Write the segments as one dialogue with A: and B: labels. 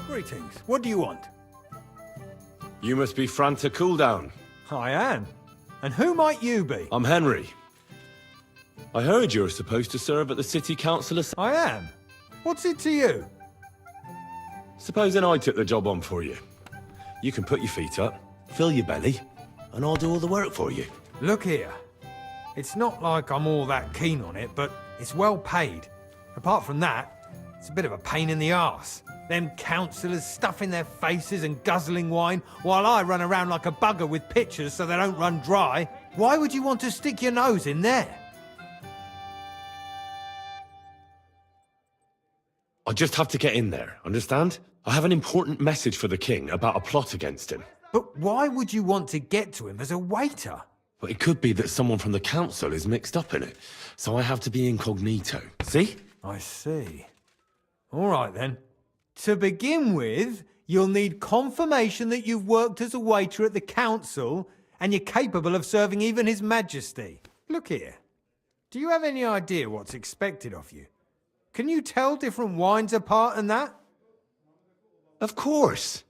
A: Greetings. What do you want?
B: You must be Franta Cooldown.
A: I am. And who might you be?
B: I'm Henry. I heard you're supposed to serve at the City Council.
A: I am. What's it to you?
B: Supposing I took the job on for you. You can put your feet up, fill your belly, and I'll do all the work for you.
A: Look here. It's not like I'm all that keen on it, but it's well paid. Apart from that, it's a bit of a pain in the arse. Them councillors stuffing their faces and guzzling wine, while I run around like a bugger with pitchers so they don't run dry. Why would you want to stick your nose in there?
B: I just have to get in there, understand? I have an important message for the king about a plot against him.
A: But why would you want to get to him as a waiter?
B: But it could be that someone from the council is mixed up in it, so I have to be incognito. See?
A: I see. All right then. To begin with, you'll need confirmation that you've worked as a waiter at the council and you're capable of serving even His Majesty. Look here. Do you have any idea what's expected of you? Can you tell different wines apart and that?
B: Of course.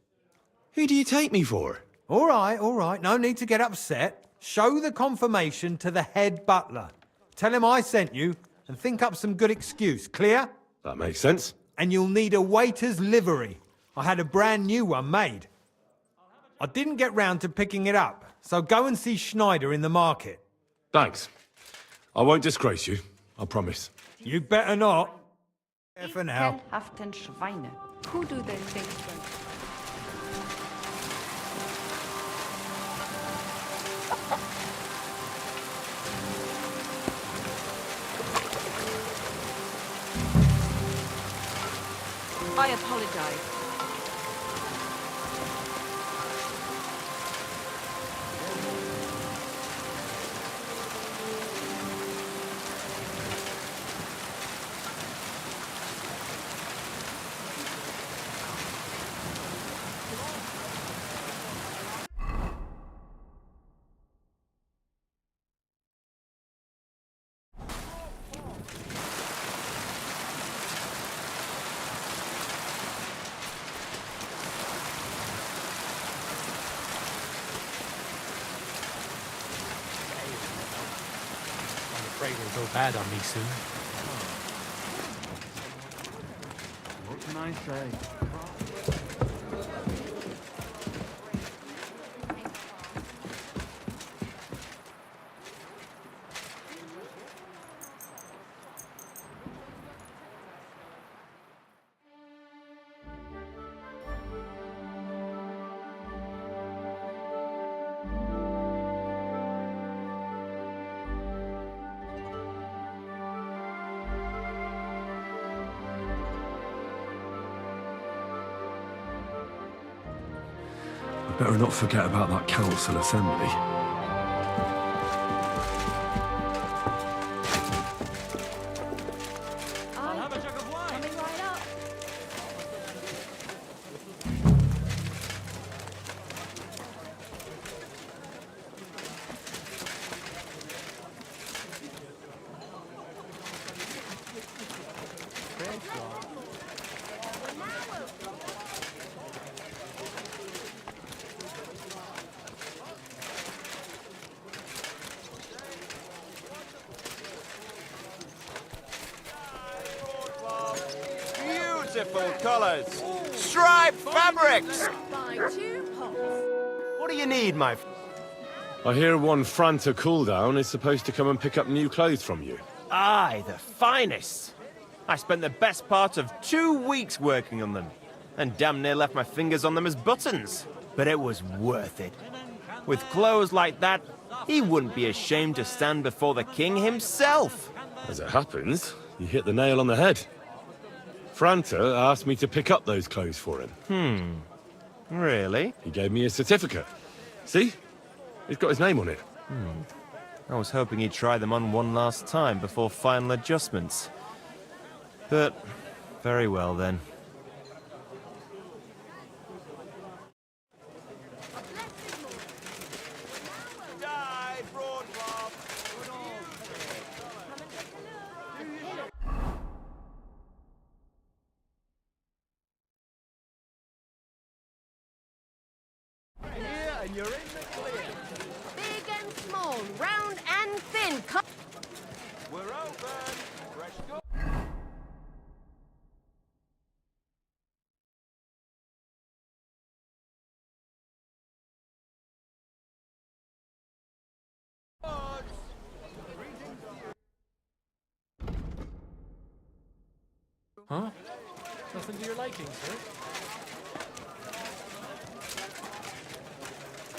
B: Who do you take me for?
A: All right. No need to get upset. Show the confirmation to the head butler. Tell him I sent you and think up some good excuse. Clear?
B: That makes sense.
A: And you'll need a waiter's livery. I had a brand new one made. I didn't get round to picking it up, so go and see Schneider in the market.
B: Thanks. I won't disgrace you, I promise.
A: You better not. For now.
C: Ekelhaften Schweine. Who do they think? I apologize.
D: I'm afraid it'll go bad on me soon.
E: What can I say?
B: Better not forget about that council assembly.
C: Coming right up.
F: Beautiful colours. Striped fabrics.
C: Buy 2 pots.
F: What do you need, my friend?
B: I hear one Franta Cooldown is supposed to come and pick up new clothes from you.
F: Aye, the finest. I spent the best part of 2 weeks working on them, and damn near left my fingers on them as buttons. But it was worth it. With clothes like that, he wouldn't be ashamed to stand before the king himself.
B: As it happens, you hit the nail on the head. Franta asked me to pick up those clothes for him.
F: Really?
B: He gave me a certificate. See? It's got his name on it.
F: I was hoping he'd try them on one last time before final adjustments. But, very well then.
D: Huh? Nothing to your liking, sir?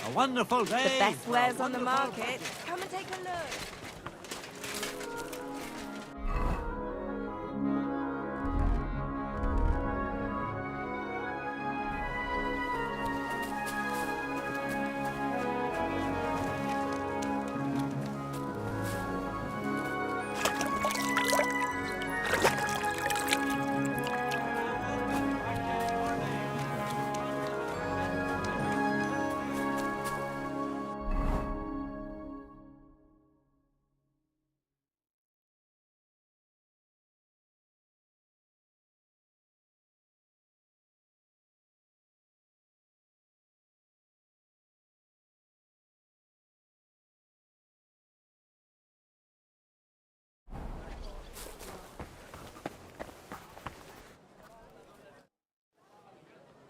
E: A wonderful day.
C: The best
E: for a
C: wares on the
E: wonderful
C: market.
E: budget.
C: Come and take a look.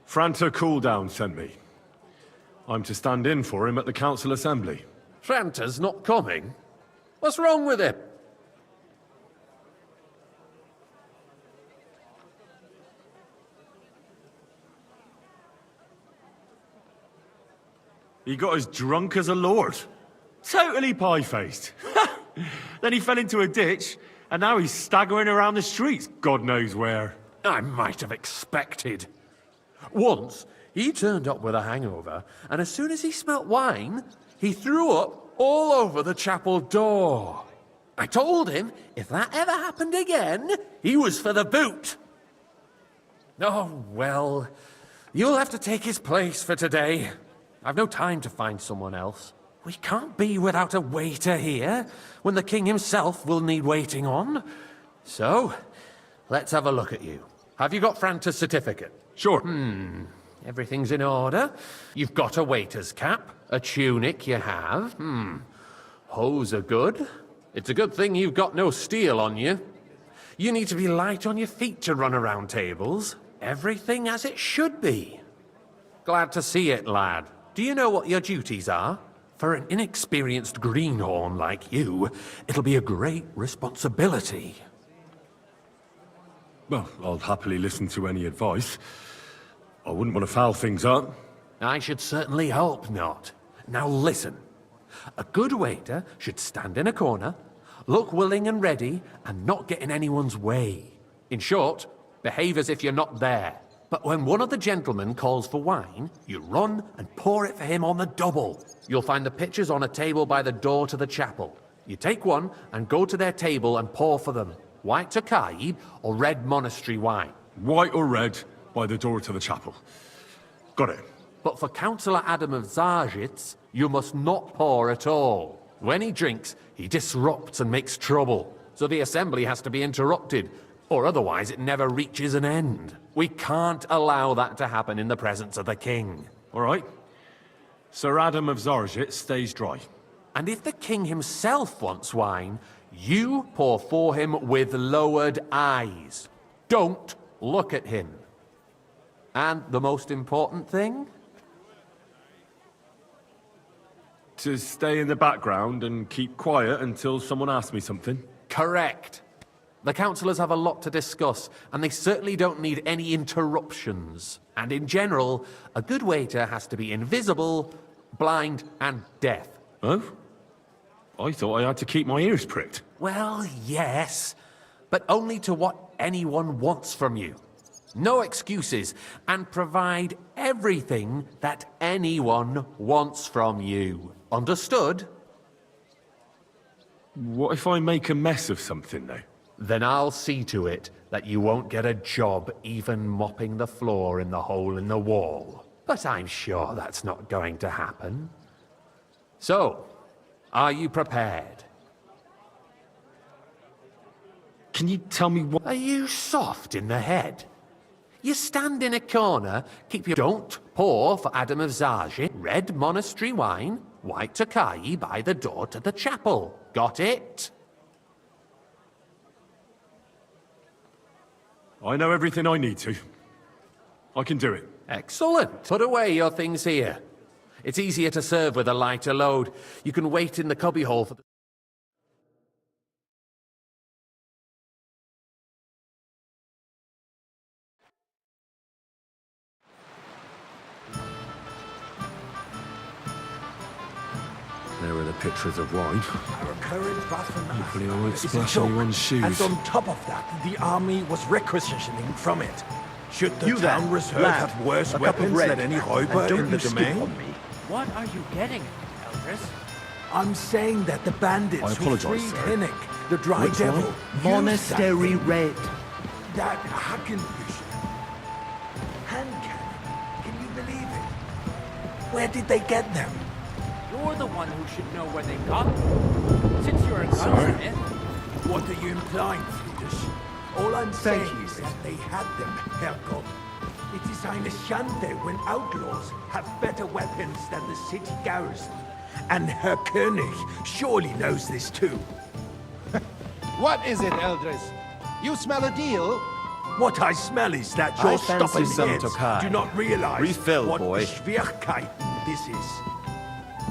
B: Franta Cooldown sent me. I'm to stand in for him at the council assembly.
G: Franta's not coming? What's wrong with him?
B: He got as drunk as a lord. Totally pie-faced. Then he fell into a ditch, and now he's staggering around the streets, God knows where.
G: I might have expected. Once, he turned up with a hangover, and as soon as he smelt wine, he threw up all over the chapel door. I told him if that ever happened again, he was for the boot. Oh, well, you'll have to take his place for today. I've no time to find someone else. We can't be without a waiter here, when the king himself will need waiting on. So, let's have a look at you. Have you got Franta's certificate?
B: Sure.
G: Everything's in order. You've got a waiter's cap, a tunic you have. Hose are good. It's a good thing you've got no steel on you. You need to be light on your feet to run around tables. Everything as it should be. Glad to see it, lad. Do you know what your duties are? For an inexperienced greenhorn like you, it'll be a great responsibility.
B: Well, I'll happily listen to any advice. I wouldn't want to foul things up.
G: I should certainly hope not. Now listen. A good waiter should stand in a corner, look willing and ready, and not get in anyone's way. In short, behave as if you're not there. But when one of the gentlemen calls for wine, you run and pour it for him on the double. You'll find the pitchers on a table by the door to the chapel. You take one and go to their table and pour for them. White Tokaib or red monastery wine.
B: White or red, by the door to the chapel. Got it.
G: But for Councillor Adam of Zarzhitz, you must not pour at all. When he drinks, he disrupts and makes trouble. So the assembly has to be interrupted, or otherwise it never reaches an end. We can't allow that to happen in the presence of the king.
B: All right. Sir Adam of Zarzhitz stays dry.
G: And if the king himself wants wine, you pour for him with lowered eyes. Don't look at him. And the most important thing?
B: To stay in the background and keep quiet until someone asks me something.
G: Correct. The councillors have a lot to discuss, and they certainly don't need any interruptions. And in general, a good waiter has to be invisible, blind, and deaf.
B: Oh? I thought I had to keep my ears pricked.
G: Well, yes, but only to what anyone wants from you. No excuses, and provide everything that anyone wants from you. Understood?
B: What if I make a mess of something, though?
G: Then I'll see to it that you won't get a job even mopping the floor in the hole in the wall. But I'm sure that's not going to happen. So, are you prepared?
B: Can you tell me what...
G: Are you soft in the head? You stand in a corner, keep your... Don't pour for Adam of Zarzhitz. Red monastery wine, white Tokai by the door to the chapel. Got it?
B: I know everything I need to. I can do it.
G: Excellent. Put away your things here. It's easier to serve with a lighter load. You can wait in the cubbyhole for the...
B: pitchers of wine.
H: Our current bathroom
B: Hopefully I won't
H: is a
B: splash
H: joke.
B: anyone's shoes.
H: And on top of that, the army was requisitioning from it. Should the
I: You
H: town
I: then,
H: reserve
I: lad,
H: have worse
I: a cup of
H: weapons
I: red,
H: than any
I: and
H: Räuber
I: don't
H: in the
I: you spit
H: domain?
I: on me.
E: What are you getting, Eldris?
H: I'm saying that the bandits
B: I
H: who
B: apologize,
H: freed
B: sir.
H: Hinnick, the dry
B: Which
H: devil,
B: one?
H: used
I: Monastery Red.
H: that Hackenbücher. Hand cannon. Can you believe it? Where did they get them?
E: You're the one who should know where they got them. Since you're a gunsmith.
H: What are you implying, Friedrich? All I'm saying is that they had them, Herrgott. It is eine Schande when outlaws have better weapons than the city garrison. And Herr König surely knows this too.
J: What is it, Eldris? You smell a deal?
H: What I smell is that
F: I
H: you're
F: fancy
H: stopping
F: some
H: heads
F: Tokai.
H: do not realize
F: Refill,
H: what
F: boy.
H: Schwierigkeiten this is.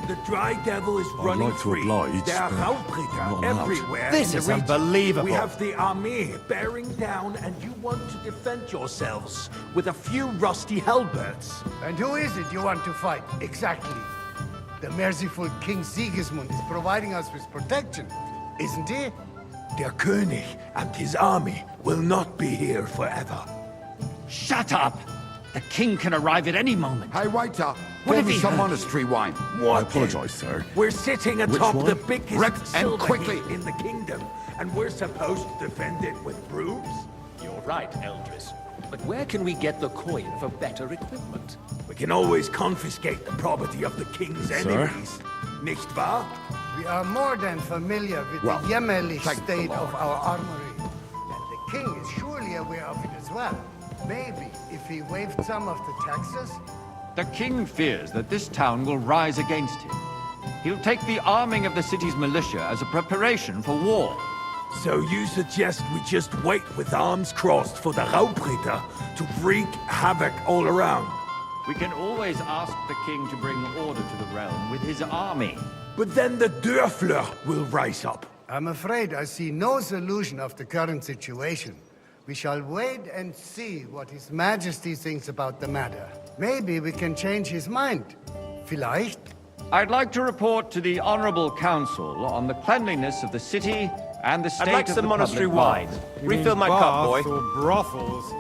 H: The Dry Devil is running
B: like to
H: free.
B: oblige,
H: There are
B: but not
H: Raubritter
B: allowed.
H: everywhere
F: This
H: in
F: is
H: the region.
F: unbelievable.
H: We have the army bearing down, and you want to defend yourselves with a few rusty halberds.
K: And who is it you want to fight, exactly? The merciful King Sigismund is providing us with protection, isn't he?
H: Der König and his army will not be here forever.
I: Shut up! The king can arrive at any moment.
J: Hey, waiter,
I: What
J: pour
I: have
J: me
I: he
J: some
I: heard?
J: monastery wine.
H: What
B: I apologize, sir.
H: We're sitting
B: Which
H: atop
B: one?
H: the biggest
J: Rep and
H: silver
J: quickly.
H: heap in the kingdom, and we're supposed to defend it with brooms?
D: You're right, Eldris. But where can we get the coin for better equipment?
H: We can always confiscate the property of the king's enemies, nicht wahr?
K: We are more than familiar with
J: Well,
K: the jämmerlich
J: thank the
K: state
J: Lord.
K: of our armory. And the king is surely aware of it as well. Maybe if he waived some of the taxes?
L: The king fears that this town will rise against him. He'll take the arming of the city's militia as a preparation for war.
H: So you suggest we just wait with arms crossed for the Raubritter to wreak havoc all around?
L: We can always ask the king to bring order to the realm with his army.
H: But then the Dörfler will rise up.
K: I'm afraid I see no solution of the current situation. We shall wait and see what His Majesty thinks about the matter. Maybe we can change his mind. Vielleicht?
L: I'd like to report to the Honorable Council on the cleanliness of the city and the state
F: I'd like
L: of
F: some
L: the
F: monastery
L: public
F: wine.
L: baths.
F: Refill my cup, boy.
A: Baths or brothels.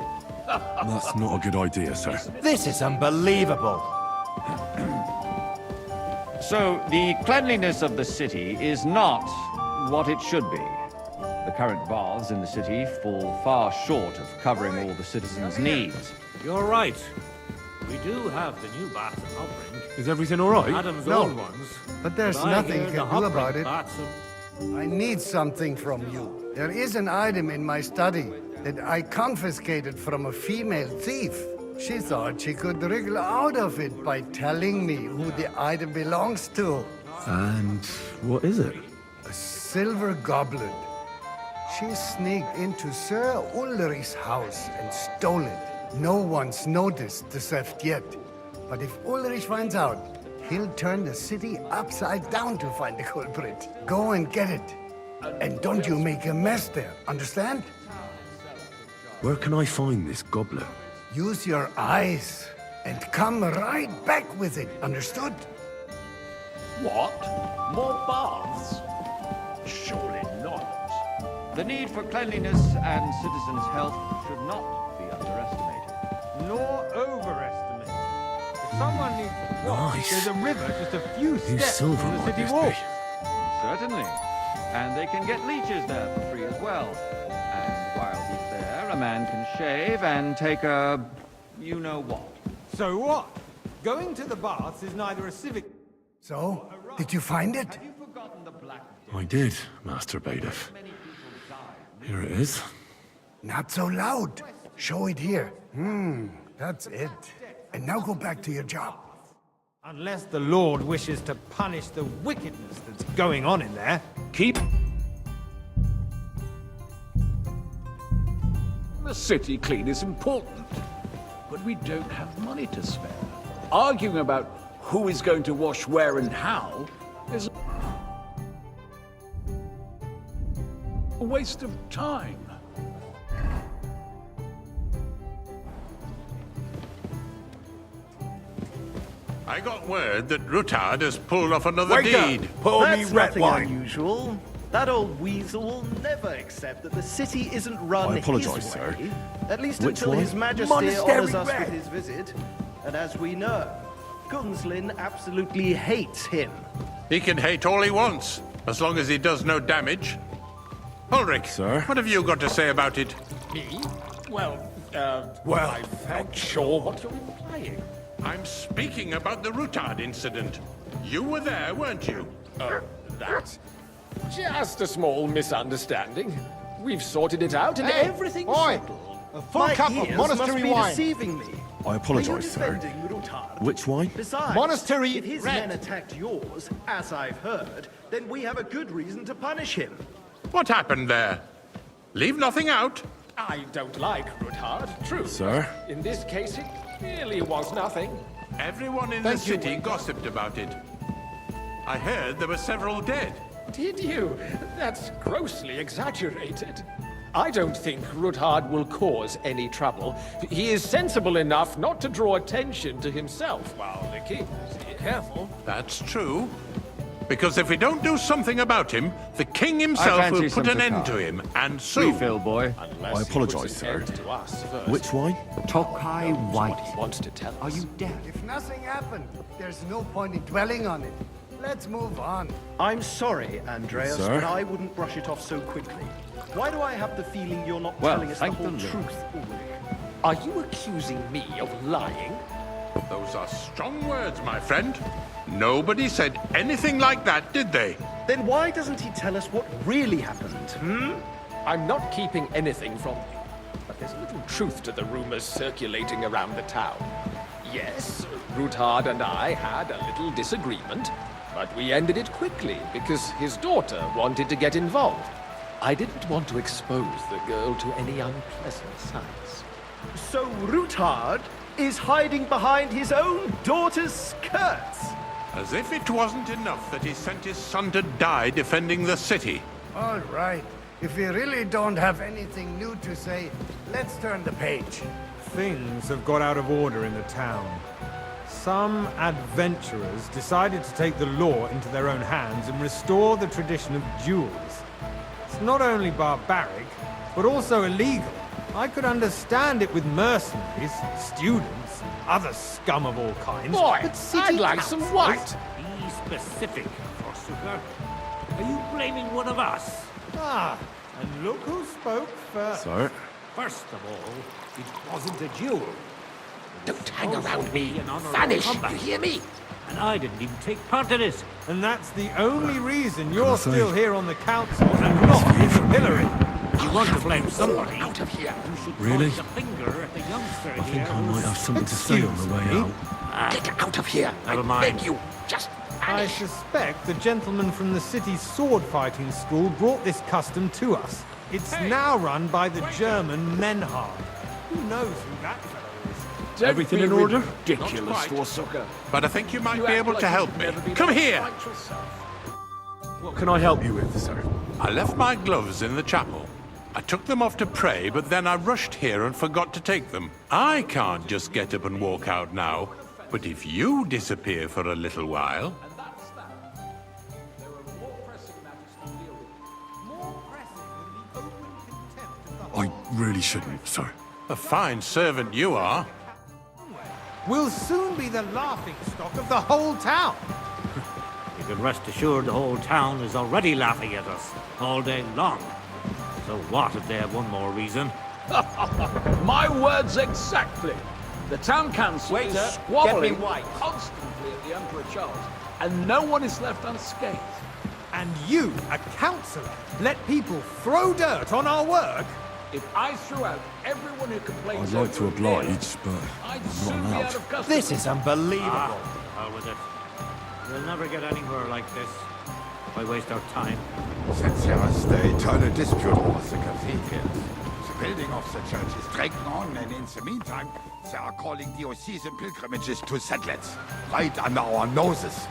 B: That's not a good idea, sir.
F: This is unbelievable.
L: So, the cleanliness of the city is not what it should be. The current baths in the city fall far short of covering all the citizens' needs.
D: You're right. We do have the new baths in Hopring.
B: Is everything all right?
D: Adam's
K: No,
D: old ones.
K: but there's
D: I
K: nothing
D: hear
K: you
D: the
K: can do
D: Hopring
K: about it.
D: baths are-
K: I need something from you. There is an item in my study that I confiscated from a female thief. She thought she could wriggle out of it by telling me who the item belongs to.
B: And what is it?
K: A silver goblet. She sneaked into Sir Ulrich's house and stole it. No one's noticed the theft yet. But if Ulrich finds out, he'll turn the city upside down to find the culprit. Go and get it. And don't you make a mess there, understand?
B: Where can I find this goblet?
K: Use your eyes and come right back with it, understood?
D: What? More baths? Surely not.
L: The need for cleanliness and citizens' health should not be underestimated.
A: Nor overestimate. If someone needs to wash,
B: Nice.
A: there's a river just a few
B: Whose
A: steps
B: silver
A: from the
B: might
A: city
B: this
A: wall.
B: be?
L: Certainly. And they can get leeches there for free as well. And while he's there, a man can shave and take a... you-know-what.
A: So what? Going to the baths is neither a civic...
K: So, did you find it?
L: Have you forgotten the Black
B: I did, Master Bailiff. Here it is.
K: Not so loud. Show it here. That's it. And now go back to your job.
A: Unless the Lord wishes to punish the wickedness that's going on in there.
D: Keep...
M: The city clean is important, but we don't have money to spare. Arguing about who is going to wash where and how is a waste of time.
G: I got word that Rutard has pulled off another
H: Waiter,
G: deed.
H: pour me
N: That's
H: red
N: nothing
H: wine.
N: unusual. That old weasel will never accept that the city isn't run
B: I apologise,
N: his
B: sir.
N: way. At least
B: Which
N: until
B: one?
N: His Majesty
H: Monastery
N: honours us
H: red.
N: with his visit. And as we know, Gunslin absolutely hates him.
G: He can hate all he wants, as long as he does no damage. Ulrich,
B: Sir?
G: what have you got to say about it?
E: Me? Well,
H: Well,
E: I'm not sure what you're implying.
G: I'm speaking about the Rutard incident. You were there, weren't you?
E: That? Just a small misunderstanding. We've sorted it out and everything's settled.
J: A full
N: My
J: cup of
N: ears must
J: monastery
N: be
J: wine.
N: deceiving me.
B: I apologise,
N: Are you
B: sir.
N: defending Rutard?
B: Which wine?
N: Besides,
J: Monastery
N: if his
J: red.
N: men attacked yours, as I've heard, then we have a good reason to punish him.
G: What happened there? Leave nothing out.
E: I don't like Rutard, true.
B: Sir?
E: In this case, it really was nothing.
G: Everyone in the city gossiped about it. I heard there were several dead.
E: Did you? That's grossly exaggerated. I don't think Rutard will cause any trouble. He is sensible enough not to draw attention to himself while the king is here. Careful.
G: That's true. Because if we don't do something about him, the king himself
L: fancy
G: will put
L: some
G: an end
L: Picard.
G: to him, and soon.
L: Refill, boy.
E: Unless
B: I
E: he
B: apologise,
E: puts an
B: sir.
E: end to us first.
B: Which wine?
I: Tokai
E: What
I: White.
E: he wants to tell us.
I: Are you deaf?
K: If nothing happened, there's no point in dwelling on it. Let's move on.
N: I'm sorry, Andreas,
B: Sir?
N: but I wouldn't brush it off so quickly. Why do I have the feeling you're not
L: Well,
N: telling us the
L: thank
N: whole
L: the Lord.
N: truth, Ulrich?
E: Are you accusing me of lying?
G: Those are strong words, my friend. Nobody said anything like that, did they?
N: Then why doesn't he tell us what really happened, hmm?
E: I'm not keeping anything from you, but there's little truth to the rumors circulating around the town. Yes, Rutard and I had a little disagreement, but we ended it quickly because his daughter wanted to get involved. I didn't want to expose the girl to any unpleasant sights.
N: So Rutard is hiding behind his own daughter's skirts.
G: As if it wasn't enough that he sent his son to die defending the city.
K: All right. If we really don't have anything new to say, let's turn the page.
A: Things have got out of order in the town. Some adventurers decided to take the law into their own hands and restore the tradition of duels. It's not only barbaric, but also illegal. I could understand it with mercenaries, students, other scum of all kinds.
E: Boy,
A: but city
E: I'd like some
A: councils-
E: white.
O: Be specific, Corsica. Are you blaming one of us?
A: Ah, and look who spoke first.
B: Sir?
O: First of all, it wasn't a duel.
E: Don't hang around me.
O: An honourable
E: Vanish,
O: combat.
E: you hear me?
O: And I didn't even take part in it.
A: And that's the only reason you're still here on the council and not in the pillory.
O: If you want to blame somebody,
E: Out of here.
O: you should
B: Really?
O: point the finger at the youngster
B: I think
O: here
B: I might have something to say on the way out.
E: Get out of here.
O: Never
E: I
O: mind.
E: beg you. Just
A: I
E: vanish.
A: suspect the gentleman from the city's sword fighting school brought this custom to us. It's now run by the German Menhard. Who knows who that fellow is?
M: Don't
B: Everything
M: be
B: in order?
M: Ridiculous,
G: Not quite.
M: Forsucker.
G: But I think you might
M: You
G: be
M: act
G: able
M: like
G: to
M: you've
G: help me.
M: never been
G: Come
M: able to
G: here!
M: fight yourself.
B: What can I help you with, sir?
G: I left my gloves in the chapel. I took them off to pray, but then I rushed here and forgot to take them. I can't just get up and walk out now. But if you disappear for a little while...
B: I really shouldn't, sir.
G: A fine servant you are.
A: We'll soon be the laughing stock of the whole town.
O: You can rest assured the whole town is already laughing at us all day long. So what if they have one more reason?
M: My words exactly. The town council
N: Waiter,
M: is
N: get
M: squabbling
N: me white.
M: constantly at the Emperor Charles, and no one is left unscathed.
A: And you, a councillor, let people throw dirt on our work?
M: If I threw out everyone who complains
B: I'd like to
M: over a meal,
B: oblige, but
M: I'd
B: I'm
M: soon
B: not
M: be out
B: allowed.
M: of customers.
N: This is unbelievable.
O: Hell with it. We'll never get anywhere like this if I waste our time.
J: Since there was the eternal dispute over the cathedral, the building of the church is dragging on, and in the meantime, they are calling diocesan pilgrimages to settlers, right under our noses.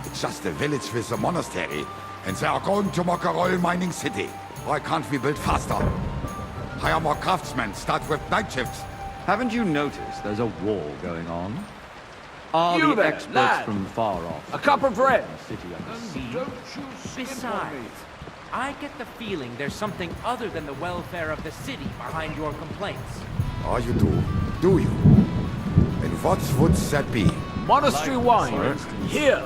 J: It's just a village with a monastery, and they are going to Mokarol mining city. Why can't we build faster? Hire more craftsmen, start with night shifts.
L: Haven't you noticed there's a war going on? Are
M: You
L: the
M: there,
L: experts
M: lad.
L: from far off?
M: A cup of red.
L: City under siege?
M: Don't you skip on me.
P: Besides, I get the feeling there's something other than the welfare of the city behind your complaints.
J: Oh, you do? Do you? And what would that be?
M: Monastery wine. Here.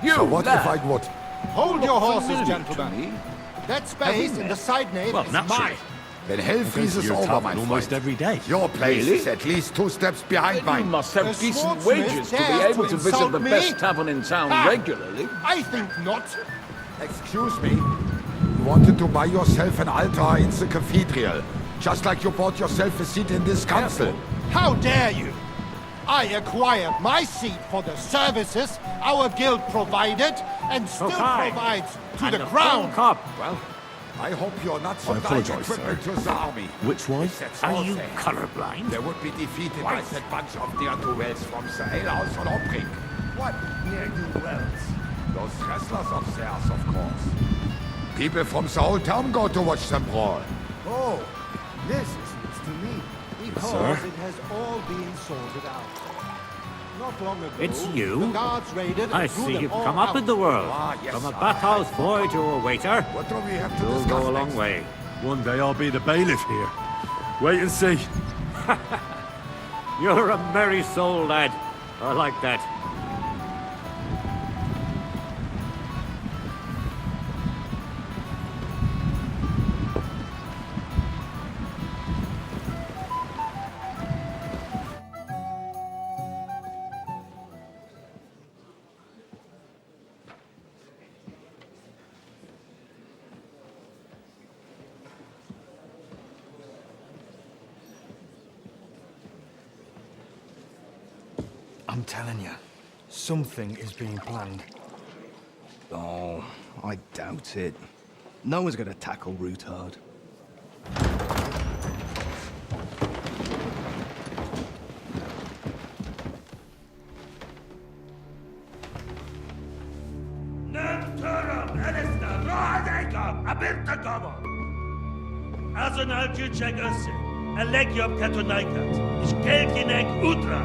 M: You,
J: So what
M: lad.
J: if I would?
Q: Hold your horses,
M: familiar to
Q: gentlemen. That space in the side nave
B: Well,
Q: is
B: naturally.
Q: mine.
J: Then hell freezes
B: your
J: over,
B: tavern
J: my
B: almost
J: friend.
B: every day.
J: Your place
M: Really?
J: is at least 2 steps behind
M: You
J: mine.
M: must have
Q: The
M: decent
Q: swordsmith
M: wages to be
Q: dares
M: able
Q: to
M: to visit
Q: insult
M: the
Q: me?
M: best tavern in town
Q: Ah,
M: regularly.
Q: I think not.
J: Excuse me? You wanted to buy yourself an altar in the cathedral, just like you bought yourself a seat in this council.
Q: How dare you? I acquired my seat for the services our guild provided and still provides to
O: And
Q: the
O: the
Q: crown.
O: full cup.
J: Well, I hope you're not
B: I
J: supplying
B: apologize,
J: equipment to the army.
B: Which one?
J: That's
O: Are
J: all
O: you
J: they-
O: colorblind?
J: They would be defeated by that bunch of ne'er-do-wells from the alehouse on Oprik.
H: What ne'er-do-wells?
J: Those wrestlers of theirs, of course. People from the whole town go to watch them brawl.
K: Oh, this is news to me.
Q: Because
B: sir.
Q: it has all been sorted out. Not long ago,
O: It's you?
Q: the guards raided and
O: I
Q: threw
O: see
Q: them
O: you've
Q: all
O: come up
Q: out.
O: in the world.
J: Ah, yes,
O: From a
J: sir.
O: bathhouse boy to a waiter.
J: What do we have to
O: You'll
J: discuss
O: go a long
J: next?
O: way.
B: One day I'll be the bailiff here. Wait and see.
O: You're a merry soul, lad. I like that.
A: I'm telling you, something is being planned.
N: Oh, I doubt it. No one's gonna tackle Rootard.
R: Azonal Juchek Össe, Alegiop Katonaikat, Ich Kelkinek Utra.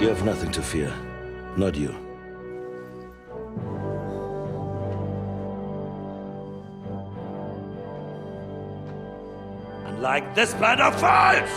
S: You have nothing to fear. Not you.
R: And like this plan of false!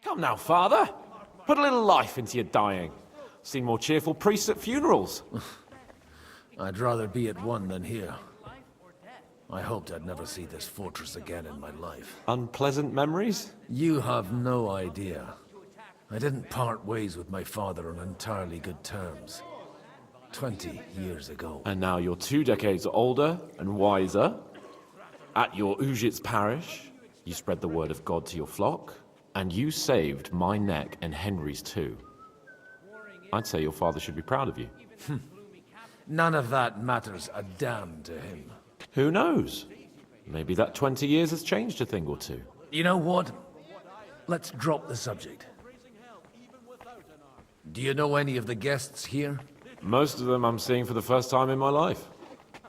E: Come now, Father. Put a little life into your dying. Seen more cheerful priests at funerals.
M: I'd rather be at one than here. I hoped I'd never see this fortress again in my life.
E: Unpleasant memories?
M: You have no idea. I didn't part ways with my father on entirely good terms. 20 years ago.
E: And now you're 2 decades older and wiser.
T: At your Ujitz parish, you spread the word of God to your flock, and you saved my neck and Henry's too. I'd say your father should be proud of you.
M: None of that matters a damn to him.
T: Who knows? Maybe that 20 years has changed a thing or two.
M: You know what? Let's drop the subject. Do you know any of the guests here?
T: Most of them I'm seeing for the first time in my life.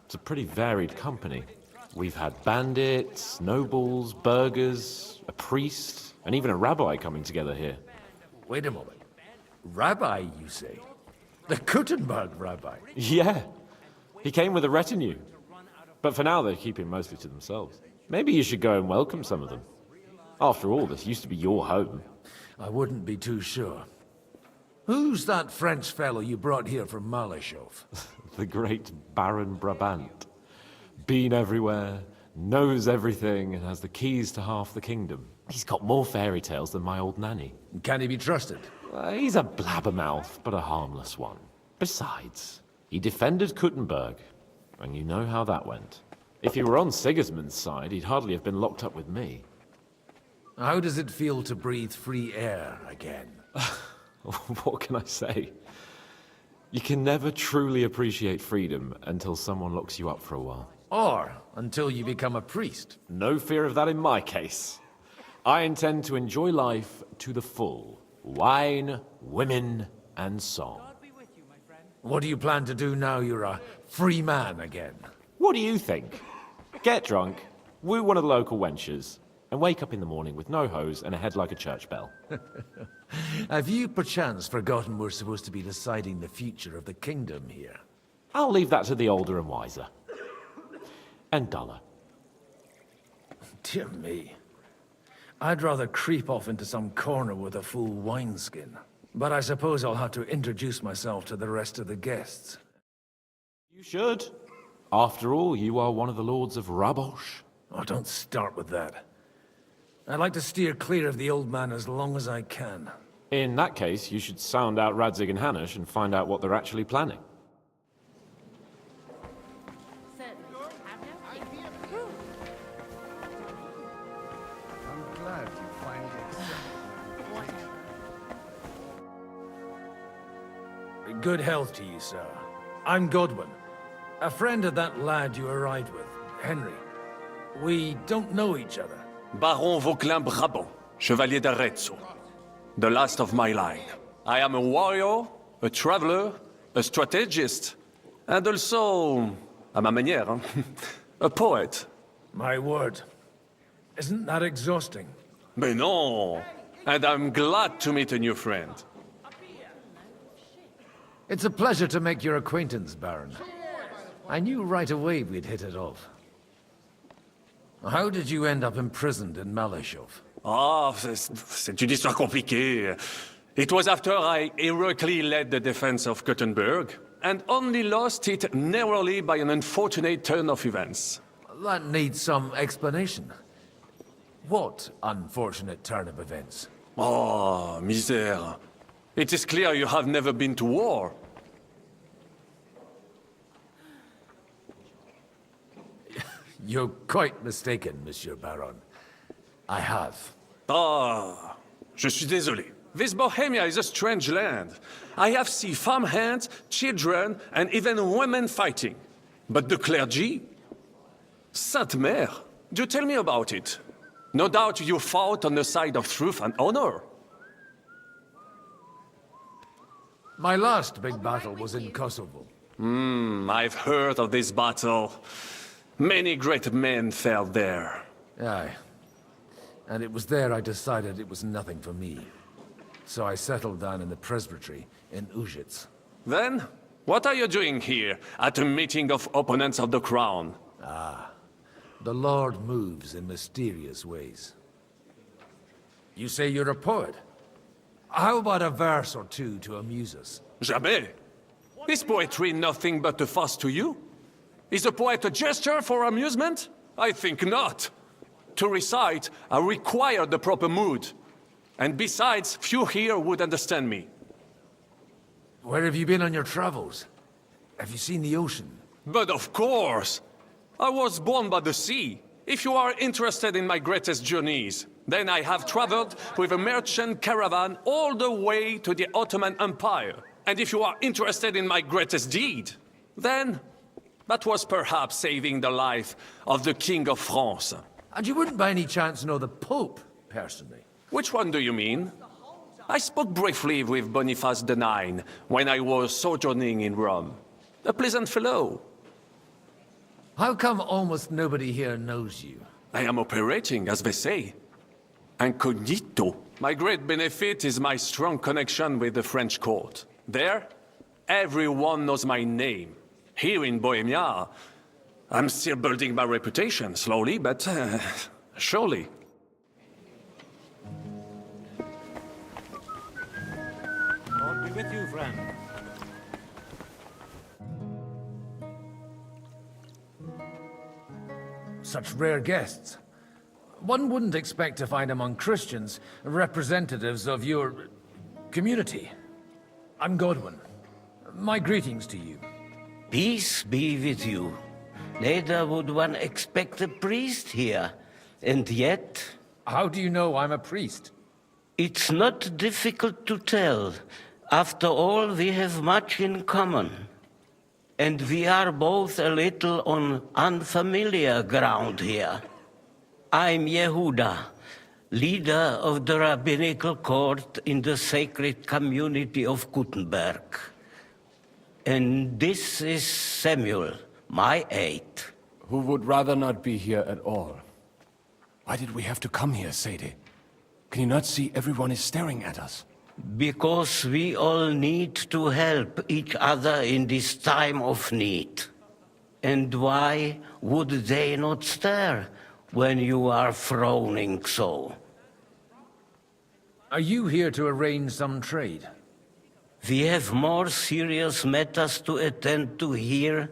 T: It's a pretty varied company. We've had bandits, nobles, burghers, a priest, and even a rabbi coming together here.
M: Wait a moment. Rabbi, you say? The Kuttenberg rabbi?
T: Yeah. He came with a retinue. But for now, they're keeping mostly to themselves. Maybe you should go and welcome some of them. After all, this used to be your home.
M: I wouldn't be too sure. Who's that French fellow you brought here from Malashov?
T: The great Baron Brabant. Been everywhere, knows everything, and has the keys to half the kingdom. He's got more fairy tales than my old nanny.
M: Can he be trusted?
T: He's a blabbermouth, but a harmless one. Besides, he defended Kuttenberg, and you know how that went. If he were on Sigismund's side, he'd hardly have been locked up with me.
M: How does it feel to breathe free air again?
T: What can I say? You can never truly appreciate freedom until someone locks you up for a while.
M: Or until you become a priest.
T: No fear of that in my case. I intend to enjoy life to the full. Wine, women, and song.
M: What do you plan to do now you're a free man again?
T: What do you think? Get drunk, woo one of the local wenches, and wake up in the morning with no hose and a head like a church bell.
M: Have you perchance forgotten we're supposed to be deciding the future of the kingdom here?
T: I'll leave that to the older and wiser. And duller.
M: Dear me. I'd rather creep off into some corner with a full wineskin. But I suppose I'll have to introduce myself to the rest of the guests.
T: You should. After all, you are one of the lords of Rabosh.
M: Oh, don't start with that. I'd like to steer clear of the old man as long as I can.
T: In that case, you should sound out Radzig and Hanush and find out what they're actually planning.
K: I'm glad you finally accepted.
M: Good health to you, sir. I'm Godwin, a friend of that lad you arrived with, Henry. We don't know each other.
U: Baron Vauquelin Brabant, Chevalier d'Arezzo. The last of my line. I am a warrior, a traveler, a strategist, and also, à ma manière, a poet.
M: My word. Isn't that exhausting?
U: Mais non! And I'm glad to meet a new friend.
M: It's a pleasure to make your acquaintance, Baron. I knew right away we'd hit it off. How did you end up imprisoned in Malashov?
U: Ah, c'est une histoire compliquée. It was after I heroically led the defense of Kuttenberg, and only lost it narrowly by an unfortunate turn of events.
M: That needs some explanation. What unfortunate turn of events?
U: Oh, misère. It is clear you have never been to war.
M: You're quite mistaken, Monsieur Baron. I have.
U: Ah, je suis désolé. This Bohemia is a strange land. I have seen farmhands, children, and even women fighting. But the clergy? Sainte Mère, do tell me about it. No doubt you fought on the side of truth and honor.
M: My last big battle was in Kosovo.
U: I've heard of this battle. Many great men fell there.
M: Aye. And it was there I decided it was nothing for me. So I settled down in the presbytery in Ujitz.
U: Then, what are you doing here, at a meeting of opponents of the crown?
M: Ah, the Lord moves in mysterious ways. You say you're a poet? How about a verse or two to amuse us?
U: Jamais. Is poetry nothing but a fuss to you? Is a poet a gesture for amusement? I think not. To recite, I require the proper mood. And besides, few here would understand me.
M: Where have you been on your travels? Have you seen the ocean?
U: But of course! I was born by the sea. If you are interested in my greatest journeys, then I have traveled with a merchant caravan all the way to the Ottoman Empire. And if you are interested in my greatest deed, then that was perhaps saving the life of the King of France.
G: And you wouldn't by any chance know the Pope, personally?
U: Which one do you mean? I spoke briefly with Boniface IX when I was sojourning in Rome. A pleasant fellow.
G: How come almost nobody here knows you?
U: I am operating, as they say. Incognito. My great benefit is my strong connection with the French court. There, everyone knows my name. Here in Bohemia, I'm still building my reputation, slowly, but surely.
O: God be with you, friend.
G: Such rare guests. One wouldn't expect to find among Christians representatives of your community. I'm Godwin. My greetings to you.
C: Peace be with you. Neither would one expect a priest here. And yet...
G: How do you know I'm a priest?
C: It's not difficult to tell. After all, we have much in common. And we are both a little on unfamiliar ground here. I'm Yehuda, leader of the rabbinical court in the sacred community of Gutenberg. And this is Samuel, my aide.
V: Who would rather not be here at all. Why did we have to come here, Sadie? Can you not see everyone is staring at us?
C: Because we all need to help each other in this time of need. And why would they not stare when you are frowning so?
G: Are you here to arrange some trade?
C: We have more serious matters to attend to here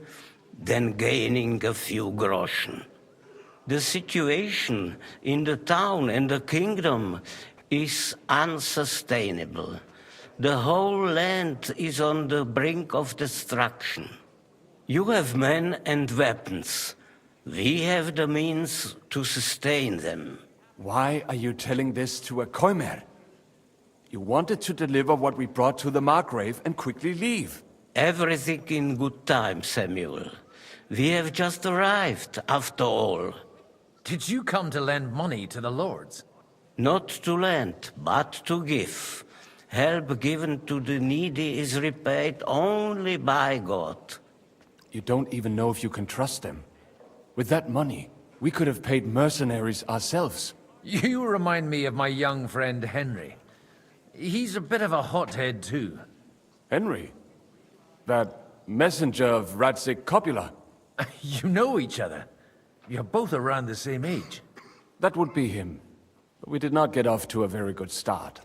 C: than gaining a few groschen. The situation in the town and the kingdom is unsustainable. The whole land is on the brink of destruction. You have men and weapons. We have the means to sustain them.
V: Why are you telling this to a Koimer? You wanted to deliver what we brought to the Margrave and quickly leave.
C: Everything in good time, Samuel. We have just arrived, after all.
G: Did you come to lend money to the lords?
C: Not to lend, but to give. Help given to the needy is repaid only by God.
V: You don't even know if you can trust them. With that money, we could have paid mercenaries ourselves.
G: You remind me of my young friend Henry. He's a bit of a hothead too.
V: Henry? That messenger of Radzik Copula?
G: You know each other. You're both around the same age.
V: That would be him. But we did not get off to a very good start.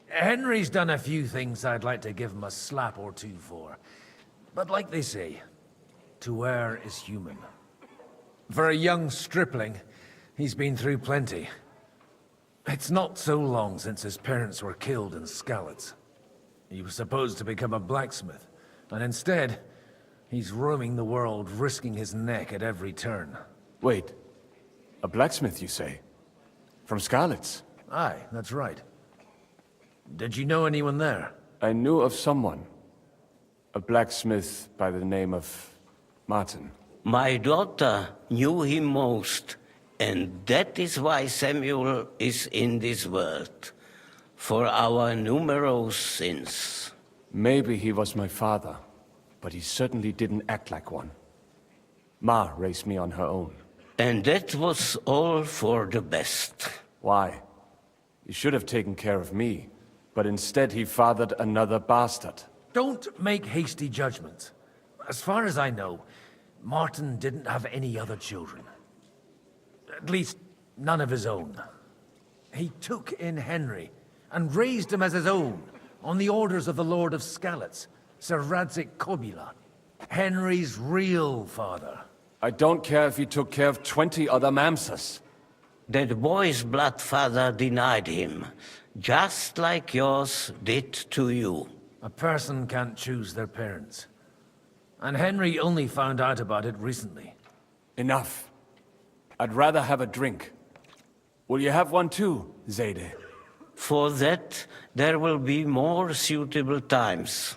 G: Henry's done a few things I'd like to give him a slap or two for. But like they say, to err is human. For a young stripling, he's been through plenty. It's not so long since his parents were killed in Skalitz. He was supposed to become a blacksmith, and instead, he's roaming the world, risking his neck at every turn.
V: Wait, a blacksmith, you say? From Skalitz?
G: Aye, that's right. Did you know anyone there?
V: I knew of someone. A blacksmith by the name of Martin.
C: My daughter knew him most, and that is why Samuel is in this world. For our numerous sins.
V: Maybe he was my father, but he certainly didn't act like one. Ma raised me on her own.
C: And that was all for the best.
V: Why? He should have taken care of me, but instead he fathered another bastard.
G: Don't make hasty judgments. As far as I know, Martin didn't have any other children. At least, none of his own. He took in Henry and raised him as his own, on the orders of the Lord of Skalitz, Sir Radzik Kobila, Henry's real father.
V: I don't care if he took care of 20 other mamsas.
C: That boy's blood father denied him, just like yours did to you.
D: A person can't choose their parents. And Henry only found out about it recently.
V: Enough. I'd rather have a drink. Will you have one too, Zayde?
C: For that, there will be more suitable times.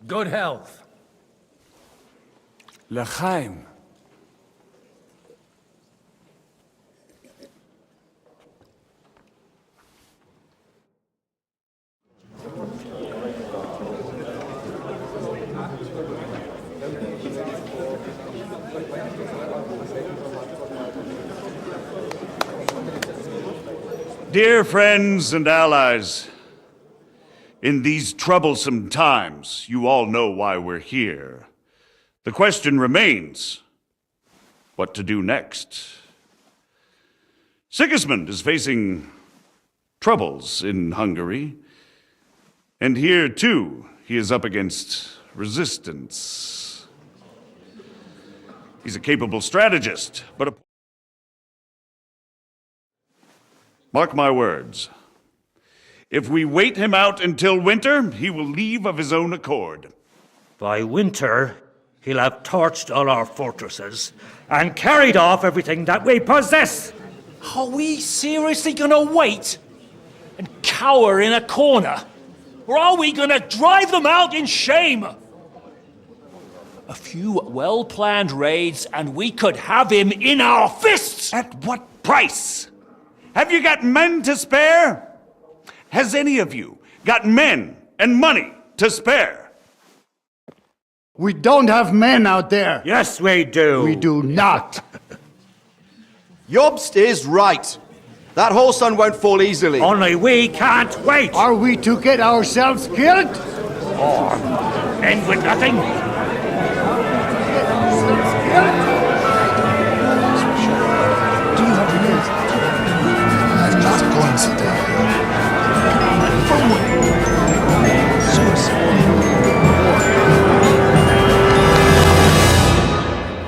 D: Good health.
V: L'chaim.
F: Dear friends and allies, in these troublesome times, you all know why we're here. The question remains, what to do next? Sigismund is facing troubles in Hungary, and here too, he is up against resistance. He's a capable strategist, but mark my words. If we wait him out until winter, he will leave of his own accord.
O: By winter, he'll have torched all our fortresses and carried off everything that we possess.
W: Are we seriously gonna wait and cower in a corner? Or are we gonna drive them out in shame? A few well-planned raids and we could have him in our fists!
F: At what price? Have you got men to spare? Has any of you got men and money to spare?
K: We don't have men out there.
O: Yes, we do.
K: We do not.
N: Jobst is right. That whole sun won't fall easily.
O: Only we can't wait.
K: Are we to get ourselves killed?
O: Or end with nothing?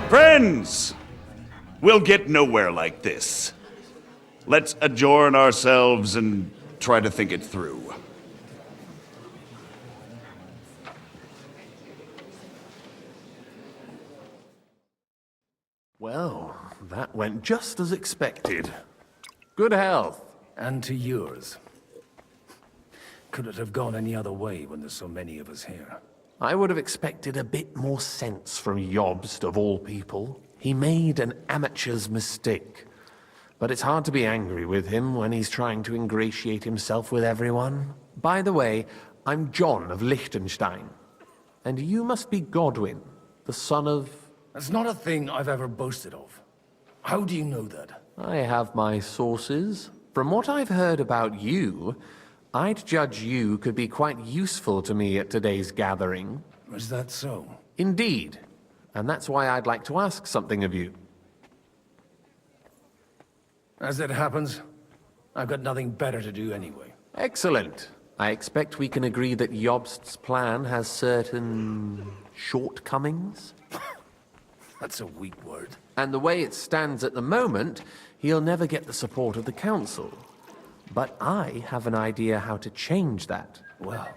F: Friends, we'll get nowhere like this. Let's adjourn ourselves and try to think it through.
G: Well, that went just as expected. Good health.
D: And to yours. Could it have gone any other way when there's so many of us here?
G: I would have expected a bit more sense from Jobst, of all people. He made an amateur's mistake. But it's hard to be angry with him when he's trying to ingratiate himself with everyone. By the way, I'm John of Liechtenstein. And you must be Godwin, the son of...
D: That's not a thing I've ever boasted of. How do you know that?
G: I have my sources. From what I've heard about you, I'd judge you could be quite useful to me at today's gathering.
D: Is that so?
G: Indeed. And that's why I'd like to ask something of you.
D: As it happens, I've got nothing better to do anyway.
G: Excellent. I expect we can agree that Jobst's plan has certain... shortcomings?
D: That's a weak word.
G: And the way it stands at the moment, he'll never get the support of the council. But I have an idea how to change that.
D: Well,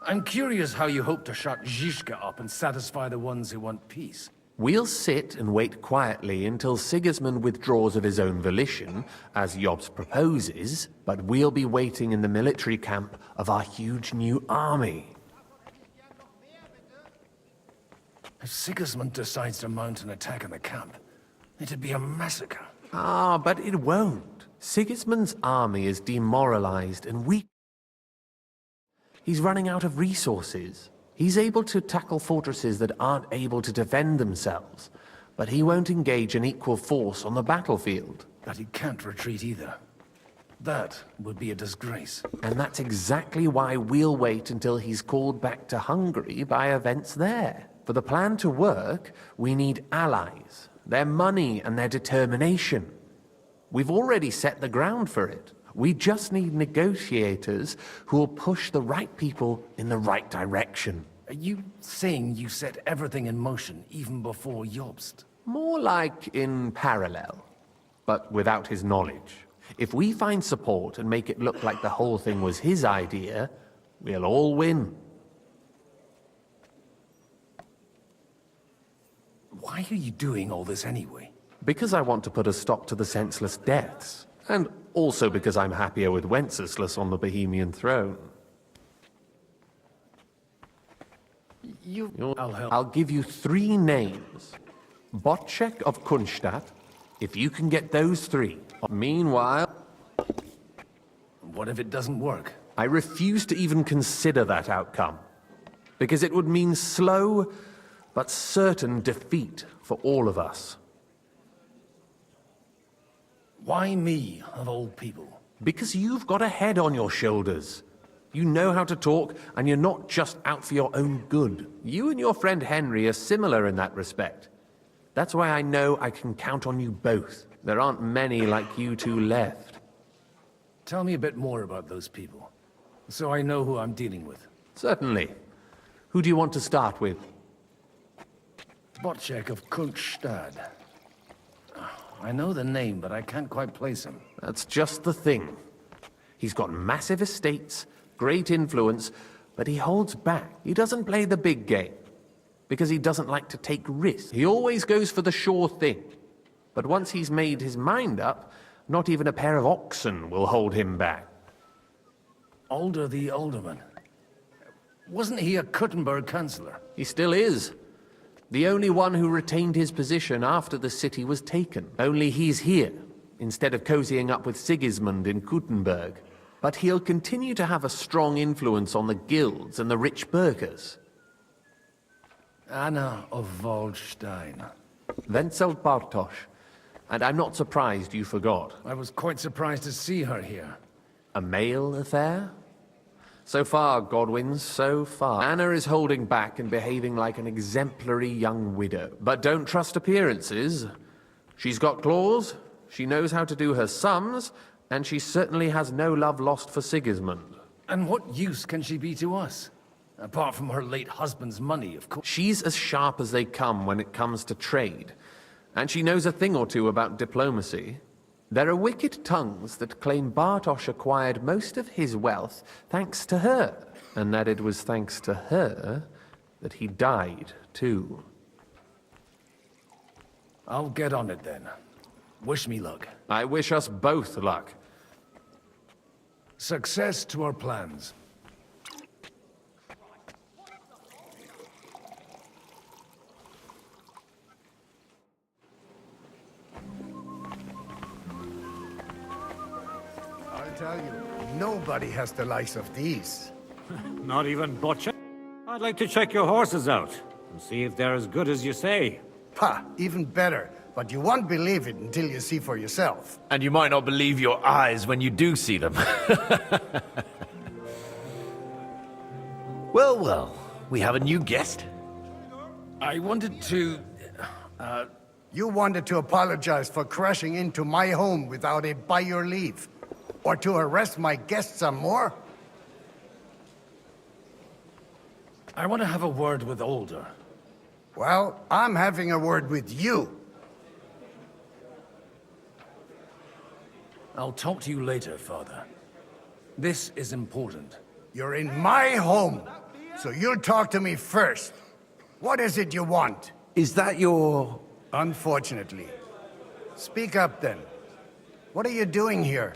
D: I'm curious how you hope to shut Zizka up and satisfy the ones who want peace.
G: We'll sit and wait quietly until Sigismund withdraws of his own volition, as Jobst proposes, but we'll be waiting in the military camp of our huge new army.
D: If Sigismund decides to mount an attack on the camp, it'd be a massacre.
G: Ah, but it won't. Sigismund's army is demoralized and weak. He's running out of resources. He's able to tackle fortresses that aren't able to defend themselves, but he won't engage an equal force on the battlefield.
D: But he can't retreat either. That would be a disgrace.
G: And that's exactly why we'll wait until he's called back to Hungary by events there. For the plan to work, we need allies, their money and their determination. We've already set the ground for it. We just need negotiators who will push the right people in the right direction.
D: Are you saying you set everything in motion even before Jobst?
G: More like in parallel, but without his knowledge. If we find support and make it look like the whole thing was his idea, we'll all win.
D: Why are you doing all this anyway?
G: Because I want to put a stop to the senseless deaths, and also because I'm happier with Wenceslas on the Bohemian throne. I'll give you 3 names. Botchek of Kunstadt, if you can get those 3. Meanwhile...
D: What if it doesn't work?
G: I refuse to even consider that outcome, because it would mean slow but certain defeat for all of us.
D: Why me, of all people?
G: Because you've got a head on your shoulders. You know how to talk, and you're not just out for your own good. You and your friend Henry are similar in that respect. That's why I know I can count on you both. There aren't many like you two left.
D: Tell me a bit more about those people, so I know who I'm dealing with.
G: Certainly. Who do you want to start with?
D: Botchek of Kunststadt. I know the name, but I can't quite place him.
G: That's just the thing. He's got massive estates, great influence, but he holds back. He doesn't play the big game, because he doesn't like to take risks. He always goes for the sure thing. But once he's made his mind up, not even a pair of oxen will hold him back.
D: Alder the Alderman. Wasn't he a Kuttenberg councillor?
G: He still is. The only one who retained his position after the city was taken. Only he's here, instead of cozying up with Sigismund in Kuttenberg. But he'll continue to have a strong influence on the guilds and the rich burghers.
D: Anna of Waldstein.
G: Wenzel Bartosz. And I'm not surprised you forgot.
D: I was quite surprised to see her here.
G: A male affair? So far, Godwin, so far. Anna is holding back and behaving like an exemplary young widow. But don't trust appearances. She's got claws, she knows how to do her sums, and she certainly has no love lost for Sigismund.
D: And what use can she be to us? Apart from her late husband's money, of course.
G: She's as sharp as they come when it comes to trade. And she knows a thing or two about diplomacy. There are wicked tongues that claim Bartosz acquired most of his wealth thanks to her, and that it was thanks to her that he died, too.
D: I'll get on it then. Wish me luck.
G: I wish us both luck.
D: Success to our plans.
K: I tell you, nobody has the likes of these.
O: Not even Butcher? I'd like to check your horses out and see if they're as good as you say.
K: Ha! Even better. But you won't believe it until you see for yourself.
I: And you might not believe your eyes when you do see them. Well, well, we have a new guest.
D: I wanted to...
K: You wanted to apologize for crashing into my home without it by your leave. Or to arrest my guests some more?
D: I want to have a word with Alder.
K: Well, I'm having a word with you.
D: I'll talk to you later, Father. This is important.
K: You're in my home, so you'll talk to me first. What is it you want?
I: Is that your...
K: Unfortunately. Speak up, then. What are you doing here?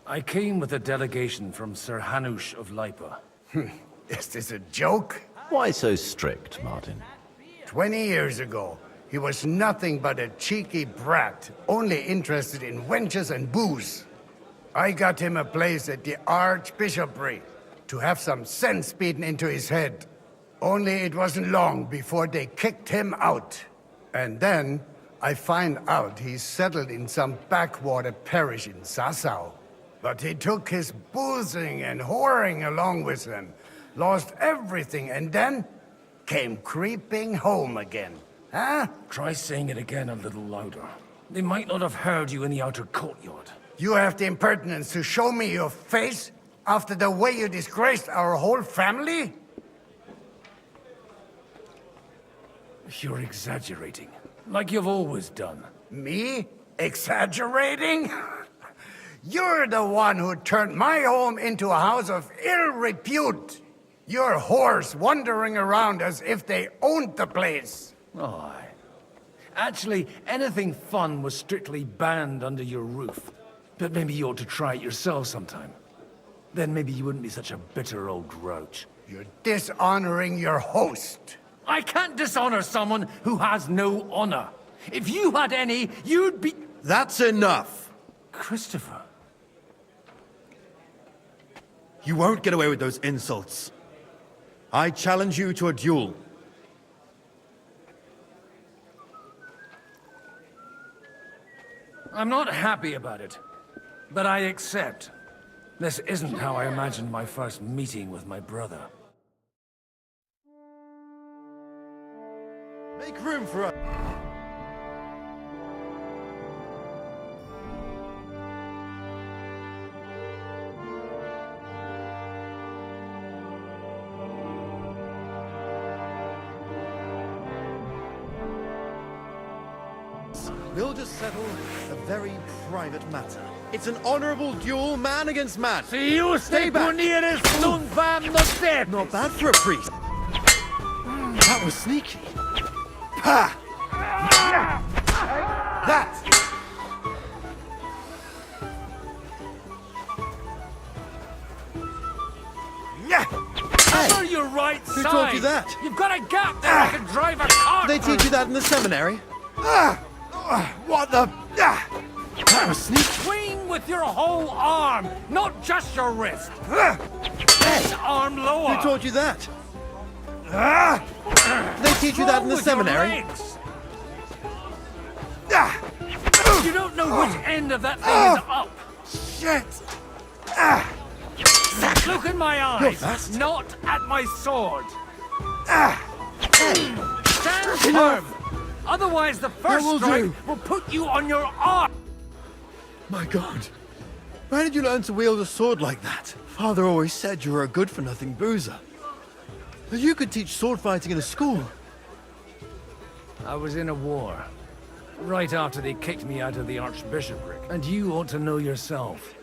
D: I came with a delegation from Sir Hanush of Lipa.
K: Is this a joke?
I: Why so strict, Martin?
K: 20 years ago, he was nothing but a cheeky brat, only interested in wenches and booze. I got him a place at the Archbishopric to have some sense beaten into his head. Only it wasn't long before they kicked him out. And then I find out he's settled in some backwater parish in Sassau. But he took his boozing and whoring along with him, lost everything, and then came creeping home again. Huh?
D: Try saying it again a little louder. They might not have heard you in the outer courtyard.
K: You have the impertinence to show me your face after the way you disgraced our whole family?
D: You're exaggerating, like you've always done.
K: Me? Exaggerating? You're the one who turned my home into a house of ill repute. Your whores wandering around as if they owned the place.
D: Oh, actually, anything fun was strictly banned under your roof. But maybe you ought to try it yourself sometime. Then maybe you wouldn't be such a bitter old grouch.
K: You're dishonoring your host.
D: I can't dishonor someone who has no honor. If you had any, you'd be...
H: That's enough!
D: Christopher.
H: You won't get away with those insults. I challenge you to a duel.
D: I'm not happy about it, but I accept. This isn't how I imagined my first meeting with my brother.
H: Make room for us. We'll just settle a very private matter. It's an honorable duel, man against man.
D: Si usted punieres un vam no.
H: Not bad for a priest. That was sneaky. Ha! That!
D: I'm on your right side.
H: Who taught you that?
D: You've got a gap there I can drive a car.
H: They teach you that in the seminary? What the? That was sneaky.
D: Swing with your whole arm, not just your wrist. This arm lower.
H: Who taught you that? They teach you that in the seminary?
D: You don't know which end of that thing is up.
H: Shit!
D: Look in my eyes, not at my sword. Stand firm. Otherwise, the first strike will put you on your arm.
H: My God. Where did you learn to wield a sword like that? Father always said you were a good-for-nothing boozer. But you could teach sword fighting in a school.
D: I was in a war. Right after they kicked me out of the archbishopric. And you ought to know yourself.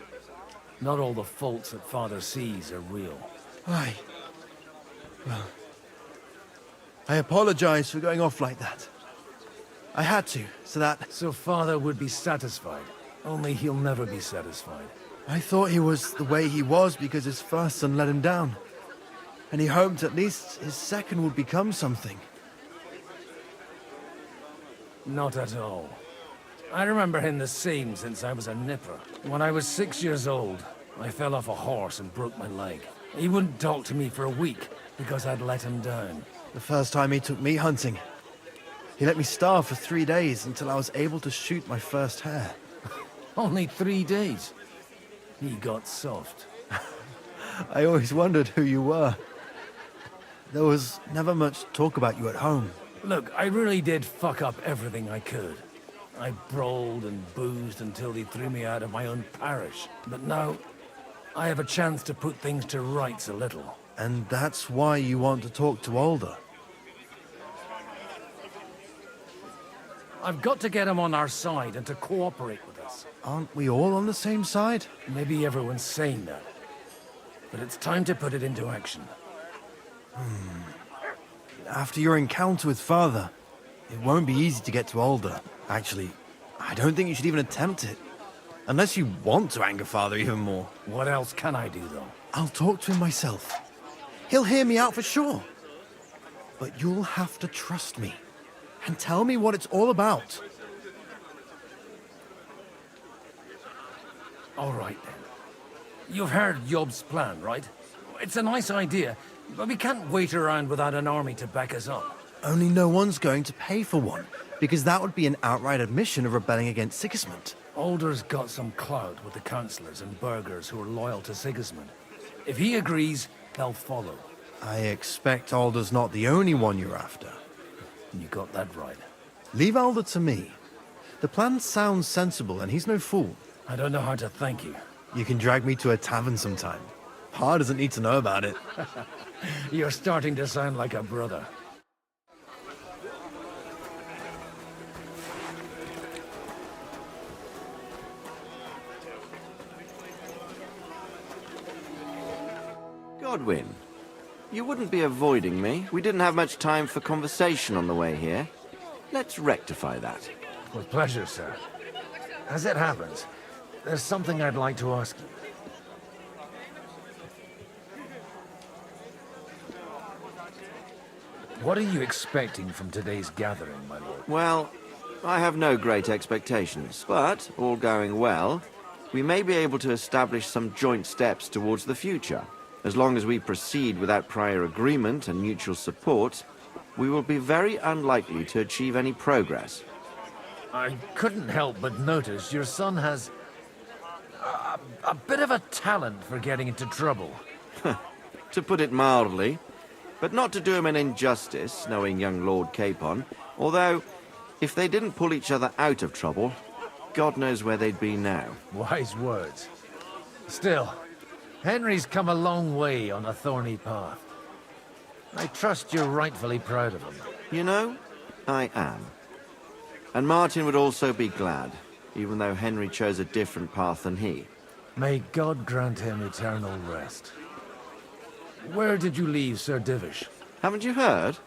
D: Not all the faults that Father sees are real.
H: Aye. Well, I apologize for going off like that. I had to, so that...
D: So Father would be satisfied. Only he'll never be satisfied.
H: I thought he was the way he was because his first son let him down. And he hoped at least his second would become something.
D: Not at all. I remember him the same since I was a nipper. When I was 6 years old, I fell off a horse and broke my leg. He wouldn't talk to me for a week because I'd let him down.
H: The first time he took me hunting, he let me starve for 3 days until I was able to shoot my first hare.
D: Only 3 days. He got soft.
H: I always wondered who you were. There was never much talk about you at home.
D: Look, I really did fuck up everything I could. I brawled and boozed until they threw me out of my own parish. But now, I have a chance to put things to rights a little.
H: And that's why you want to talk to Alder.
D: I've got to get him on our side and to cooperate with us.
H: Aren't we all on the same side?
D: Maybe everyone's saying that. But it's time to put it into action.
H: After your encounter with Father, it won't be easy to get to Alder. Actually, I don't think you should even attempt it. Unless you want to anger Father even more.
D: What else can I do, though?
H: I'll talk to him myself. He'll hear me out for sure. But you'll have to trust me. And tell me what it's all about.
D: All right, then. You've heard Yob's plan, right? It's a nice idea, but we can't wait around without an army to back us up.
H: Only no one's going to pay for one, because that would be an outright admission of rebelling against Sigismund.
D: Alder's got some clout with the councillors and burghers who are loyal to Sigismund. If he agrees, they'll follow.
H: I expect Alder's not the only one you're after.
D: You got that right.
H: Leave Alder to me. The plan sounds sensible, and he's no fool.
D: I don't know how to thank you.
H: You can drag me to a tavern sometime. Pa doesn't need to know about it.
D: You're starting to sound like a brother.
L: Godwin, you wouldn't be avoiding me. We didn't have much time for conversation on the way here. Let's rectify that.
D: With pleasure, sir. As it happens, there's something I'd like to ask you. What are you expecting from today's gathering, my lord?
L: Well, I have no great expectations, but, all going well, we may be able to establish some joint steps towards the future. As long as we proceed without prior agreement and mutual support, we will be very unlikely to achieve any progress.
D: I couldn't help but notice your son has a bit of a talent for getting into trouble.
L: To put it mildly, but not to do him an injustice, knowing young Lord Capon, although, if they didn't pull each other out of trouble, God knows where they'd be now.
D: Wise words. Still, Henry's come a long way on a thorny path. I trust you're rightfully proud of him.
L: You know, I am. And Martin would also be glad, even though Henry chose a different path than he.
D: May God grant him eternal rest. Where did you leave Sir Divish?
L: Haven't you heard?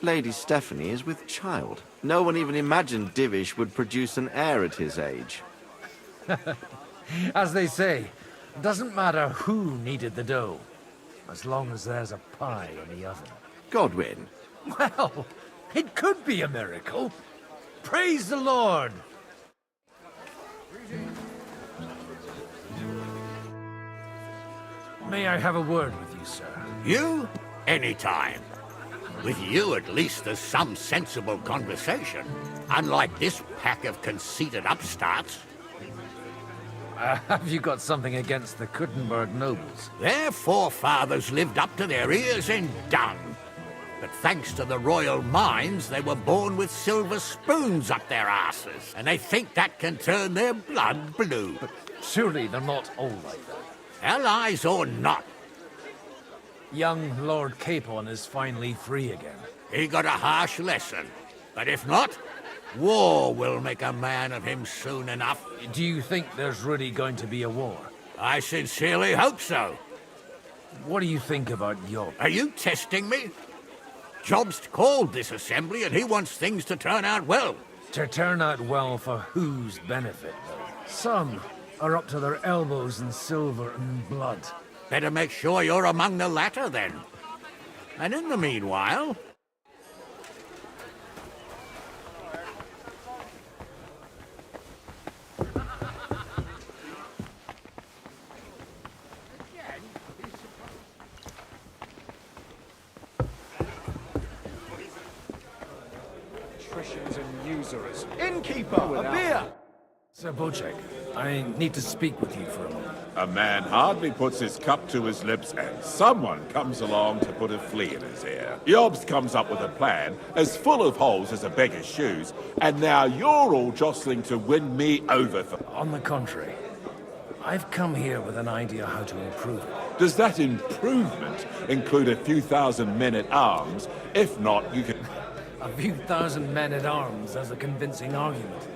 L: Lady Stephanie is with child. No one even imagined Divish would produce an heir at his age.
D: As they say, it doesn't matter who kneaded the dough, as long as there's a pie in the oven.
L: Godwin.
D: Well, it could be a miracle. Praise the Lord! May I have a word with you, sir?
P: You? Anytime. With you, at least, there's some sensible conversation. Unlike this pack of conceited upstarts.
D: Have you got something against the Kuttenberg nobles?
P: Their forefathers lived up to their ears in dung. But thanks to the royal mines, they were born with silver spoons up their asses. And they think that can turn their blood blue.
D: But surely they're not all like that.
P: Allies or not.
D: Young Lord Capon is finally free again.
P: He got a harsh lesson. But if not, war will make a man of him soon enough.
D: Do you think there's really going to be a war?
P: I sincerely hope so.
D: What do you think about Job?
P: Are you testing me? Job's called this assembly and he wants things to turn out well.
D: To turn out well for whose benefit, though? Some are up to their elbows in silver and blood.
P: Better make sure you're among the latter, then. And in the meanwhile...
E: Patricians and usurers.
N: Innkeeper, a beer!
D: Sir Bocek, I need to speak with you for a moment.
Q: A man hardly puts his cup to his lips and someone comes along to put a flea in his ear. Jobst comes up with a plan as full of holes as a beggar's shoes, and now you're all jostling to win me over for...
D: On the contrary, I've come here with an idea how to improve it.
Q: Does that improvement include a few thousand men-at-arms? If not, you can...
D: A few thousand men-at-arms as a convincing argument.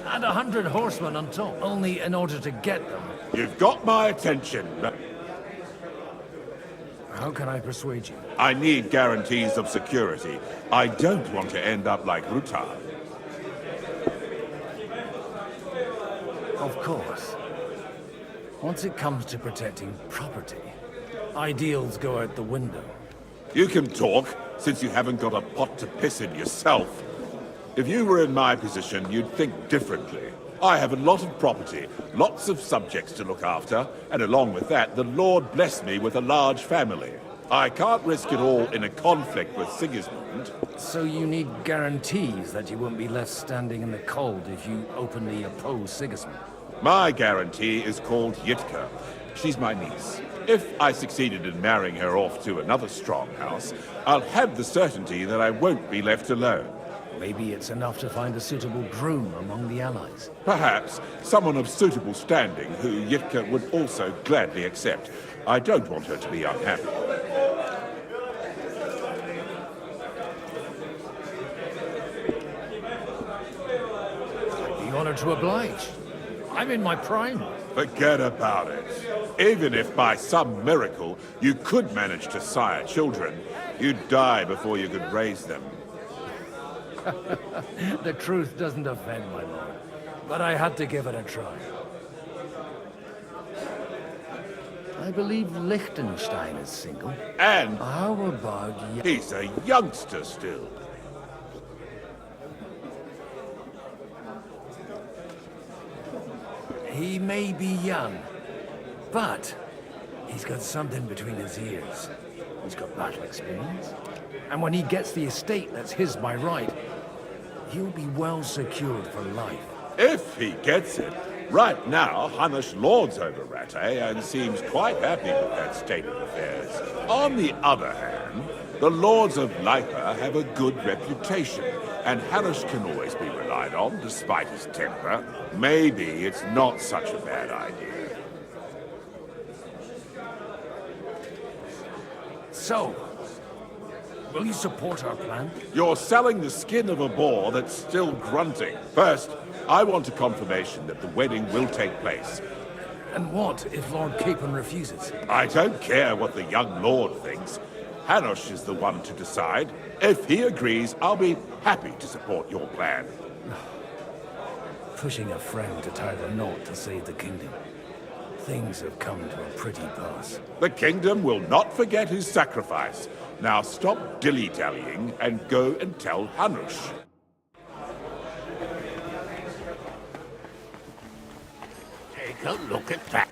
D: And 100 horsemen on top, only in order to get them.
Q: You've got my attention, but...
D: How can I persuade you?
Q: I need guarantees of security. I don't want to end up like Rutar.
D: Of course. Once it comes to protecting property, ideals go out the window.
Q: You can talk, since you haven't got a pot to piss in yourself. If you were in my position, you'd think differently. I have a lot of property, lots of subjects to look after, and along with that, the Lord blessed me with a large family. I can't risk it all in a conflict with Sigismund.
D: So you need guarantees that you won't be left standing in the cold if you openly oppose Sigismund?
Q: My guarantee is called Yitka. She's my niece. If I succeeded in marrying her off to another strong house, I'll have the certainty that I won't be left alone.
D: Maybe it's enough to find a suitable groom among the allies.
Q: Perhaps someone of suitable standing who Yitka would also gladly accept. I don't want her to be unhappy.
D: I'd be honored to oblige. I'm in my prime.
Q: Forget about it. Even if by some miracle you could manage to sire children, you'd die before you could raise them.
D: The truth doesn't offend, my lord. But I had to give it a try. I believe Liechtenstein is single.
Q: And
D: how about
Q: he's a youngster still.
D: He may be young, but he's got something between his ears. He's got battle experience. And when he gets the estate that's his by right, he'll be well secured for life.
Q: If he gets it. Right now, Hanush lords over Rattay and seems quite happy with that state of affairs. On the other hand, the lords of Lipa have a good reputation, and Hanush can always be relied on despite his temper. Maybe it's not such a bad idea.
D: So, will you support our plan?
Q: You're selling the skin of a boar that's still grunting. First, I want a confirmation that the wedding will take place.
D: And what if Lord Capon refuses?
Q: I don't care what the young lord thinks. Hanush is the one to decide. If he agrees, I'll be happy to support your plan.
D: Pushing a friend to tie the knot to save the kingdom. Things have come to a pretty pass.
Q: The kingdom will not forget his sacrifice. Now stop dilly-dallying and go and tell Hanush.
P: Take a look at that.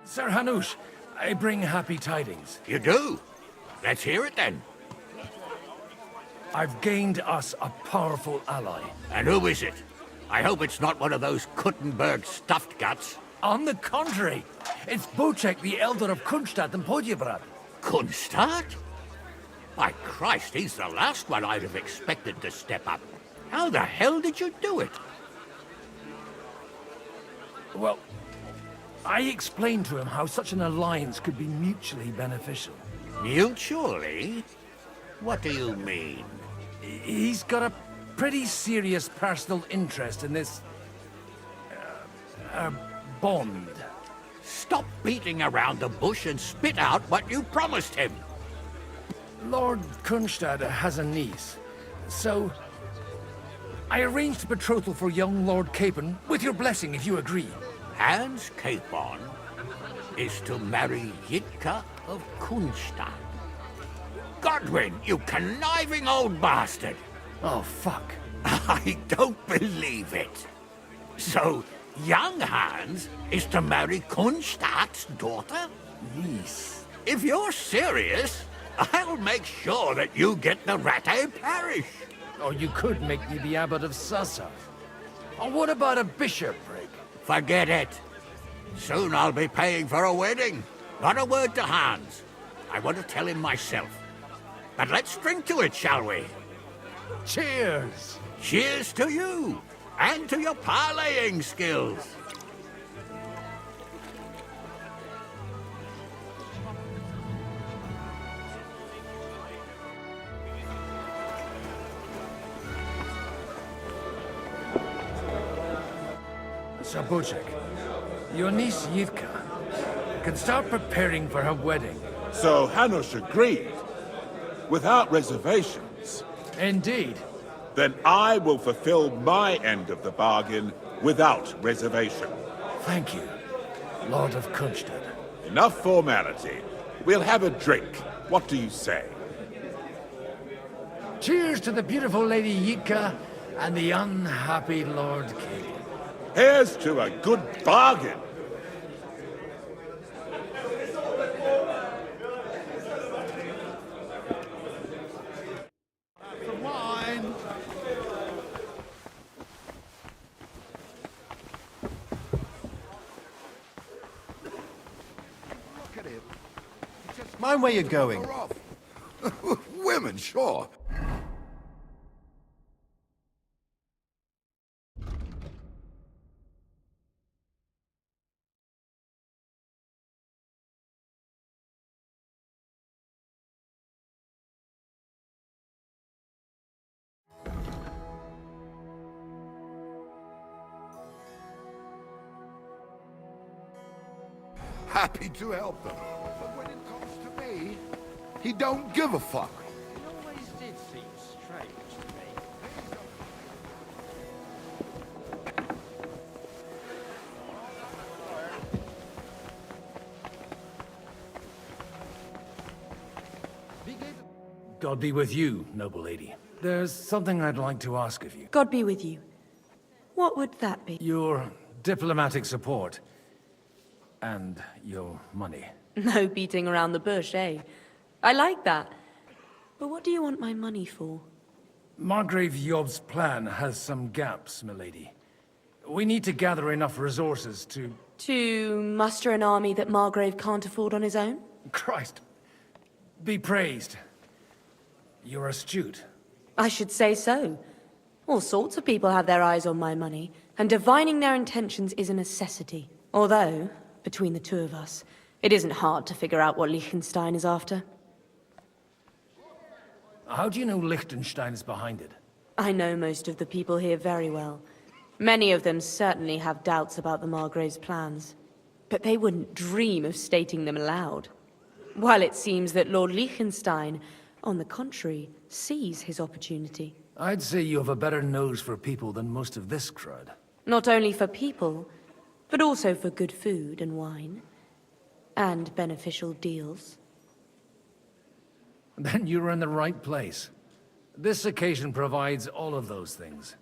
D: Sir Hanush, I bring happy tidings.
P: You do? Let's hear it then.
D: I've gained us a powerful ally.
P: And who is it? I hope it's not one of those Kuttenberg stuffed guts.
D: On the contrary, it's Bocek, the Elder of Kunstadt and Podjebrad.
P: Kunstadt? By Christ, he's the last one I'd have expected to step up. How the hell did you do it?
D: Well, I explained to him how such an alliance could be mutually beneficial.
P: Mutually? What do you mean?
D: He's got a pretty serious personal interest in this... bond.
P: Stop beating around the bush and spit out what you promised him.
D: Lord Kunstad has a niece, so... I arranged a betrothal for young Lord Capon, with your blessing if you agree.
P: Hans Capon is to marry Yitka of Kunstadt. Godwin, you conniving old bastard!
D: Oh, fuck.
P: I don't believe it. So, young Hans is to marry Kunstadt's daughter?
D: Niece.
P: If you're serious, I'll make sure that you get the Rattay parish.
D: Or you could make me the abbot of Sassa. Or what about a bishopric?
P: Forget it. Soon I'll be paying for a wedding. Not a word to Hans. I want to tell him myself. But let's drink to it, shall we?
D: Cheers!
P: Cheers to you, and to your parleying skills.
D: Sir Bocek, your niece Yitka can start preparing for her wedding.
Q: So Hanush agreed, without reservations.
D: Indeed.
Q: Then I will fulfill my end of the bargain without reservation.
D: Thank you, Lord of Kunstad.
Q: Enough formality. We'll have a drink. What do you say?
D: Cheers to the beautiful Lady Yitka and the unhappy Lord Capon.
Q: Here's to a good bargain.
P: Some wine.
H: Look at him. Mind where you're going.
A: Women, sure. happy to help them. But when it comes to me, he don't give a fuck.
E: It always did seem strange to me.
D: God be with you, noble lady. There's something I'd like to ask of you.
B: God be with you. What would that be?
D: Your diplomatic support. And your money.
B: No beating around the bush, eh? I like that. But what do you want my money for?
D: Margrave Yob's plan has some gaps, milady. We need to gather enough resources to...
B: To muster an army that Margrave can't afford on his own?
D: Christ. Be praised. You're astute.
B: I should say so. All sorts of people have their eyes on my money, and divining their intentions is a necessity. Although, between the two of us, it isn't hard to figure out what Liechtenstein is after.
D: How do you know Liechtenstein is behind it?
B: I know most of the people here very well. Many of them certainly have doubts about the Margrave's plans. But they wouldn't dream of stating them aloud. While it seems that Lord Liechtenstein, on the contrary, sees his opportunity.
D: I'd say you have a better nose for people than most of this crowd.
B: Not only for people, but also for good food and wine. And beneficial deals.
D: Then you're in the right place. This occasion provides all of those things.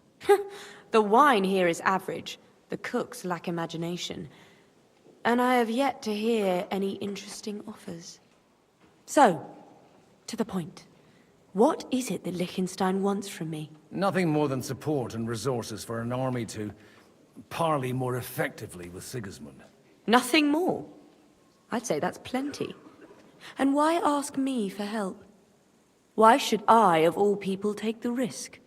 B: The wine here is average. The cooks lack imagination. And I have yet to hear any interesting offers. So, to the point. What is it that Liechtenstein wants from me?
D: Nothing more than support and resources for an army to parley more effectively with Sigismund.
B: Nothing more? I'd say that's plenty. And why ask me for help? Why should I, of all people, take the risk?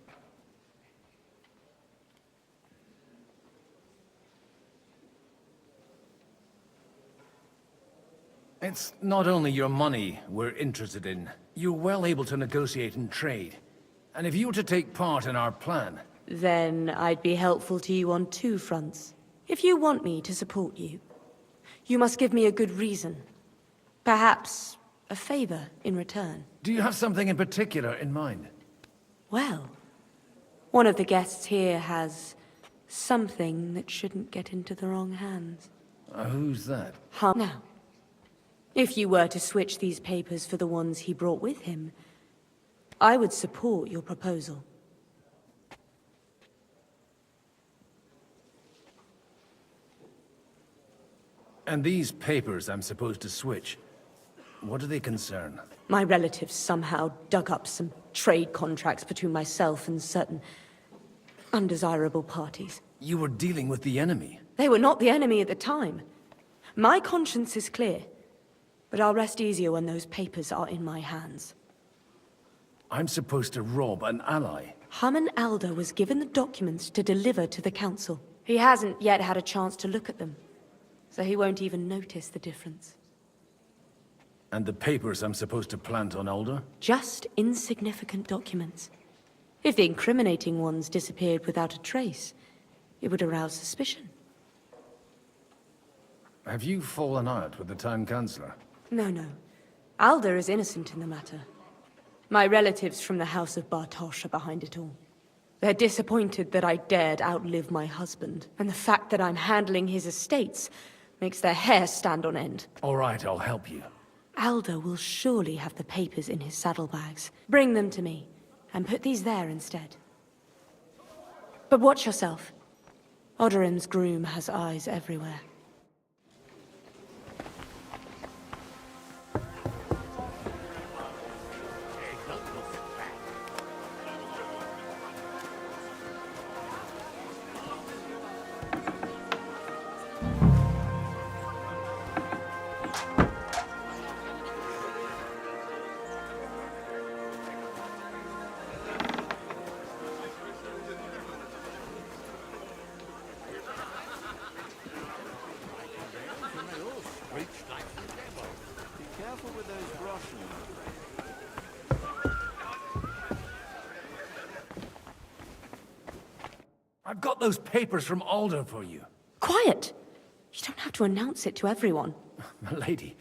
D: It's not only your money we're interested in. You're well able to negotiate and trade. And if you were to take part in our plan...
B: Then I'd be helpful to you on two fronts. If you want me to support you, you must give me a good reason. Perhaps a favor in return.
D: Do you have something in particular in mind?
B: Well, one of the guests here has something that shouldn't get into the wrong hands.
D: Who's that?
B: Now, if you were to switch these papers for the ones he brought with him, I would support your proposal.
D: And these papers I'm supposed to switch, what do they concern?
B: My relatives somehow dug up some trade contracts between myself and certain undesirable parties.
D: You were dealing with the enemy.
B: They were not the enemy at the time. My conscience is clear, but I'll rest easier when those papers are in my hands.
D: I'm supposed to rob an ally.
B: Haman Alder was given the documents to deliver to the council. He hasn't yet had a chance to look at them, so he won't even notice the difference.
D: And the papers I'm supposed to plant on Alder?
B: Just insignificant documents. If the incriminating ones disappeared without a trace, it would arouse suspicion.
D: Have you fallen out with the town councillor?
B: No. Alder is innocent in the matter. My relatives from the House of Bartosz are behind it all. They're disappointed that I dared outlive my husband, and the fact that I'm handling his estates makes their hair stand on end.
D: All right, I'll help you.
B: Alder will surely have the papers in his saddlebags. Bring them to me, and put these there instead. But watch yourself. Odorim's groom has eyes everywhere.
D: I've got those papers from Alder for you.
B: Quiet! You don't have to announce it to everyone.
D: My lady,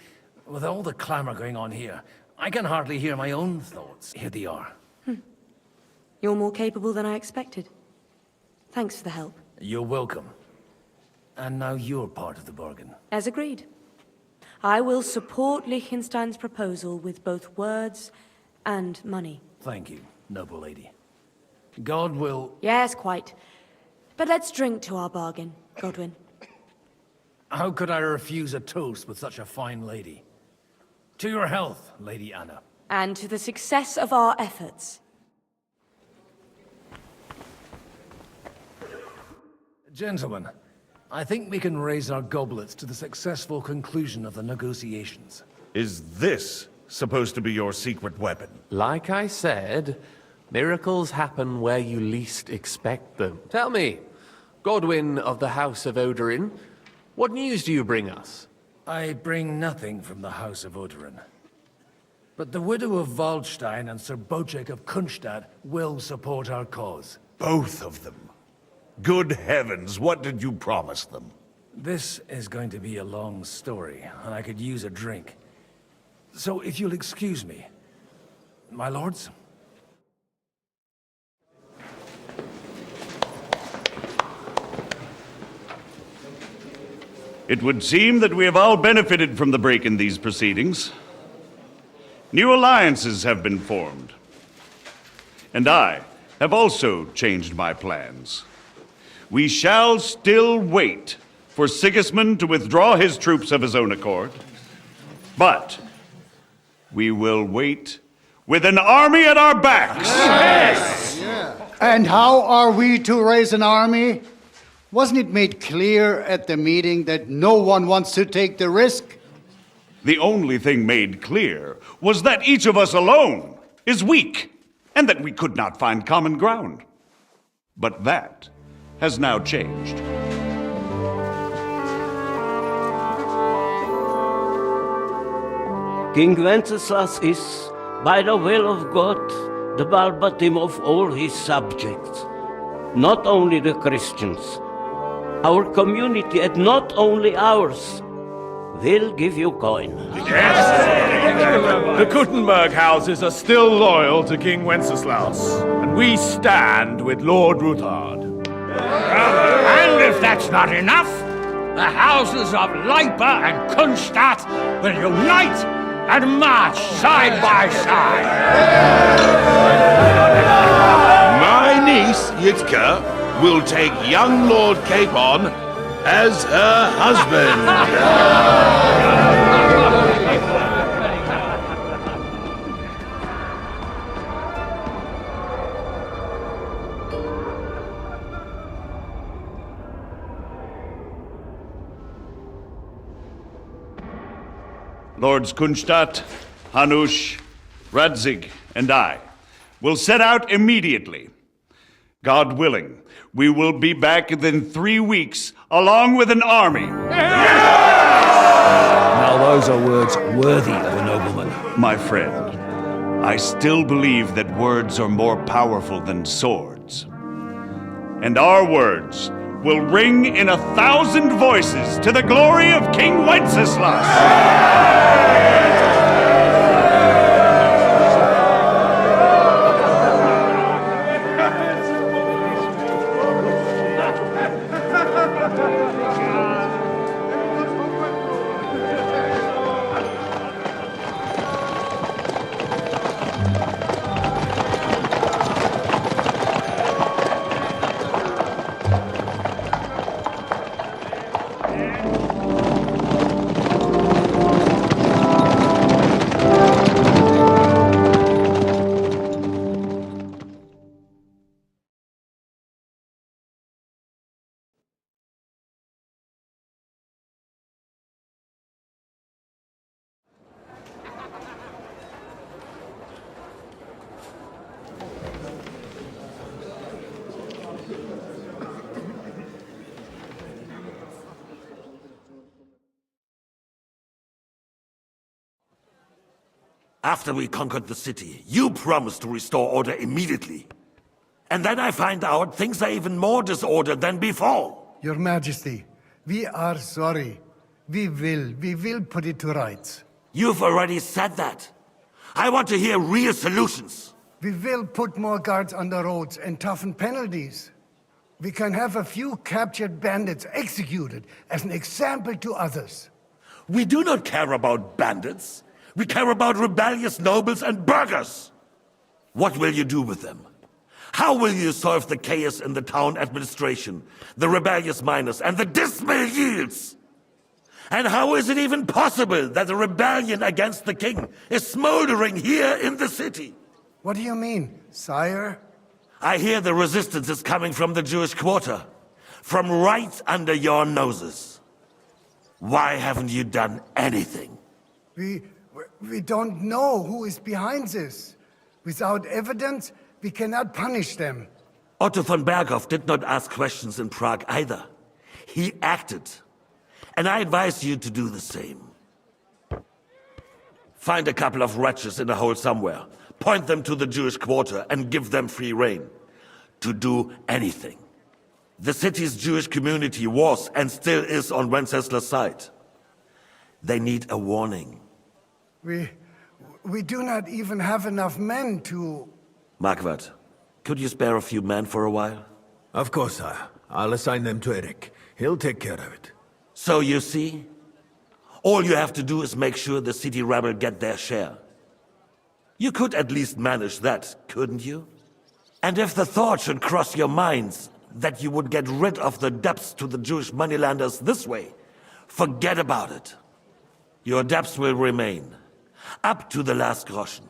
D: with all the clamor going on here, I can hardly hear my own thoughts. Here they are.
B: You're more capable than I expected. Thanks for the help.
D: You're welcome. And now you're part of the bargain.
B: As agreed. I will support Liechtenstein's proposal with both words and money.
D: Thank you, noble lady. God will...
B: Yes, quite. But let's drink to our bargain, Godwin.
D: How could I refuse a toast with such a fine lady? To your health, Lady Anna.
B: And to the success of our efforts.
D: Gentlemen, I think we can raise our goblets to the successful conclusion of the negotiations.
F: Is this supposed to be your secret weapon?
G: Like I said, miracles happen where you least expect them. Tell me, Godwin of the House of Odorin, what news do you bring us?
D: I bring nothing from the House of Odorin. But the widow of Waldstein and Sir Bocek of Kunstadt will support our cause.
F: Both of them? Good heavens, what did you promise them?
D: This is going to be a long story, and I could use a drink. So if you'll excuse me, my lords?
F: It would seem that we have all benefited from the break in these proceedings. New alliances have been formed. And I have also changed my plans. We shall still wait for Sigismund to withdraw his troops of his own accord, but we will wait with an army at our backs.
K: Yes! And how are we to raise an army? Wasn't it made clear at the meeting that no one wants to take the risk?
F: The only thing made clear was that each of us alone is weak, and that we could not find common ground. But that has now changed.
C: King Wenceslas is, by the will of God, the balbatim of all his subjects, not only the Christians. Our community, and not only ours, will give you coin.
J: The Kuttenberg houses are still loyal to King Wenceslas, and we stand with Lord Ruthard.
P: And if that's not enough, the houses of Leipa and Kunstadt will unite and march side by side.
Q: My niece, Yitka, will take young Lord Capon as her husband.
F: Lords Kunstadt, Hanush, Radzig, and I will set out immediately. God willing, we will be back within 3 weeks, along with an army.
V: Now those are words worthy of a nobleman.
F: My friend, I still believe that words are more powerful than swords. And our words will ring in 1,000 voices to the glory of King Wenceslas.
R: After we conquered the city, you promised to restore order immediately. And then I find out things are even more disordered than before.
K: Your Majesty, we are sorry. We will put it to rights.
R: You've already said that. I want to hear real solutions.
K: We will put more guards on the roads and toughen penalties. We can have a few captured bandits executed as an example to others.
R: We do not care about bandits. We care about rebellious nobles and burghers. What will you do with them? How will you solve the chaos in the town administration, the rebellious miners, and the dismal yields? And how is it even possible that a rebellion against the king is smoldering here in the city?
K: What do you mean, sire?
R: I hear the resistance is coming from the Jewish quarter, from right under your noses. Why haven't you done anything?
K: We don't know who is behind this. Without evidence, we cannot punish them.
R: Otto von Berghoff did not ask questions in Prague either. He acted. And I advise you to do the same. Find a couple of wretches in a hole somewhere, point them to the Jewish quarter, and give them free rein to do anything. The city's Jewish community was and still is on Wenceslas' side. They need a warning.
K: We do not even have enough men to...
R: Marquardt, could you spare a few men for a while?
H: Of course, sire. I'll assign them to Eric. He'll take care of it.
R: So you see, all you have to do is make sure the city rebel get their share. You could at least manage that, couldn't you? And if the thought should cross your minds that you would get rid of the debts to the Jewish moneylenders this way, forget about it. Your debts will remain, up to the last groschen.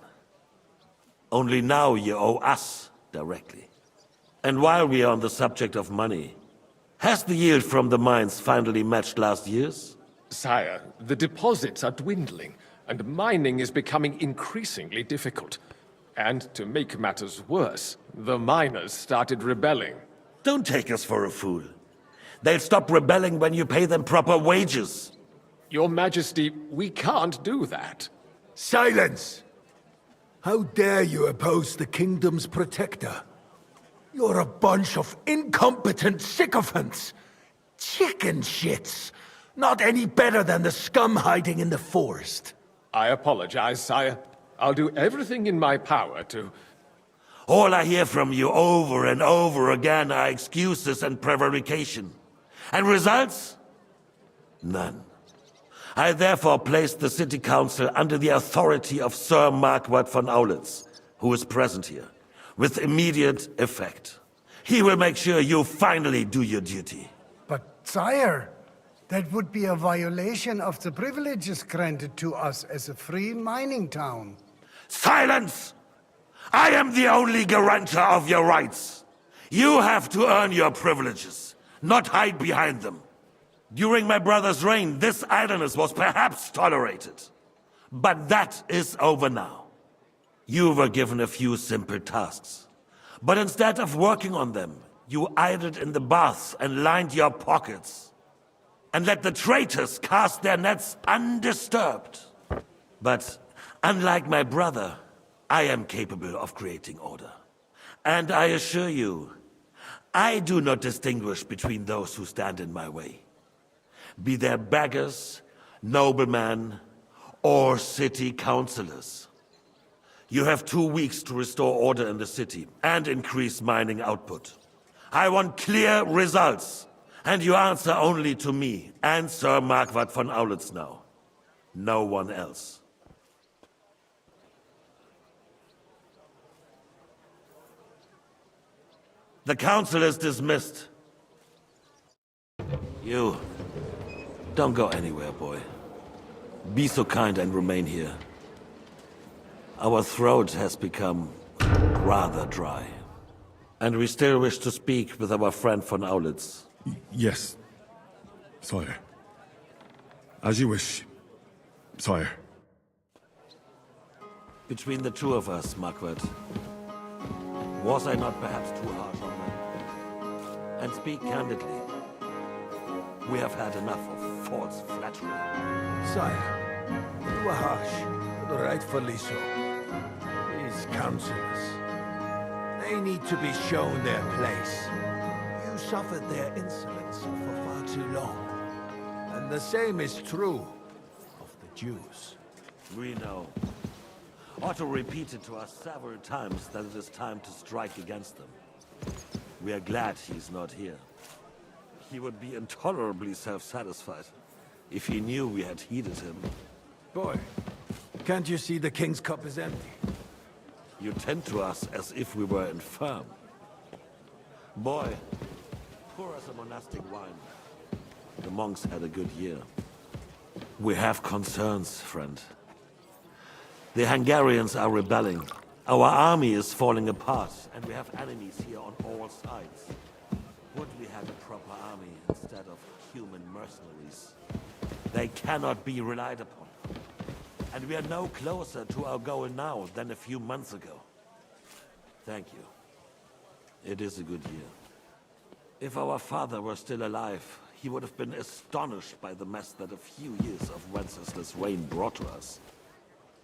R: Only now you owe us directly. And while we are on the subject of money, has the yield from the mines finally matched last year's?
E: Sire, the deposits are dwindling, and mining is becoming increasingly difficult. And to make matters worse, the miners started rebelling.
R: Don't take us for a fool. They'll stop rebelling when you pay them proper wages.
E: Your Majesty, we can't do that.
H: Silence! How dare you oppose the kingdom's protector? You're a bunch of incompetent sycophants! Chicken shits! Not any better than the scum hiding in the forest.
E: I apologize, sire. I'll do everything in my power to...
R: All I hear from you over and over again are excuses and prevarication. And results? None. I therefore placed the city council under the authority of Sir Marquardt von Aulitz, who is present here, with immediate effect. He will make sure you finally do your duty.
K: But, sire, that would be a violation of the privileges granted to us as a free mining town.
R: Silence! I am the only guarantor of your rights. You have to earn your privileges, not hide behind them. During my brother's reign, this idleness was perhaps tolerated. But that is over now. You were given a few simple tasks. But instead of working on them, you idled in the baths and lined your pockets. And let the traitors cast their nets undisturbed. But unlike my brother, I am capable of creating order. And I assure you, I do not distinguish between those who stand in my way. Be they beggars, noblemen, or city councillors. You have 2 weeks to restore order in the city and increase mining output. I want clear results, and you answer only to me and Sir Marquardt von Aulitz now. No one else. The council is dismissed. You, don't go anywhere, boy. Be so kind and remain here. Our throat has become rather dry. And we still wish to speak with our friend von Aulitz.
M: Yes, sire. As you wish, sire.
R: Between the two of us, Marquardt, was I not perhaps too harsh on them? And speak candidly, we have had enough of false flattery.
H: Sire, you were harsh, but rightfully so. These councillors, they need to be shown their place. You suffered their insolence for far too long. And And the same is true of the Jews.
R: We know. Otto repeated to us several times that it is time to strike against them. We are glad he's not here. He would be intolerably self-satisfied if he knew we had heeded him.
H: Boy, can't you see the king's cup is empty?
R: You tend to us as if we were infirm. Boy, pour us a monastic wine. The monks had a good year. We have concerns, friend. The Hungarians are rebelling. Our army is falling apart, and we have enemies here on all sides. Would we have a proper army instead of human mercenaries? They cannot be relied upon. And we are no closer to our goal now than a few months ago. Thank you. It is a good year. If our father were still alive, he would have been astonished by the mess that a few years of Wenceslaus' reign brought to us.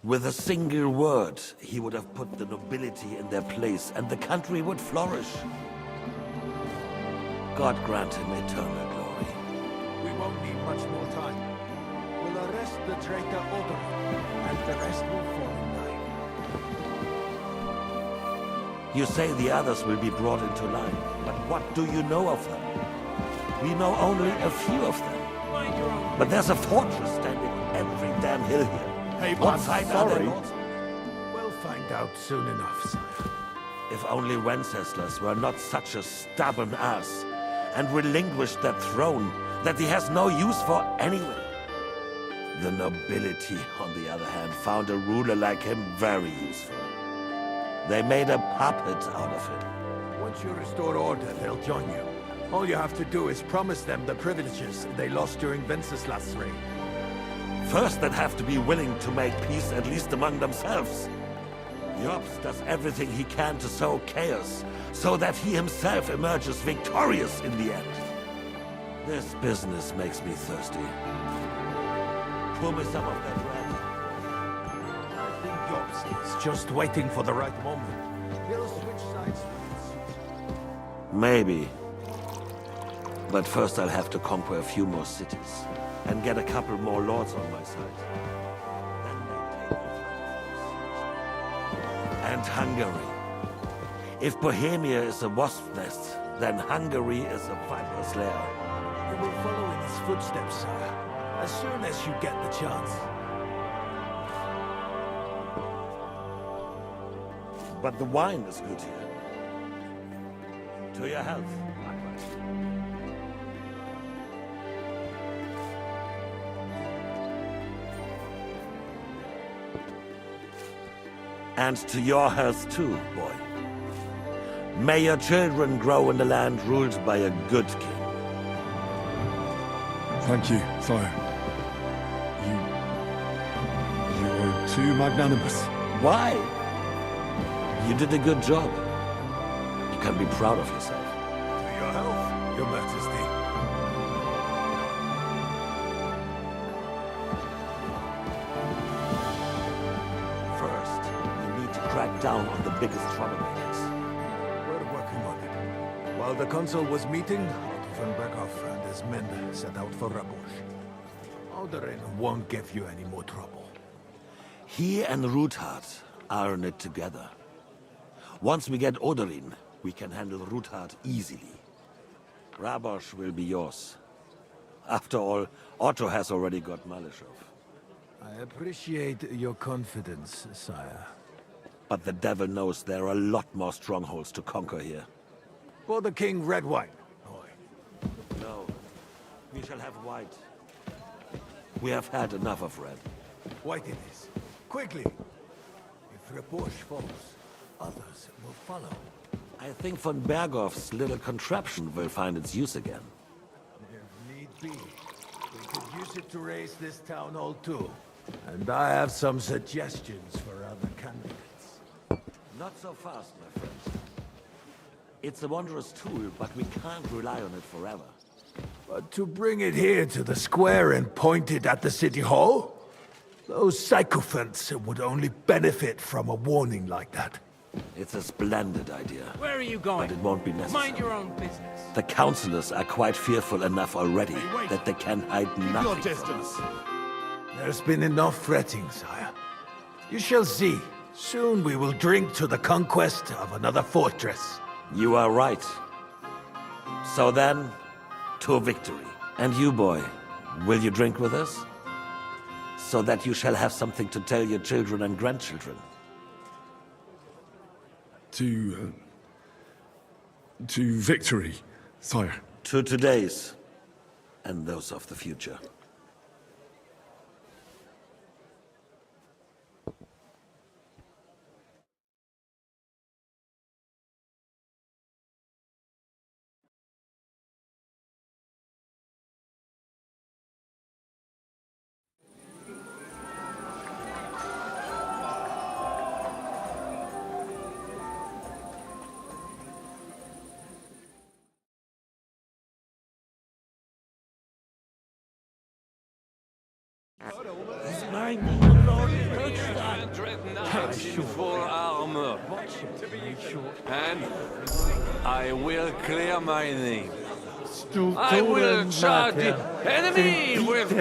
R: With a single word, he would have put the nobility in their place, and the country would flourish. God grant him eternal glory.
H: We won't need much more time. We'll arrest the traitor Otto, and the rest will fall in line.
R: You say the others will be brought into line, but what do you know of them? We know only a few of them. But there's a fortress standing on every damn hill here.
H: Hey,
R: What side are they not?
H: We'll find out soon enough, sire.
R: If only Wenceslas were not such a stubborn ass, and relinquished that throne that he has no use for anyway. The nobility, on the other hand, found a ruler like him very useful. They made a puppet out of him.
H: Once you restore order, they'll join you. All you have to do is promise them the privileges they lost during Wenceslas' reign.
R: First, they'd have to be willing to make peace at least among themselves. Jobst does everything he can to sow chaos, so that he himself emerges victorious in the end. This business makes me thirsty. Pour me some of that red.
H: I think Jobst is just waiting for the right moment. He'll switch sides.
R: Maybe. But first I'll have to conquer a few more cities, and get a couple more lords on my side. And Hungary. If Bohemia is a wasp's nest, then Hungary is a viper's lair.
H: You will follow in his footsteps, sire, as soon as you get the chance.
R: But the wine is good here. To your health, And to your health too, boy. May your children grow in a land ruled by a good king.
M: Thank you, sire. You are too magnanimous.
R: Why? You did a good job. You can be proud of yourself.
H: To your health, your majesty.
R: First, we need to crack down on the biggest troublemakers.
H: We're working on it. While the consul was meeting, Otto von Berghoff and his men set out for Rabush. Alderin won't give you any more trouble.
R: He and Ruthard are in it together. Once we get Oderin, we can handle Ruthard easily. Rabosh will be yours. After all, Otto has already got Malishov.
H: I appreciate your confidence, sire.
R: But the devil knows there are a lot more strongholds to conquer here.
H: For the king, red wine.
R: No, we shall have white. We have had enough of red.
H: White it is. Quickly! If Rabush falls, others will follow.
R: I think von Berghoff's little contraption will find its use again.
H: If need be, we could use it to raise this town hall too. And I have some suggestions for other candidates.
R: Not so fast, my friend. It's a wondrous tool, but we can't rely on it forever.
H: But to bring it here to the square and point it at the city hall? Those sycophants would only benefit from a warning like that.
R: It's a splendid idea.
W: Where are you going?
R: But it won't be necessary.
W: Mind your own business.
R: The councillors are quite fearful enough already that they can hide nothing.
H: Your distance. There's been enough fretting, sire. You shall see. Soon we will drink to the conquest of another fortress.
R: You are right. So then, to victory. And you, boy, will you drink with us? So that you shall have something to tell your children and grandchildren.
M: To victory, sire.
R: To today's, and those of the future.
S: Full armor. And I will clear my name. I will charge the enemy with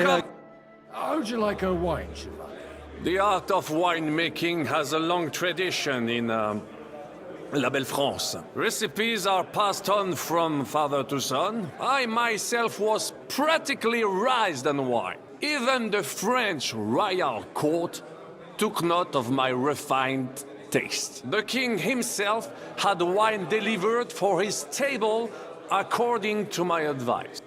D: How'd you like a wine, Chevalier?
S: The art of winemaking has a long tradition in La Belle France. Recipes are passed on from father to son. I myself was practically raised on wine. Even the French royal court took note of my refined taste. The king himself had wine delivered for his table according to my advice.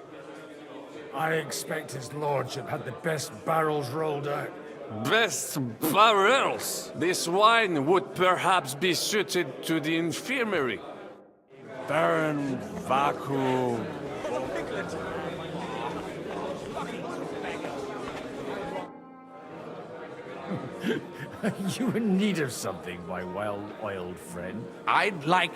D: I expect his lordship had the best barrels rolled out.
S: Best barrels! This wine would perhaps be suited to the infirmary.
J: Baron Vaku.
D: Are you in need of something, my well-oiled friend?
I: I'd like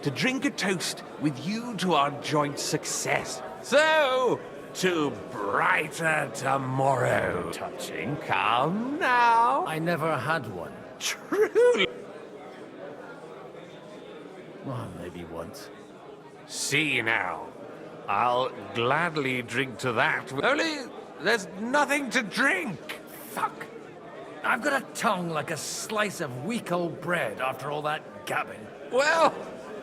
I: to drink a toast with you to our joint success. So, to brighter tomorrow.
D: Touching.
I: Come now.
D: I never had one.
I: Truly.
D: Well, maybe once.
I: See now. I'll gladly drink to that. Only, there's nothing to drink.
D: Fuck. I've got a tongue like a slice of weak old bread after all that gabbing.
I: Well,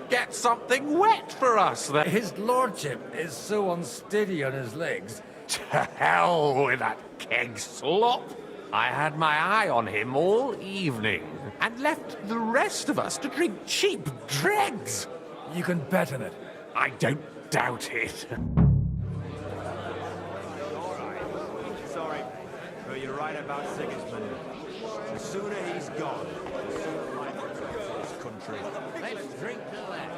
I: get something wet for us then.
D: His lordship is so unsteady on his legs.
I: To hell with that keg slop. I had my eye on him all evening and left the rest of us to drink cheap dregs.
D: You can bet on it.
I: I don't doubt it.
T: Sorry, but you're right about Sigismund. The sooner he's gone, the sooner life returns to this country.
P: Let's drink to that.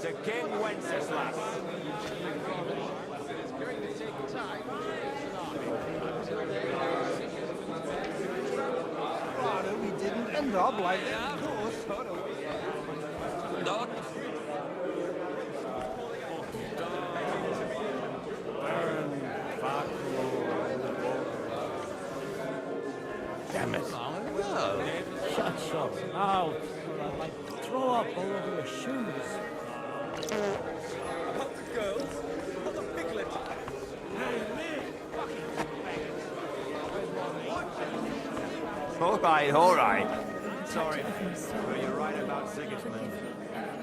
T: To King Wenceslas.
A: We didn't end up like that, of course.
S: Not
I: Damn it.
O: Shut up. Ow. Like, throw up all over your shoes.
T: Not the girls, not the piglet. All right. Sorry, but you're right about Sigismund.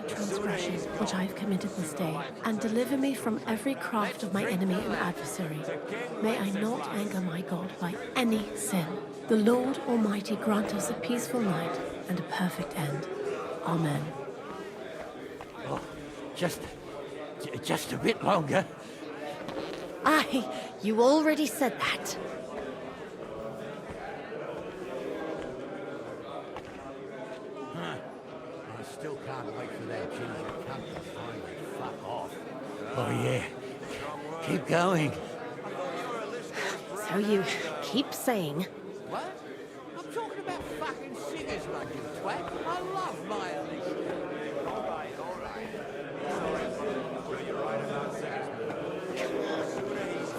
U: Transgression which I have committed this day, and deliver me from every craft of my enemy and adversary. May I not anger my God by any sin. The Lord Almighty grant us a peaceful night and a perfect end. Amen.
P: Oh, just a bit longer.
U: Aye, you already said that.
P: I still can't wait for that ginger cunt to finally fuck off. Oh yeah, keep going.
U: So you keep saying.
P: What? I'm talking about fucking Sigismund, you twat. I love my Alicia.
T: All right. But you're right about Sigismund.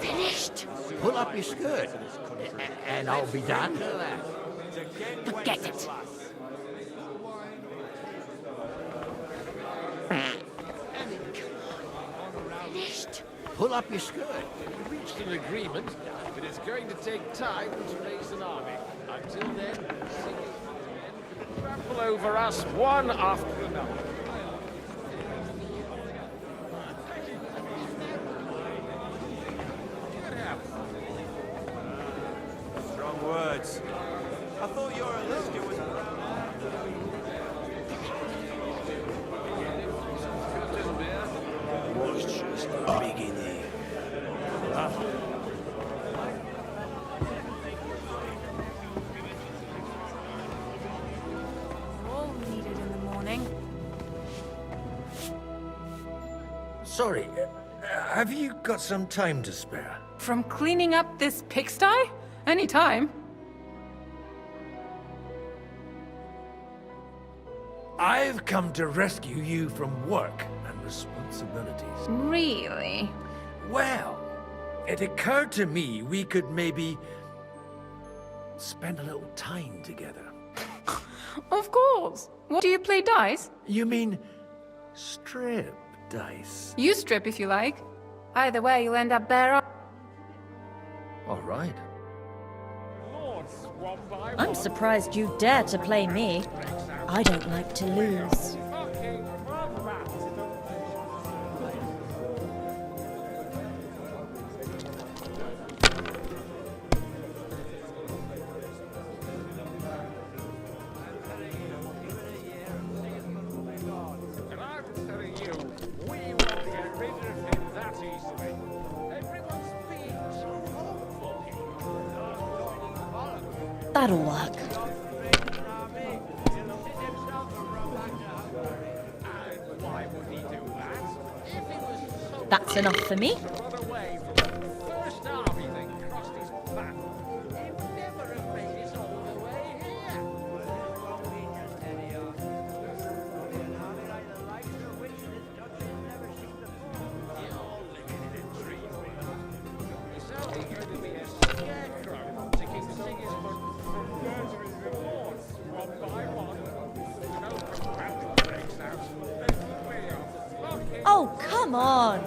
U: Finished.
P: Pull up your skirt, and I'll be done.
U: Forget it.
P: pull up your skirt.
E: We reached an agreement, but it's going to take time to raise an army. Until then, Sigismund trample over us one after another.
T: Strong words. I thought your enlisted was...
C: Was just the beginning.
B: All needed in the morning.
D: Sorry, have you got some time to spare?
B: From cleaning up this pigsty? Any time.
D: I've come to rescue you from work and responsibilities.
B: Really?
D: Well, it occurred to me we could maybe spend a little time together.
B: Of course. What, do you play dice?
D: You mean strip dice?
B: You strip if you like. Either way, you'll end up bare up.
D: All right.
L: I'm surprised you dare to play me. I don't like to lose.
E: And I'm telling you, we won't get rid of him that easily. Everyone's being so hopeful.
L: That'll work.
E: Why would he do that? If he was so
L: That's enough for me.
E: run away from the first army that crossed his path, he would never have made it all the way here. You're living in a dream. It's only going to be a scarecrow taking Sigismund from murdering the lords one by one. No battle breaks out. Let's way off.
L: Oh, come on!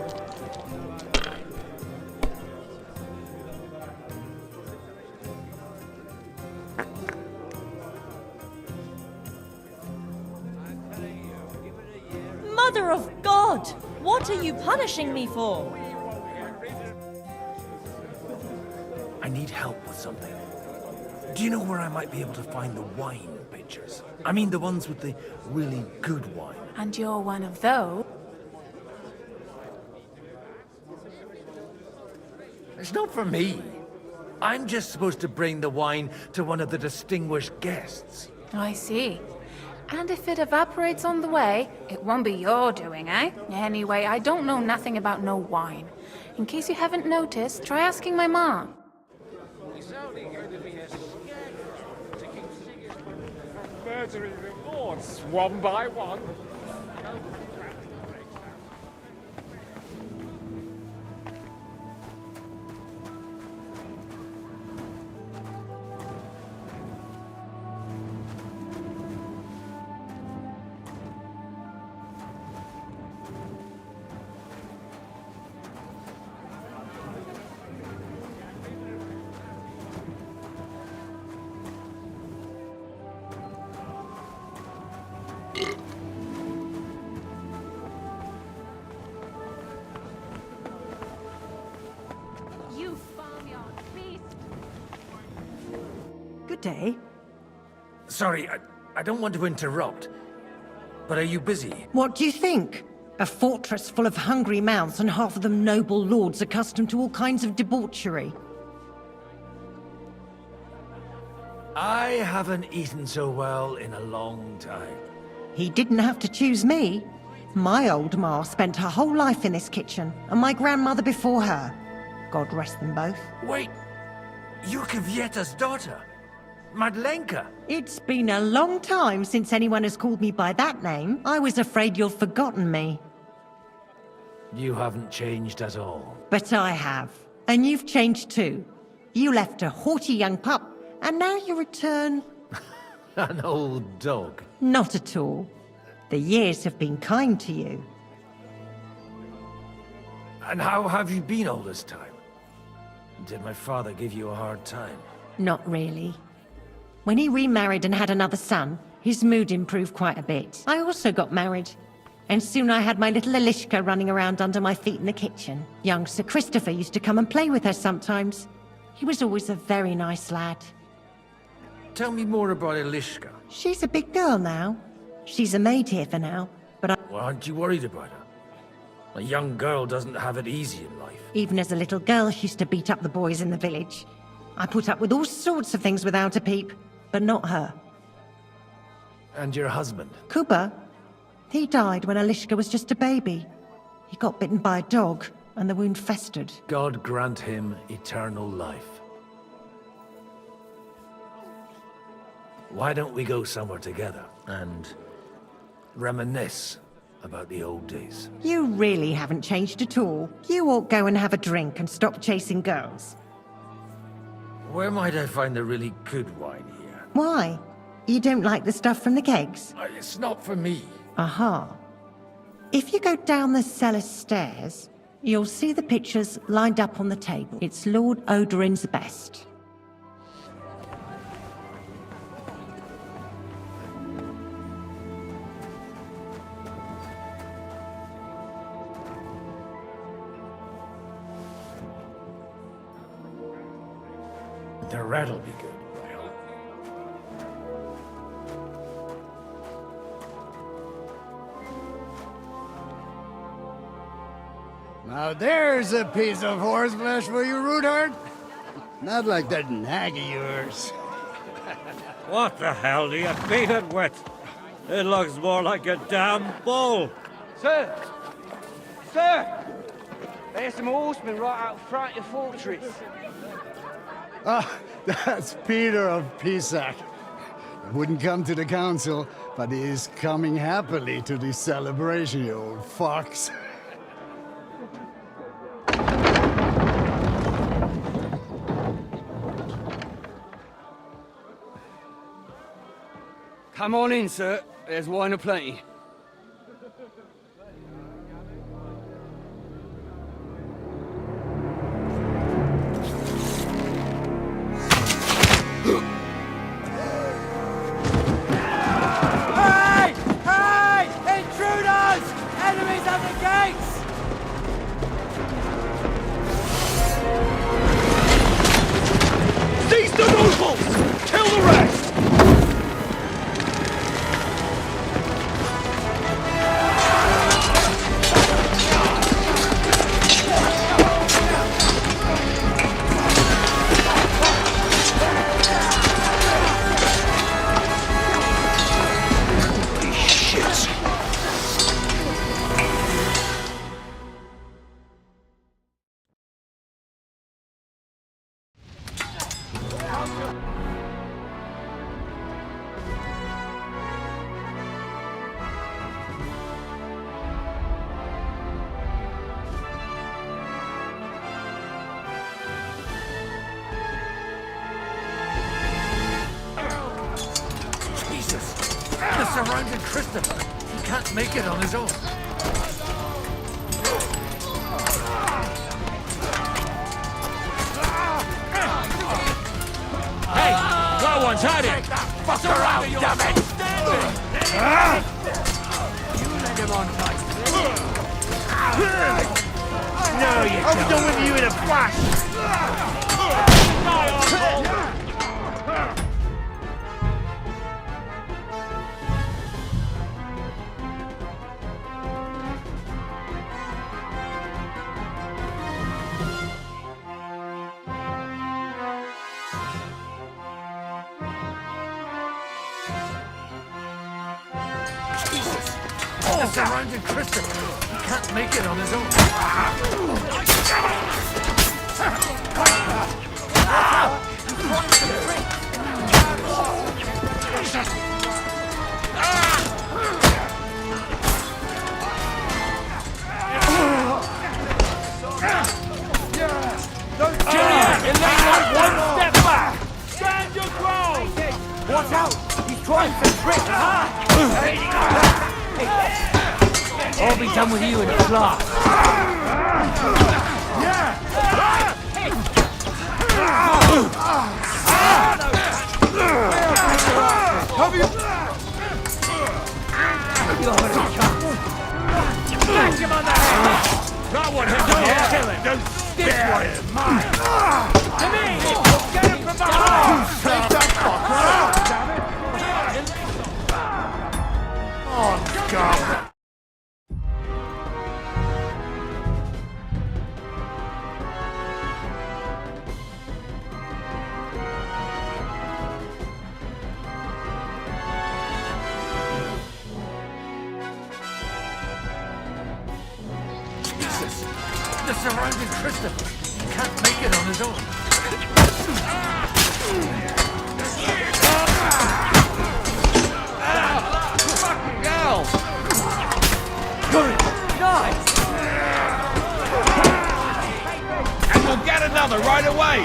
L: Mother of God! What are you punishing me for?
D: I need help with something. Do you know where I might be able to find the wine pitchers? I mean the ones with the really good wine.
B: And you're one of those.
D: It's not for me. I'm just supposed to bring the wine to one of the distinguished guests.
B: I see. And if it evaporates on the way, it won't be your doing, eh? Anyway, I don't know nothing about no wine. In case you haven't noticed, try asking my mom.
E: It's only going to be a scarecrow taking Sigismund from murdering the lords one by one.
B: You farmyard beast!
N: Good day.
D: Sorry, I don't want to interrupt, but are you busy?
N: What do you think? A fortress full of hungry mouths and half of them noble lords accustomed to all kinds of debauchery.
D: I haven't eaten so well in a long time.
N: He didn't have to choose me. My old ma spent her whole life in this kitchen, and my grandmother before her. God rest them both.
D: Wait, you're Kvieta's daughter, Madlenka.
N: It's been a long time since anyone has called me by that name. I was afraid you'd forgotten me.
D: You haven't changed at all.
N: But I have. And you've changed too. You left a haughty young pup, and now you return...
D: An old dog.
N: Not at all. The years have been kind to you.
D: And how have you been all this time? Did my father give you a hard time?
N: Not really. When he remarried and had another son, his mood improved quite a bit. I also got married. And soon I had my little Elishka running around under my feet in the kitchen. Young Sir Christopher used to come and play with her sometimes. He was always a very nice lad.
D: Tell me more about Elishka.
N: She's a big girl now. She's a maid here for now, but
D: Well, aren't you worried about her? A young girl doesn't have it easy in life.
N: even as a little girl, she used to beat up the boys in the village. I put up with all sorts of things without a peep, but not her.
D: And your husband?
N: Kuba, he died when Elishka was just a baby. He got bitten by a dog, and the wound festered.
D: God grant him eternal life. Why don't we go somewhere together and reminisce about the old days?
N: You really haven't changed at all. You ought go and have a drink and stop chasing girls.
D: Where might I find the really good wine here?
N: Why? You don't like the stuff from the kegs?
D: It's not for me.
N: Aha. If you go down the cellar stairs, you'll see the pictures lined up on the table. It's Lord Odorin's best.
D: The red'll be good.
K: Now there's a piece of horseflesh for you, Ruthard. Not like that nag of yours.
O: What the hell do you beat it with? It looks more like a damn bull.
G: Sir! Sir! There's some horsemen right out front of the fortress.
K: Ah, that's Peter of Pisac. He wouldn't come to the council, but he is coming happily to the celebration, you old fox.
G: Come on in, sir. There's wine aplenty.
Q: Hey! Hey! Intruders! Enemies at the gates!
J: Seize the nobles! Kill the rest!
D: The surrounded Christopher. He can't make it on his own.
W: Hey! That one's had it!
Q: Fuck around, damn it! You let him on tight.
J: No, you don't. I'm done with you in a flash!
D: The surrounded Christopher. He can't make it on his own.
Q: One step back! Stand your ground! Watch out! He's trying some tricks! I'll be done with you in a flash. Smash him on the head! That one hit me! Kill him!
R: Don't
Q: This
R: spare
Q: one!
R: him!
Q: To me! Get him from behind!
R: Take that fucker out, damn it! On, scum!
D: The surrounding Christopher. He can't make it on his own.
Q: Fucking hell! Good! Nice! And we'll get another right away!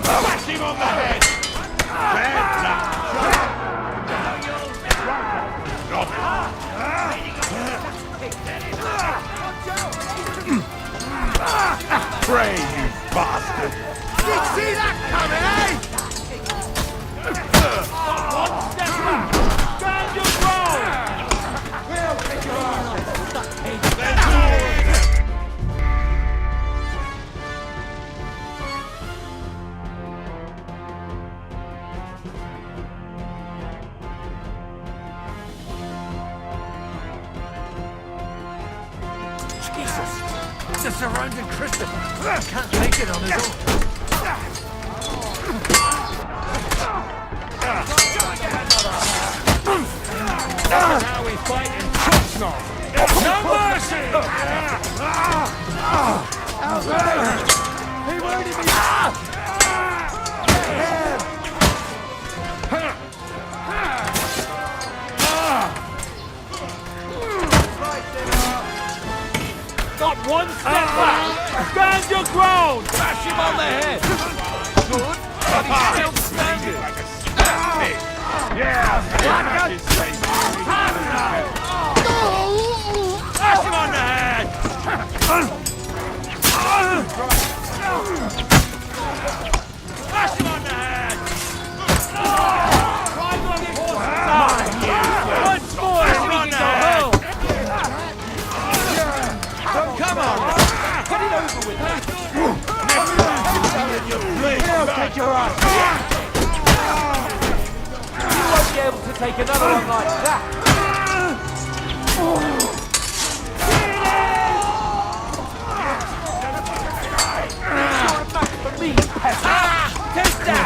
R: Smash him on the head! Pray, you bastard!
Q: Did you see that coming, eh? One step back! Stand your ground! We'll take your
D: Jesus! The surrounding Christopher. He can't make it on his own.
Q: Now we fight in Trustnov! No mercy! He wounded me! Not one step back! Stand your ground! Smash him on the head! Good, but he's still standing!
R: Yeah!
Q: Smash him on the head! Smash him on the head! Try on his once more and we can go home! Come on! Get it over with! He'll take your ass! You won't be able to take another one like that! You're a match for me, peasant! Take that!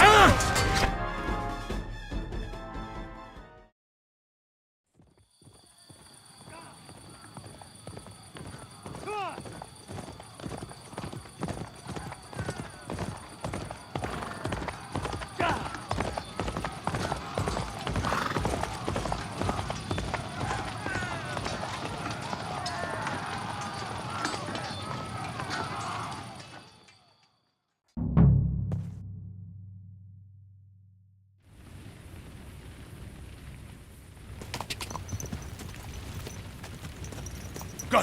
R: Go!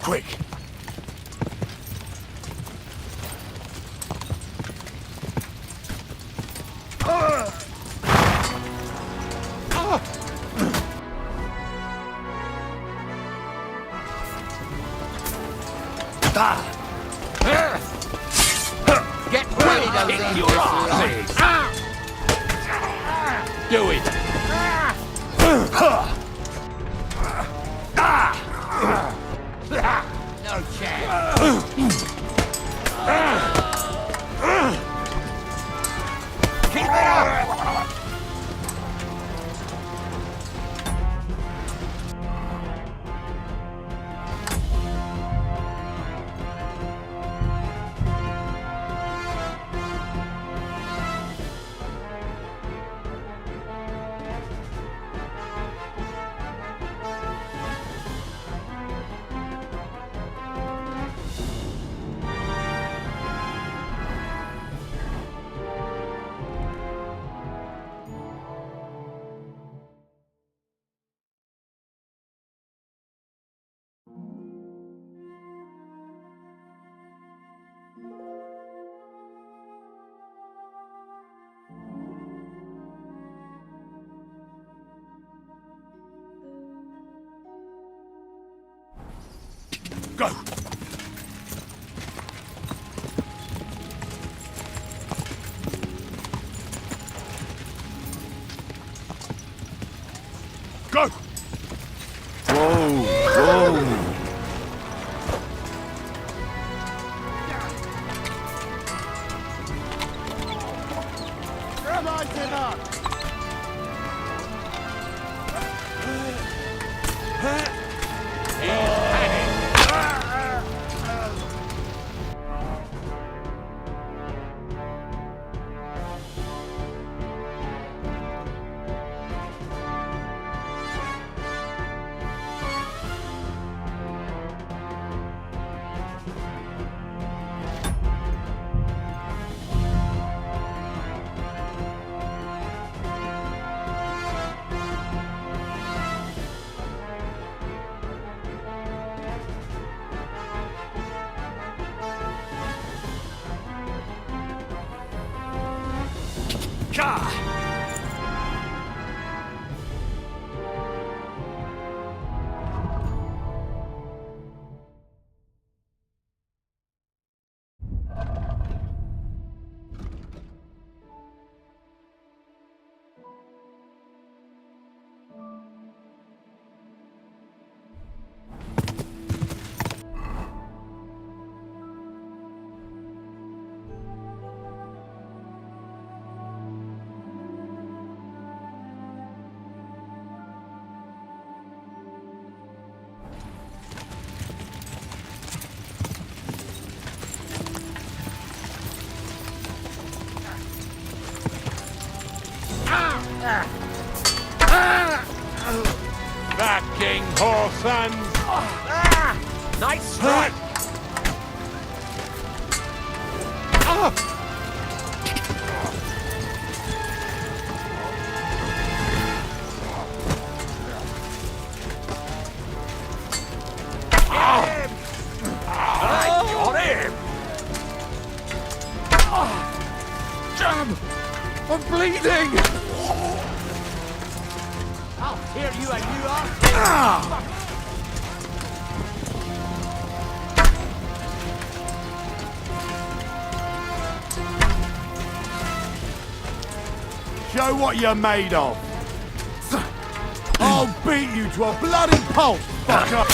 R: Quick!
Q: Get ready to kick your asses! Do it!
P: No chance.
Q: Keep it up!
J: Go! Go!
Q: Whoa, whoa.
A: Come on, Timmer!
J: That King Horsan!
E: Nice strike!
J: Damn! I'm bleeding!
G: I'll tear you a new arse.
J: Show what you're made of! I'll beat you to a bloody pulp, fucker!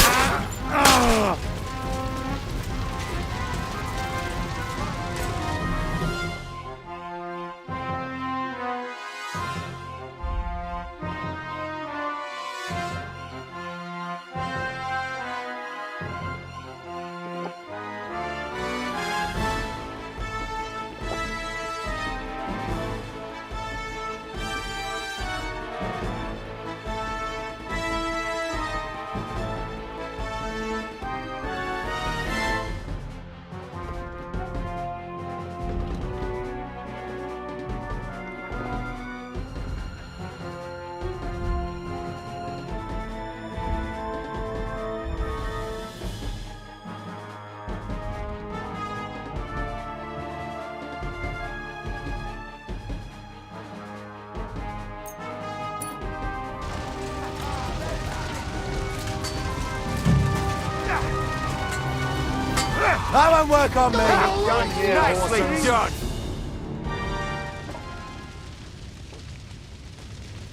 Q: That won't work on me.
J: Done here,
Q: Nicely done.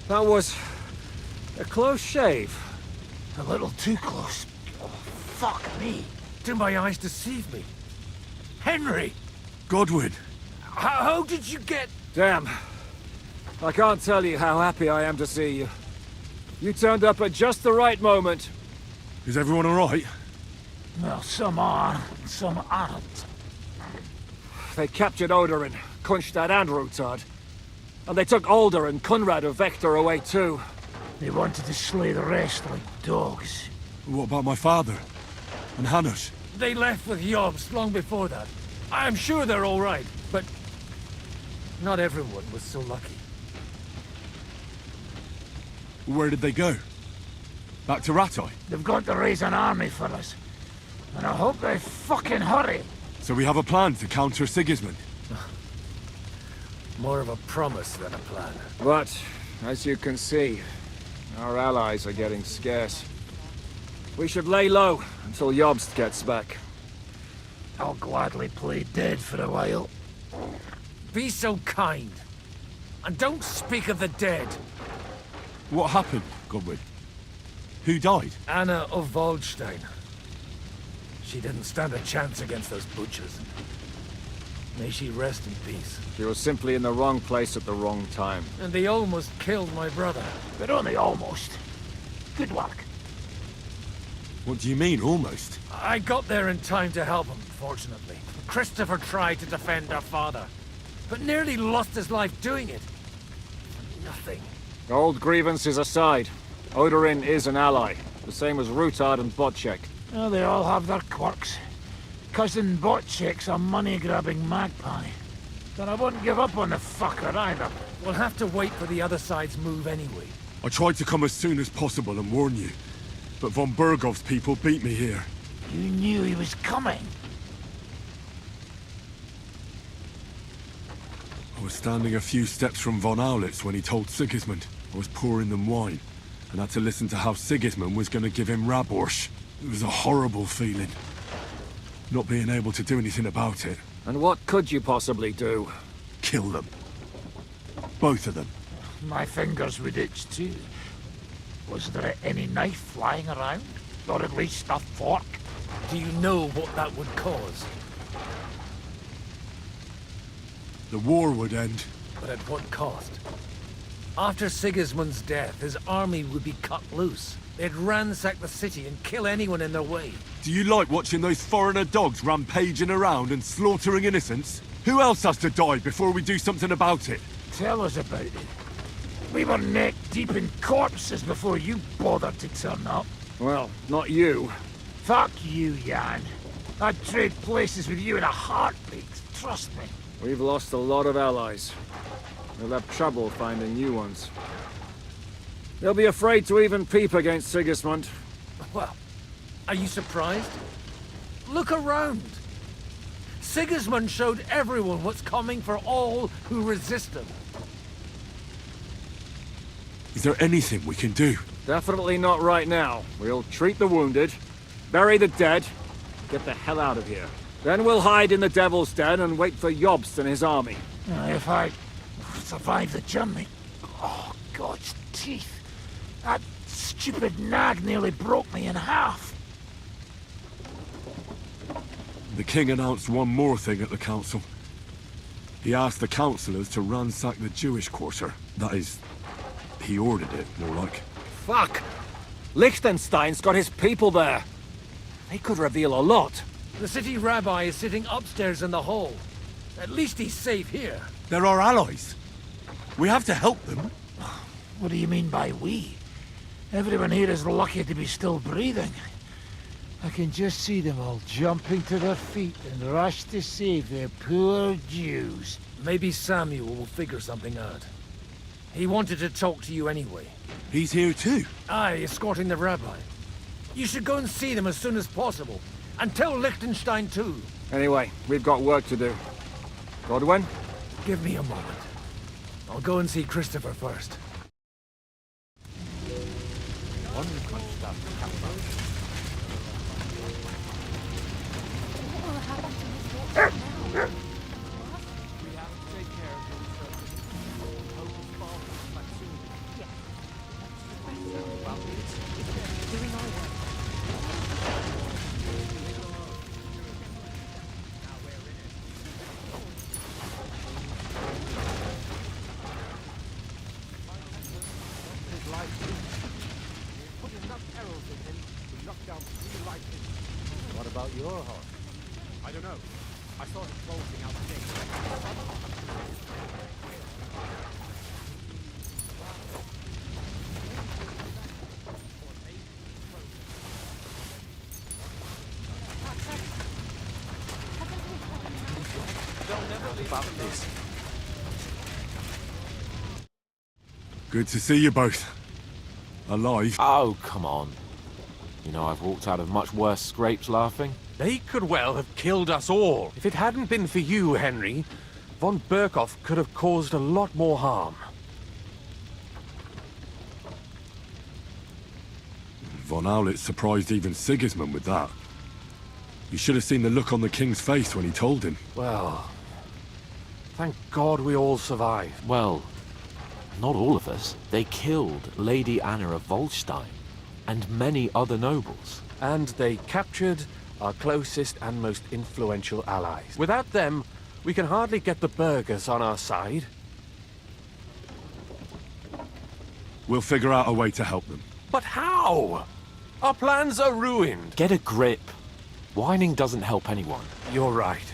E: That was a close shave.
D: A little too close. Oh, fuck me. Do my eyes deceive me? Henry!
J: Godwin!
D: How did you get...
E: Damn. I can't tell you how happy I am to see you. You turned up at just the right moment.
J: Is everyone alright?
D: Well, some are, some aren't.
E: They captured Oder and Kunstad and Rutard. And they took Alder and Conrad of Vector away too.
D: They wanted to slay the rest like dogs.
J: What about my father? And Hanush?
D: They left with Yobs long before that. I'm sure they're all right, but not everyone was so lucky.
J: Where did they go? Back to Rattay?
D: They've got to raise an army for us. And I hope they fucking hurry.
J: So we have a plan to counter Sigismund?
D: More of a promise than a plan.
E: But, as you can see, our allies are getting scarce. We should lay low until Jobst gets back.
D: I'll gladly play dead for a while. Be so kind. And don't speak of the dead.
J: What happened, Godwin? Who died?
D: Anna of Waldstein. She didn't stand a chance against those butchers. May she rest in peace.
E: She was simply in the wrong place at the wrong time.
D: And they almost killed my brother.
K: But only almost. Good work.
J: What do you mean, almost?
D: I got there in time to help him, fortunately. Christopher tried to defend our father, but nearly lost his life doing it. Nothing.
E: Old grievances aside, Odorin is an ally, the same as Rutard and Bocek.
K: Oh, they all have their quirks. Cousin Botchek's a money-grabbing magpie. But I wouldn't give up on the fucker either.
D: We'll have to wait for the other side's move anyway.
J: I tried to come as soon as possible and warn you, but von Bergov's people beat me here.
K: You knew he was coming.
J: I was standing a few steps from von Aulitz when he told Sigismund I was pouring them wine, and had to listen to how Sigismund was going to give him Raborsch. It was a horrible feeling, not being able to do anything about it.
E: And what could you possibly do?
J: Kill them. Both of them.
K: My fingers would itch too. Was there any knife flying around? Or at least a fork?
D: Do you know what that would cause?
J: The war would end.
D: But at what cost? After Sigismund's death, his army would be cut loose. They'd ransack the city and kill anyone in their way.
J: Do you like watching those foreigner dogs rampaging around and slaughtering innocents? Who else has to die before we do something about it?
K: Tell us about it. We were neck deep in corpses before you bothered to turn up.
E: Well, not you.
K: Fuck you, Jan. I'd trade places with you in a heartbeat, trust me.
E: We've lost a lot of allies. We'll have trouble finding new ones. They'll be afraid to even peep against Sigismund.
D: Well, are you surprised? Look around. Sigismund showed everyone what's coming for all who resist him.
J: Is there anything we can do?
E: Definitely not right now. We'll treat the wounded, bury the dead, get the hell out of here. Then we'll hide in the Devil's Den and wait for Jobst and his army.
K: If I survive the journey... Oh, God's teeth. That stupid nag nearly broke me in half.
J: The king announced one more thing at the council. He asked the councillors to ransack the Jewish quarter. That is, he ordered it, more like.
E: Fuck! Liechtenstein's got his people there. They could reveal a lot.
D: The city rabbi is sitting upstairs in the hall. At least he's safe here.
J: They're our allies. We have to help them.
K: What do you mean by we? Everyone here is lucky to be still breathing. I can just see them all jumping to their feet and rush to save their poor Jews.
D: Maybe Samuel will figure something out. He wanted to talk to you anyway.
J: He's here too?
D: Aye, escorting the rabbi. You should go and see them as soon as possible. And tell Liechtenstein too.
E: Anyway, we've got work to do. Godwin?
D: Give me a moment. I'll go and see Christopher first.
T: What about your horse? I don't know. I saw him bolting out the gate.
Q: About this.
J: Good to see you both. Alive.
F: Oh, come on. You know, I've walked out of much worse scrapes laughing.
I: They could well have killed us all. If it hadn't been for you, Henry, von Berkhoff could have caused a lot more harm.
J: Von Aulitz surprised even Sigismund with that. You should have seen the look on the king's face when he told him.
I: Well, thank God we all survived.
F: Well, not all of us. They killed Lady Anna of Volstein and many other nobles.
I: And they captured our closest and most influential allies. Without them, we can hardly get the burghers on our side.
J: We'll figure out a way to help them.
I: But how? Our plans are ruined.
F: Get a grip. Whining doesn't help anyone.
I: You're right.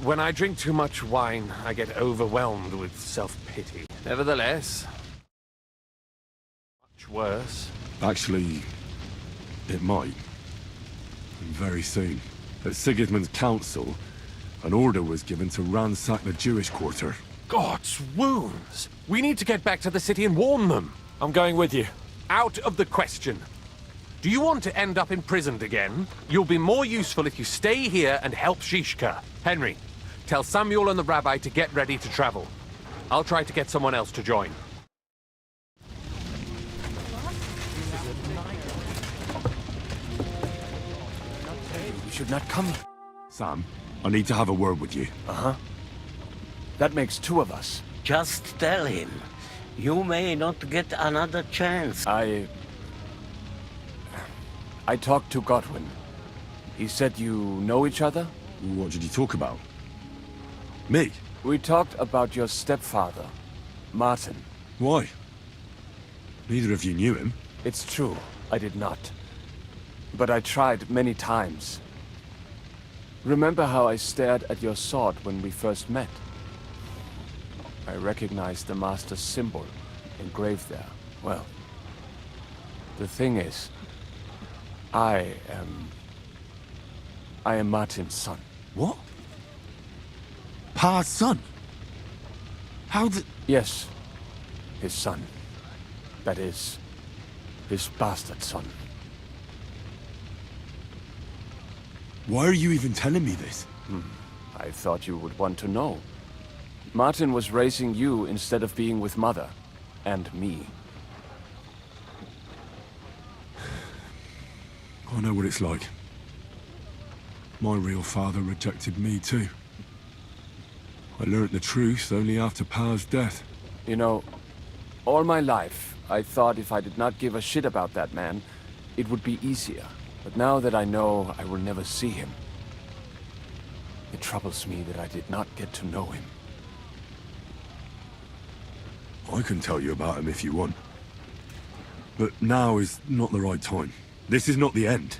I: When I drink too much wine, I get overwhelmed with self-pity. Nevertheless, much worse.
J: Actually, it might. And very soon. At Sigismund's council, an order was given to ransack the Jewish quarter.
I: God's wounds! We need to get back to the city and warn them.
F: I'm going with you.
I: Out of the question. Do you want to end up imprisoned again? You'll be more useful if you stay here and help Shishka. Henry, tell Samuel and the rabbi to get ready to travel. I'll try to get someone else to join.
H: We should not come.
J: Sam, I need to have a word with you.
H: Uh-huh. That makes two of us.
C: Just tell him. You may not get another chance.
H: I talked to Godwin. He said you know each other?
J: What did you talk about? Me?
H: We talked about your stepfather, Martin.
J: Why? Neither of you knew him.
H: It's true, I did not. But I tried many times. Remember how I stared at your sword when we first met? I recognized the Master's symbol engraved there. Well, the thing is, I am Martin's son.
J: What? Pa's son? How did...
H: Yes, his son. That is, his bastard son.
J: Why are you even telling me this?
H: I thought you would want to know. Martin was raising you instead of being with Mother. And me.
J: I know what it's like. My real father rejected me too. I learnt the truth only after Pa's death.
H: You know, all my life, I thought if I did not give a shit about that man, it would be easier. But now that I know I will never see him, it troubles me that I did not get to know him.
J: I can tell you about him if you want. But now is not the right time. This is not the end.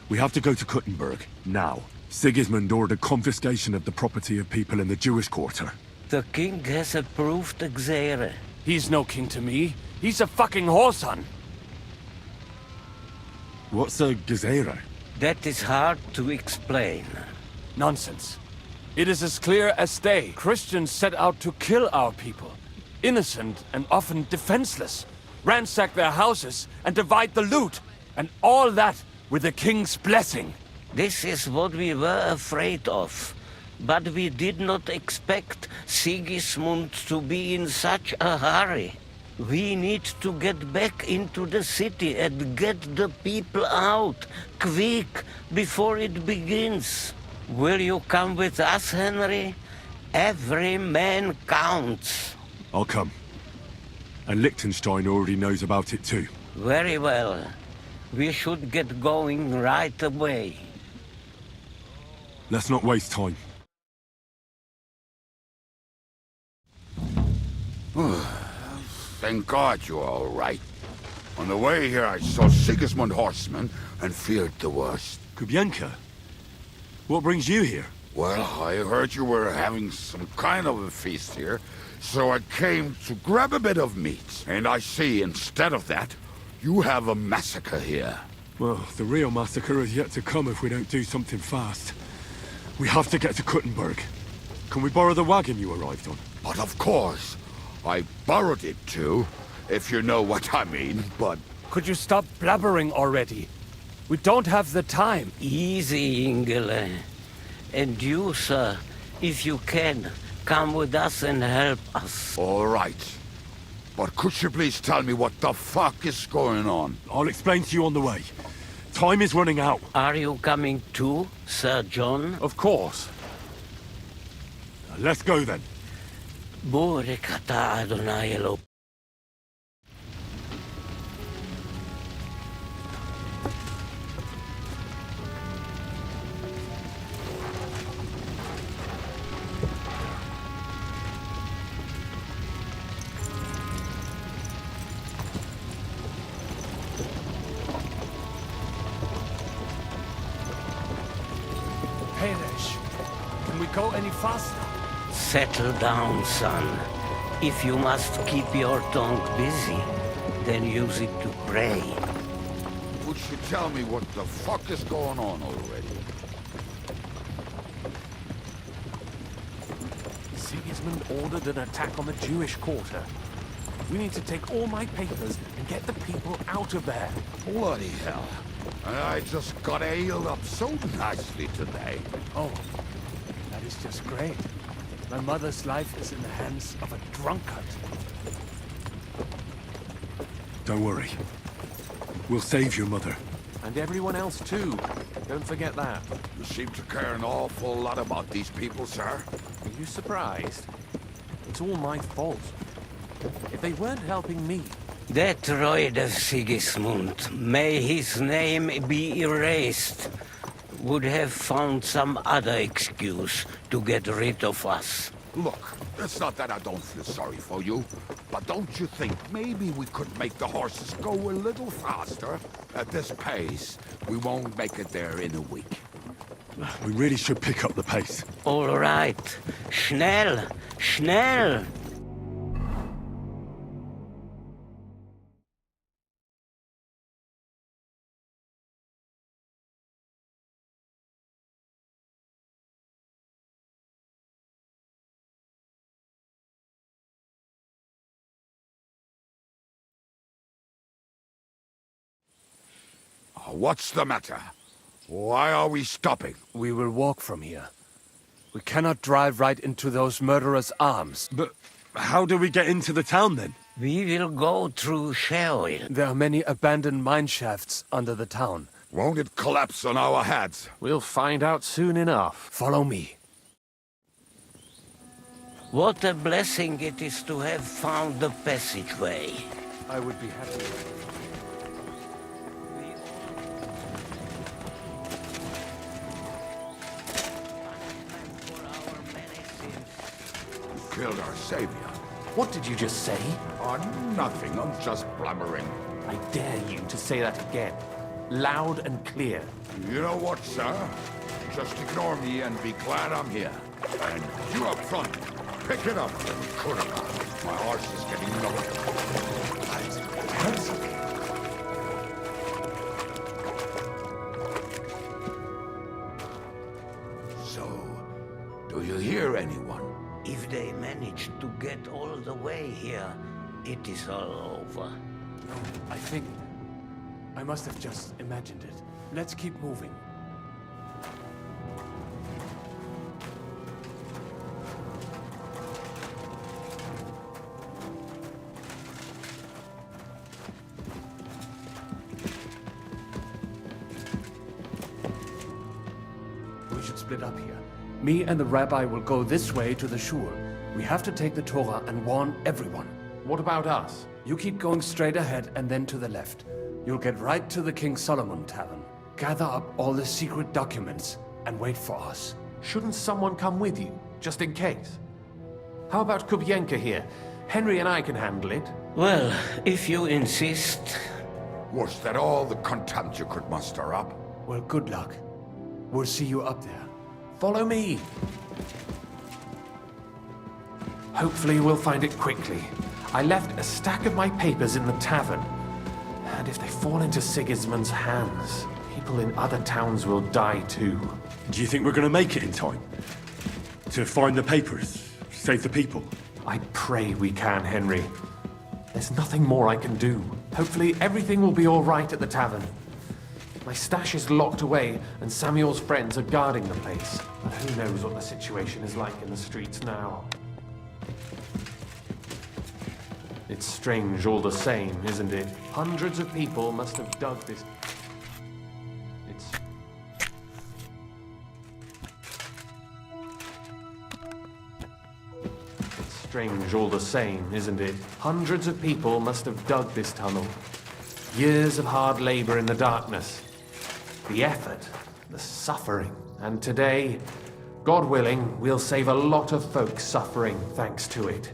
J: We have to go to Kuttenberg, now. Sigismund ordered confiscation of the property of people in the Jewish quarter.
C: The king has approved Xere.
H: He's no king to me. He's a fucking whoreson.
J: What's a Gezerah?
C: That is hard to explain.
H: Nonsense. It is as clear as day. Christians set out to kill our people. Innocent and often defenseless. Ransack their houses and divide the loot. And all that with the king's blessing.
C: This is what we were afraid of. But we did not expect Sigismund to be in such a hurry. We need to get back into the city and get the people out, quick, before it begins. Will you come with us, Henry? Every man counts.
J: I'll come. And Liechtenstein already knows about it too.
C: Very well. We should get going right away.
J: Let's not waste time.
A: Thank God you're all right. On the way here, I saw Sigismund horsemen and feared the worst.
J: Kubienka? What brings you here?
A: Well, I heard you were having some kind of a feast here, so I came to grab a bit of meat. And I see, instead of that, you have a massacre here.
J: Well, the real massacre is yet to come if we don't do something fast. We have to get to Kuttenberg. Can we borrow the wagon you arrived on?
A: But of course. I borrowed it too, if you know what I mean, but...
H: Could you stop blabbering already? We don't have the time.
C: Easy, Ingele. And you, sir, if you can, come with us and help us.
A: All right. But could you please tell me what the fuck is going on?
J: I'll explain to you on the way. Time is running out.
C: Are you coming too, Sir John?
I: Of course.
J: Let's go then.
C: Borekata Adonai Elo.
D: Hamish, can we go any faster?
C: Settle down, son. If you must keep your tongue busy, then use it to pray.
A: Would you tell me what the fuck is going on already?
I: Sigismund ordered an attack on the Jewish quarter. We need to take all my papers and get the people out of there.
A: Bloody hell. I just got ailed up so nicely today.
H: Oh, that is just great. My mother's life is in the hands of a drunkard.
J: Don't worry. We'll save your mother.
I: And everyone else too. Don't forget that.
A: You seem to care an awful lot about these people, sir.
I: Are you surprised? It's all my fault. If they weren't helping me...
C: That Royd of Sigismund, may his name be erased, would have found some other excuse to get rid of us.
A: Look, it's not that I don't feel sorry for you, but don't you think maybe we could make the horses go a little faster? At this pace, we won't make it there in a week.
J: We really should pick up the pace.
C: All right. Schnell! Schnell!
A: What's the matter? Why are we stopping?
H: We will walk from here. We cannot drive right into those murderers' arms.
J: But how do we get into the town then?
C: We will go through Sheol.
H: There are many abandoned mine shafts under the town.
A: Won't it collapse on our heads?
I: We'll find out soon enough.
H: Follow me.
C: What a blessing it is to have found the passageway.
H: I would be happy.
A: Killed our savior.
I: What did you just say?
A: Oh, nothing. I'm just blubbering.
I: I dare you to say that again. Loud and clear.
A: You know what, sir? Just ignore me and be glad I'm here. And you up front, pick it up, little Kurama. My horse is getting low. So, do you hear anyone?
C: If they manage to get all the way here, it is all over.
H: No, I think... I must have just imagined it. Let's keep moving. We should split up here. Me and the rabbi will go this way to the shul. We have to take the Torah and warn everyone.
I: What about us?
H: You keep going straight ahead and then to the left. You'll get right to the King Solomon Tavern. Gather up all the secret documents and wait for us.
I: Shouldn't someone come with you, just in case? How about Kubienka here? Henry and I can handle it.
C: Well, if you insist.
A: Was that all the contempt you could muster up?
H: Well, good luck. We'll see you up there.
I: Follow me. Hopefully we'll find it quickly. I left a stack of my papers in the tavern. And if they fall into Sigismund's hands, people in other towns will die too.
J: Do you think we're going to make it in time? To find the papers? Save the people?
I: I pray we can, Henry. There's nothing more I can do. Hopefully everything will be all right at the tavern. My stash is locked away, and Samuel's friends are guarding the place. But who knows what the situation is like in the streets now. It's strange all the same, isn't it? Hundreds of people must have dug this. It's strange all the same, isn't it? Hundreds of people must have dug this tunnel. Years of hard labor in the darkness. The effort, the suffering. And today, God willing, we'll save a lot of folks suffering thanks to it.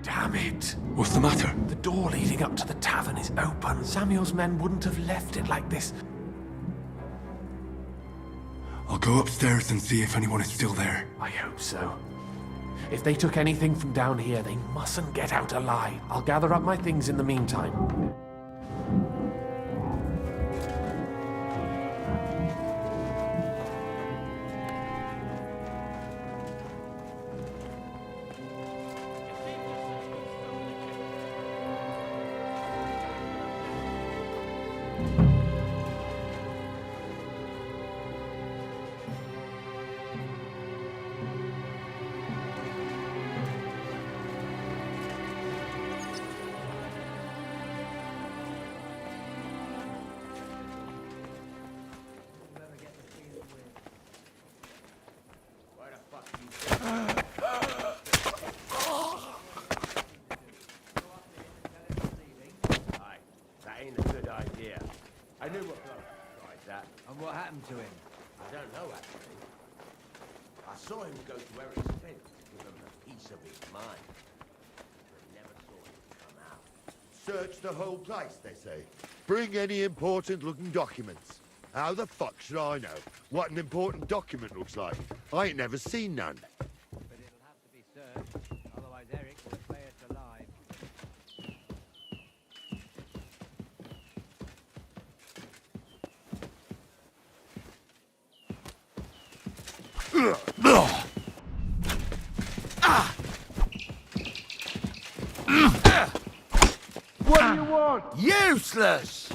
I: Damn it!
J: What's the matter?
I: The door leading up to the tavern is open. Samuel's men wouldn't have left it like this.
J: I'll go upstairs and see if anyone is still there.
I: I hope so. If they took anything from down here, they mustn't get out alive. I'll gather up my things in the meantime.
T: I knew what like that. And what happened to him?
P: I don't know, actually. I saw him go to Eric's tent to give him a piece of his mind. But never saw him come out.
M: Search the whole place, they say. Bring any important-looking documents. How the fuck should I know what an important document looks like? I ain't never seen none.
T: But it'll have to be searched. Otherwise Eric will flay us alive.
M: What do you want? Useless!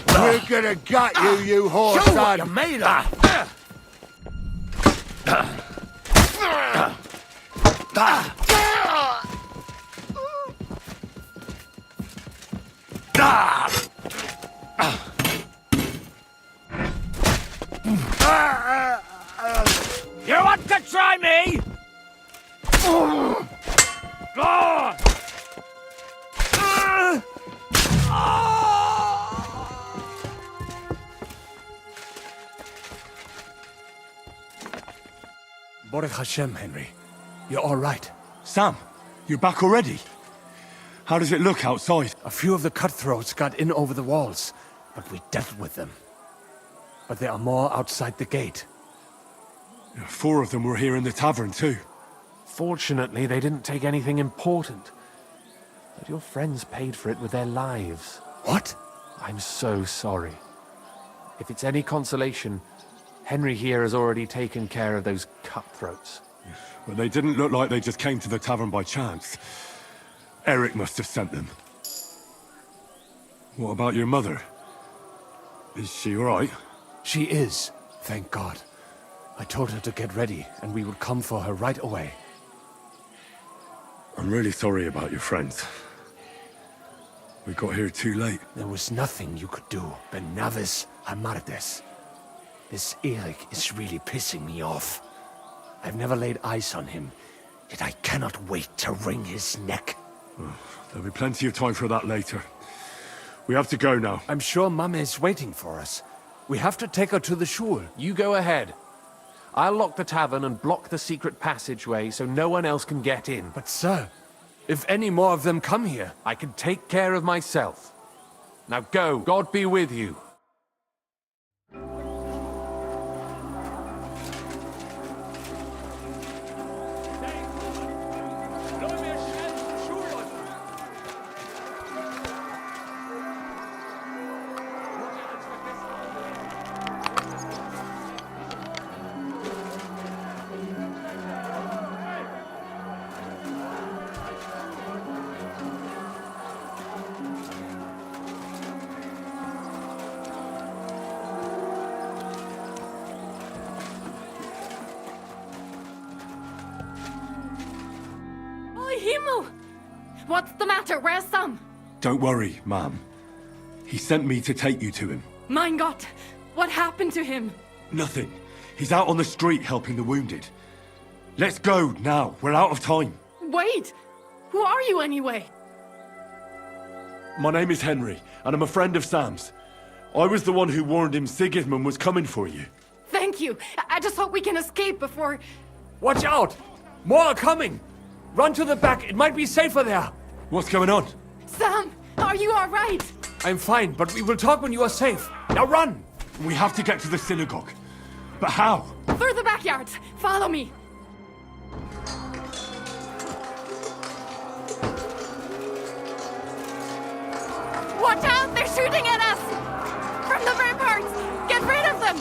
M: We're gonna gut you, you horse
P: Show
M: son!
P: what you made of!
Q: You want to try me? Go on!
H: Baruch Hashem, Henry. You're all right.
J: Sam, you're back already? How does it look outside?
H: A few of the cutthroats got in over the walls, but we dealt with them. But there are more outside the gate.
J: 4 of them were here in the tavern too.
I: Fortunately, they didn't take anything important. But your friends paid for it with their lives.
H: What?
I: I'm so sorry. If it's any consolation, Henry here has already taken care of those cutthroats.
J: But they didn't look like they just came to the tavern by chance. Eric must have sent them. What about your mother? Is she all right?
H: She is, thank God. I told her to get ready, and we would come for her right away.
J: I'm really sorry about your friends. We got here too late.
H: There was nothing you could do, Ben Navis Amardes. This Eric is really pissing me off. I've never laid eyes on him, yet I cannot wait to wring his neck.
J: There'll be plenty of time for that later. We have to go now.
H: I'm sure Mama is waiting for us. We have to take her to the shul.
I: You go ahead. I'll lock the tavern and block the secret passageway so no one else can get in.
H: But sir, if any more of them come here,
I: I can take care of myself. Now go. God be with you.
S: Himmel! What's the matter? Where's Sam?
J: Don't worry, ma'am. He sent me to take you to him.
S: Mein Gott! What happened to him?
J: Nothing. He's out on the street helping the wounded. Let's go now. We're out of time.
S: Wait! Who are you anyway?
J: My name is Henry, and I'm a friend of Sam's. I was the one who warned him Sigismund was coming for you.
S: Thank you. I just hope we can escape before...
D: Watch out! More are coming! Run to the back, it might be safer there.
J: What's going on?
S: Sam, are you alright?
D: I'm fine, but we will talk when you are safe. Now run!
J: We have to get to the synagogue. But how?
S: Through the backyard. Follow me. Watch out! They're shooting at us! From the ramparts! Get rid of them!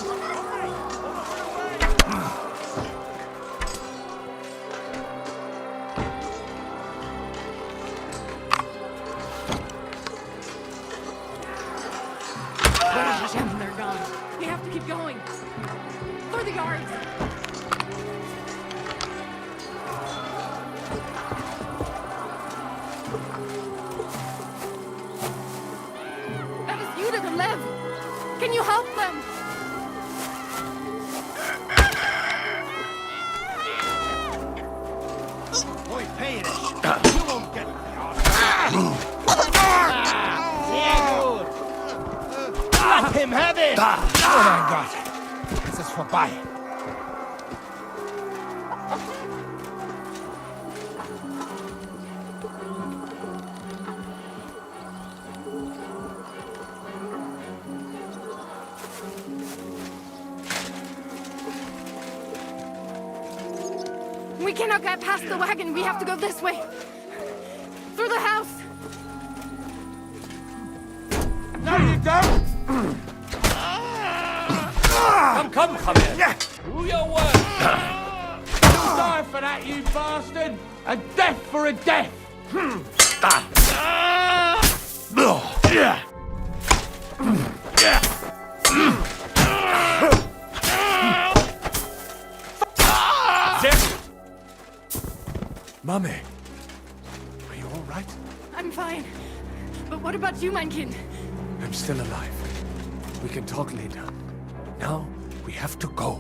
S: They're gone. We have to keep going. Through the yards. That is you to the left. Can you help them?
T: Oi, pay it. You won't get Let him have it! Oh mein Gott! Es ist vorbei.
S: We cannot get past the wagon. We have to go this way. Through the house.
T: No, you don't!
D: Come here.
T: Do your work! Die for that, you bastard! A death for a death!
D: Mummy, are you all right?
S: I'm fine. But what about you, mein Kind?
D: I'm still alive. We can talk later. Now, we have to go.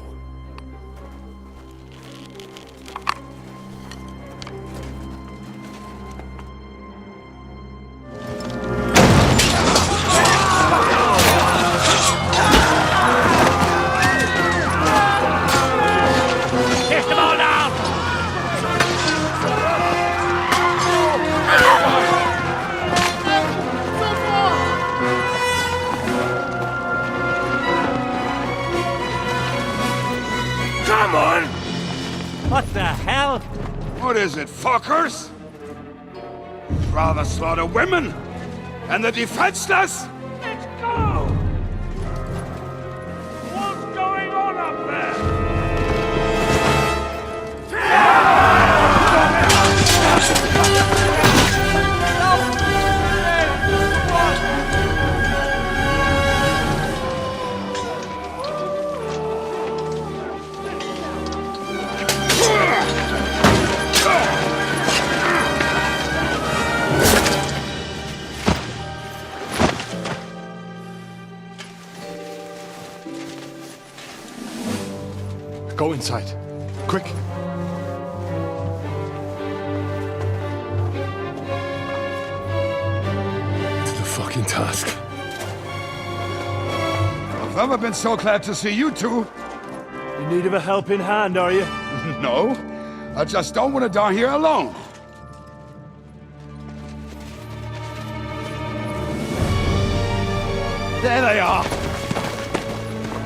T: Kick them all down!
A: Come on!
O: What the hell?
A: What is it, fuckers? Rather slaughter women and the defenseless?
Q: Let's go! What's going on up there?
J: Go inside. Quick. The fucking task.
A: I've never been so glad to see you two.
Q: In need of a helping hand, are you?
A: No, I just don't want to die here alone. There they are.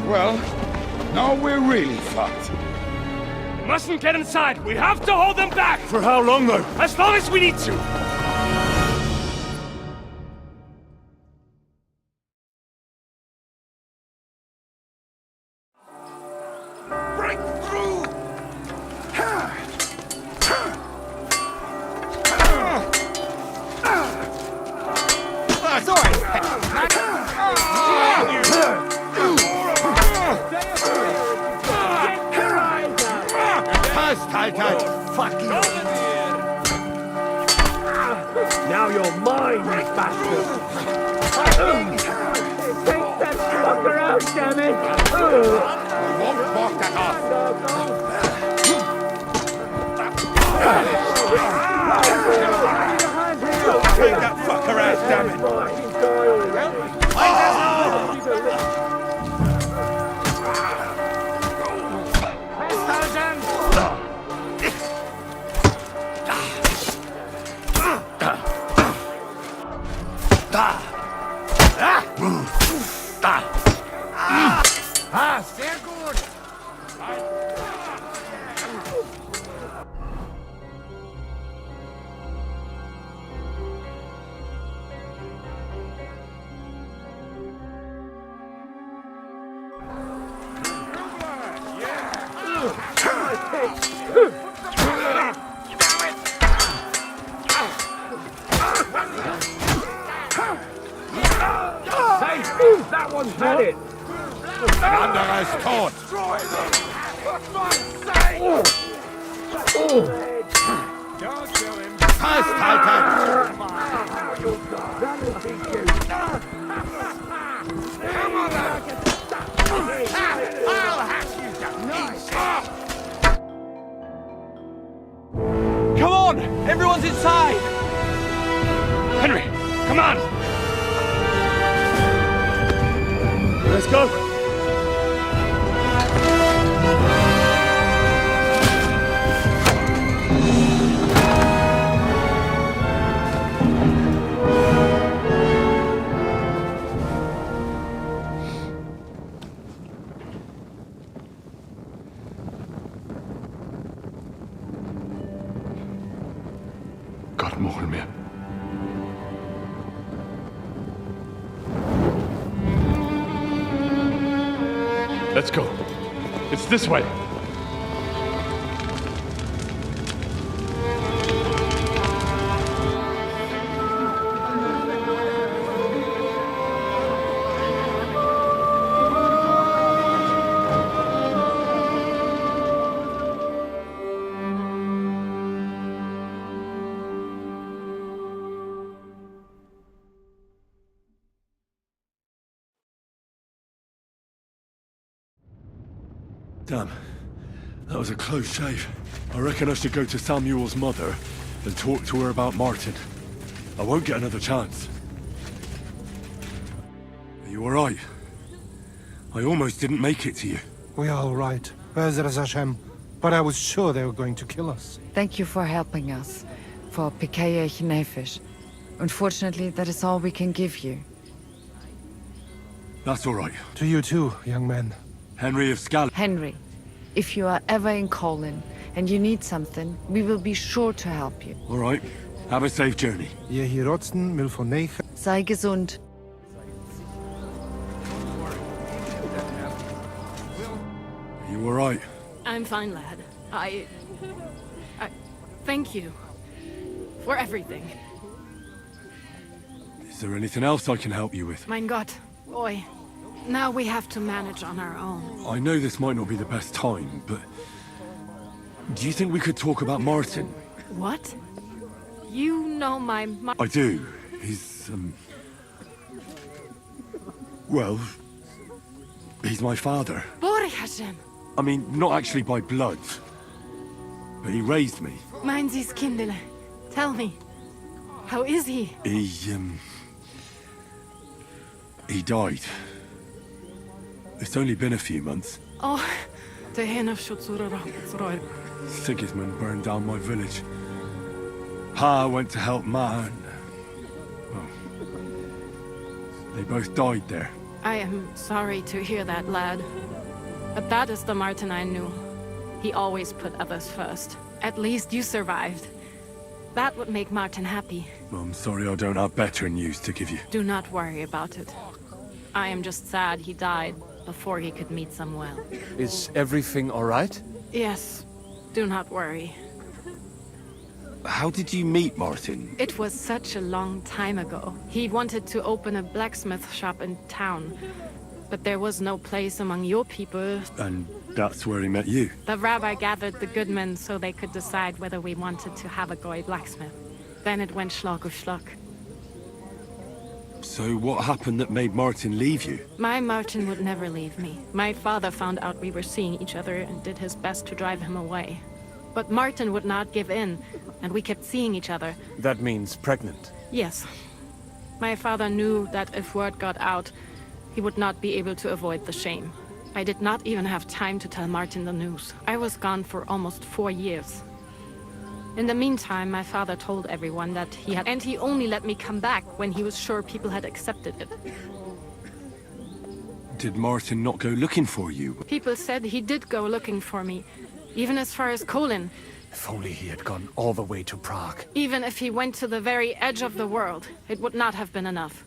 A: Well, now we're really fucked.
Q: We mustn't get inside. We have to hold them back.
J: For how long, though?
Q: As long as we need to.
A: Break through!
M: Halt, halt! Fuck you!
Q: Now you're mine, you bastard! Take that fucker out, damn it!
A: Won't walk that off.
Q: Take that fucker out, damn it!
K: Sehr gut!
Q: Hey, that one's had it!
A: Anderer ist tot.
Q: Come on! Everyone's inside! Henry, come on! Let's go!
J: Gott mochel mir.
Q: Let's go. It's this way.
J: Damn. That was a close shave. I reckon I should go to Samuel's mother and talk to her about Martin. I won't get another chance. Are you alright? I almost didn't make it to you.
L: We are all right. Be'ezras Hashem. But I was sure they were going to kill us.
U: Thank you for helping us. For Pikeyech Nefesh. Unfortunately, that is all we can give you.
J: That's alright.
L: To you too, young man.
J: Henry of Scal.
U: Henry, if you are ever in Colin and you need something, we will be sure to help you.
J: Alright. Have a safe journey.
L: Yehi rotzen, milfonech.
U: Sei gesund.
J: Are you alright?
S: I'm fine, lad. I thank you for everything.
J: Is there anything else I can help you with?
S: Mein Gott, boy. Now we have to manage on our own.
J: I know this might not be the best time, but... do you think we could talk about Martin?
S: What? You know my...
J: I do. He's, well... he's my father.
S: Borich Hashem.
J: I mean, not actually by blood. But he raised me.
S: Mein Sie's Kindele. Tell me. How is he?
J: He died. It's only been a few months.
S: Oh, the hen of Schutzurah.
J: Sigismund burned down my village. Pa went to help Ma and... well, they both died there.
S: I am sorry to hear that, lad. But that is the Martin I knew. He always put others first. At least you survived. That would make Martin happy.
J: I'm sorry I don't have better news to give you.
S: Do not worry about it. I am just sad he died before he could meet Samuel.
H: Is everything all right?
S: Yes. Do not worry.
J: How did you meet Martin?
S: It was such a long time ago. He wanted to open a blacksmith shop in town. But there was no place among your people.
J: And that's where he met you?
S: The rabbi gathered the good men so they could decide whether we wanted to have a goy blacksmith. Then it went Schlag auf Schlag.
J: So what happened that made Martin leave you?
S: My Martin would never leave me. My father found out we were seeing each other and did his best to drive him away. But Martin would not give in, and we kept seeing each other.
H: That means pregnant.
S: Yes. My father knew that if word got out, he would not be able to avoid the shame. I did not even have time to tell Martin the news. I was gone for almost 4 years. In the meantime, my father told everyone that he had... And he only let me come back when he was sure people had accepted it.
J: Did Martin not go looking for you?
S: People said he did go looking for me, even as far as Kolin.
H: If only he had gone all the way to Prague.
S: Even if he went to the very edge of the world, it would not have been enough.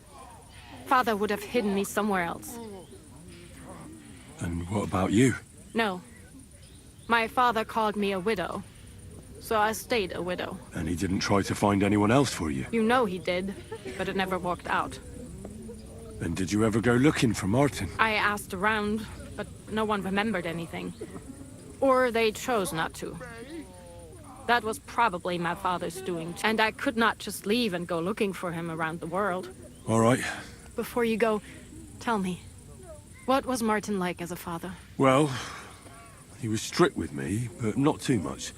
S: Father would have hidden me somewhere else.
J: And what about you?
S: No. My father called me a widow. So I stayed a widow.
J: And he didn't try to find anyone else for you?
S: You know he did, but it never worked out.
J: And did you ever go looking for Martin?
S: I asked around, but no one remembered anything. Or they chose not to. That was probably my father's doing, and I could not just leave and go looking for him around the world.
J: All right.
S: Before you go, tell me, what was Martin like as a father?
J: Well, he was strict with me, but not too much.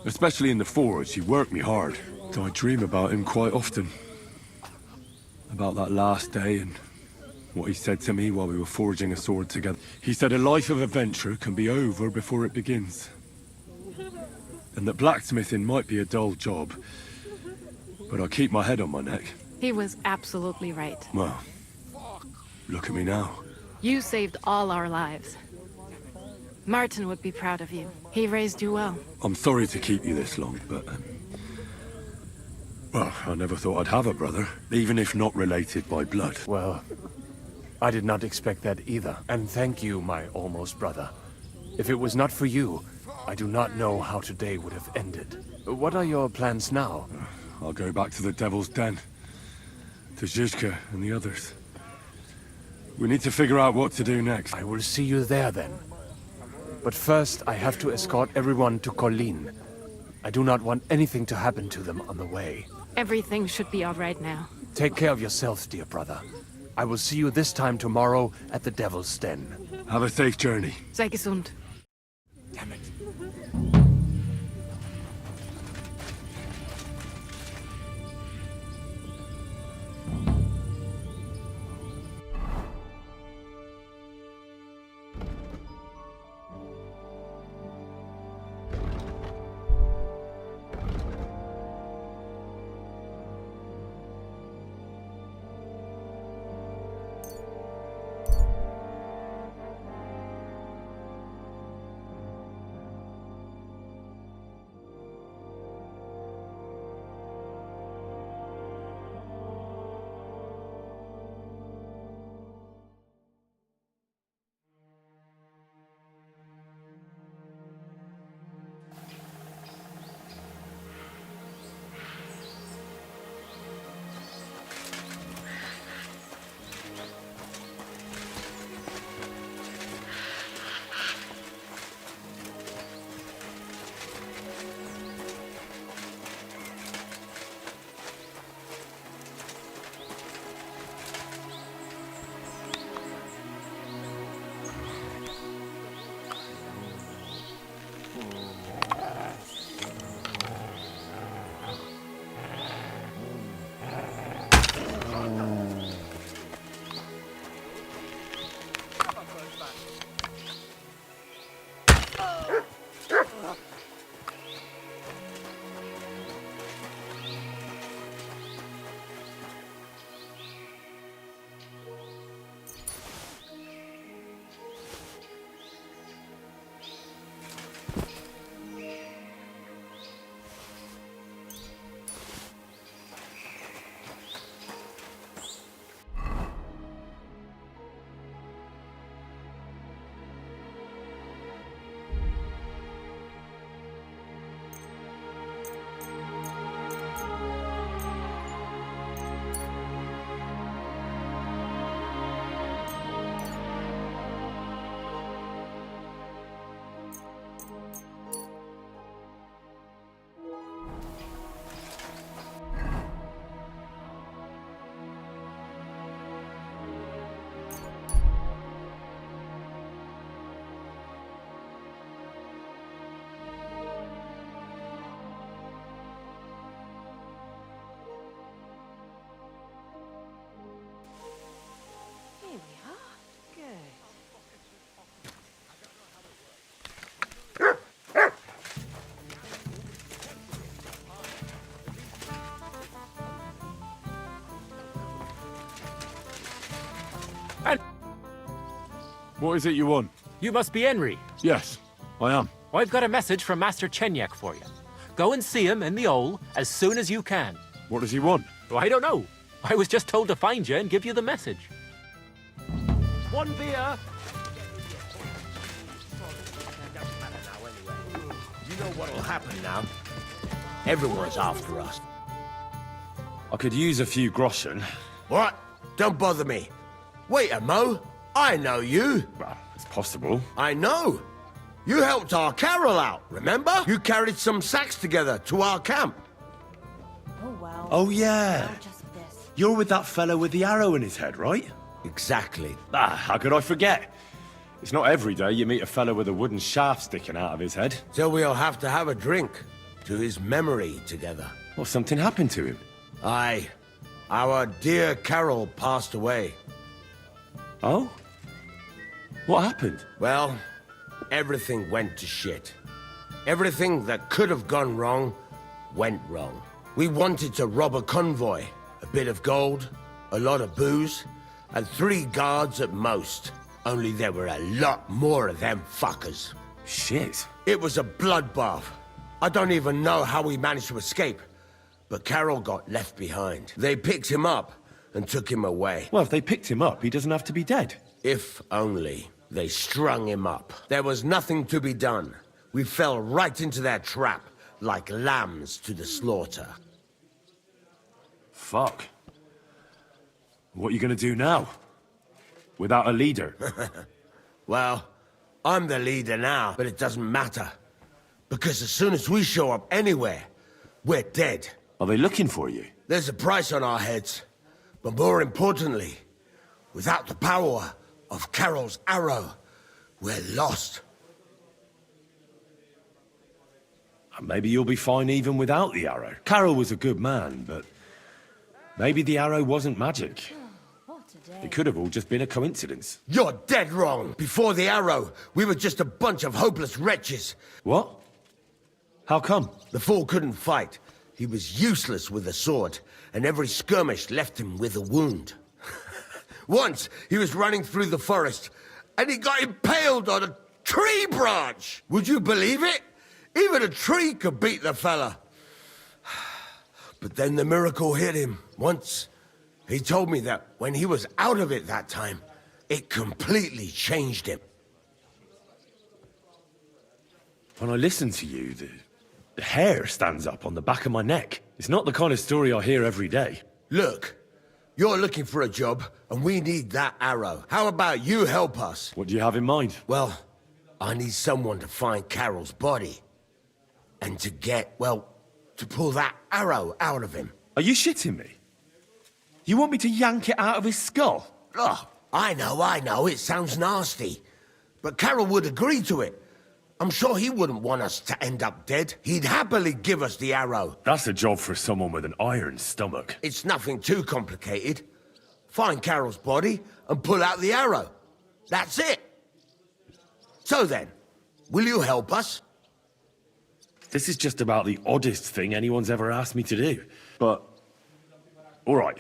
J: Especially in the forge, he worked me hard. So I dream about him quite often. About that last day and what he said to me while we were forging a sword together. He said a life of adventure can be over before it begins. And that blacksmithing might be a dull job, but I'll keep my head on my neck.
S: He was absolutely right.
J: Well, look at me now.
S: You saved all our lives. Martin would be proud of you. He raised you well.
J: I'm sorry to keep you this long, but... well, I never thought I'd have a brother, even if not related by blood.
H: Well, I did not expect that either. And thank you, my almost brother. If it was not for you, I do not know how today would have ended. What are your plans now?
J: I'll go back to the Devil's Den. To Zizka and the others. We need to figure out what to do next.
H: I will see you there then. But first, I have to escort everyone to Colleen. I do not want anything to happen to them on the way.
S: Everything should be all right now.
H: Take care of yourself, dear brother. I will see you this time tomorrow at the Devil's Den.
J: Have a safe journey.
S: Sei gesund.
H: Damn it.
J: What is it you want?
I: You must be Henry.
J: Yes, I am.
I: I've got a message from Master Chenyak for you. Go and see him in the Ole as soon as you can.
J: What does he want?
I: Well, I don't know. I was just told to find you and give you the message.
Q: One beer.
B: You know what'll happen now? Everyone's after us.
N: I could use a few groschen.
B: What? Don't bother me. Wait a mo. I know you.
N: Well, it's possible.
B: I know. You helped our Carol out, remember? You carried some sacks together to our camp.
V: Oh, wow.
N: Oh, yeah. You're with that fellow with the arrow in his head, right?
B: Exactly.
N: How could I forget? It's not every day you meet a fellow with a wooden shaft sticking out of his head.
B: So we'll have to have a drink to his memory together.
N: Well, something happened to him.
B: Aye. Our dear Carol passed away.
N: Oh? What happened?
B: Well, everything went to shit. Everything that could have gone wrong, went wrong. We wanted to rob a convoy. A bit of gold, a lot of booze, and 3 guards at most. Only there were a lot more of them fuckers.
N: Shit.
B: It was a bloodbath. I don't even know how we managed to escape. But Carol got left behind. They picked him up and took him away.
N: Well, if they picked him up, he doesn't have to be dead.
B: If only. They strung him up. There was nothing to be done. We fell right into their trap, like lambs to the slaughter.
N: Fuck. What are you gonna do now? Without a leader?
B: Well, I'm the leader now, but it doesn't matter. Because as soon as we show up anywhere, we're dead.
N: Are they looking for you?
B: There's a price on our heads. But more importantly, without the power of Carol's arrow, we're lost.
N: Maybe you'll be fine even without the arrow. Carol was a good man, but maybe the arrow wasn't magic. It could have all just been a coincidence.
B: You're dead wrong. Before the arrow, we were just a bunch of hopeless wretches.
N: What? How come?
B: The fool couldn't fight. He was useless with a sword, and every skirmish left him with a wound. Once, he was running through the forest, and he got impaled on a tree branch. Would you believe it? Even a tree could beat the fella. But then the miracle hit him. Once, he told me that when he was out of it that time, it completely changed him.
N: When I listen to you, the hair stands up on the back of my neck. It's not the kind of story I hear every day.
B: Look, you're looking for a job, and we need that arrow. How about you help us?
N: What do you have in mind?
B: Well, I need someone to find Carol's body. And to get, well, to pull that arrow out of him.
N: Are you shitting me? You want me to yank it out of his skull?
B: Oh, I know, it sounds nasty. But Carol would agree to it. I'm sure he wouldn't want us to end up dead. He'd happily give us the arrow.
N: That's a job for someone with an iron stomach.
B: It's nothing too complicated. Find Carol's body and pull out the arrow. That's it. So then, will you help us?
N: This is just about the oddest thing anyone's ever asked me to do. But, all right,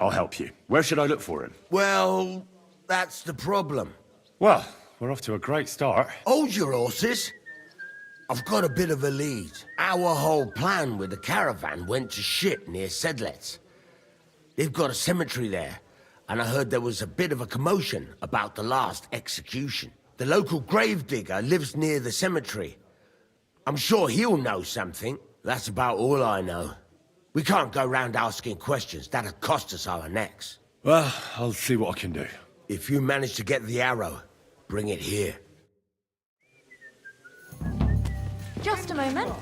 N: I'll help you. Where should I look for him?
B: Well, that's the problem.
N: Well, we're off to a great start.
B: Hold your horses. I've got a bit of a lead. Our whole plan with the caravan went to shit near Sedlets. They've got a cemetery there, and I heard there was a bit of a commotion about the last execution. The local gravedigger lives near the cemetery. I'm sure he'll know something. That's about all I know. We can't go round asking questions. That'd cost us our necks.
N: Well, I'll see what I can do.
B: If you manage to get the arrow, bring it here.
V: Just a moment.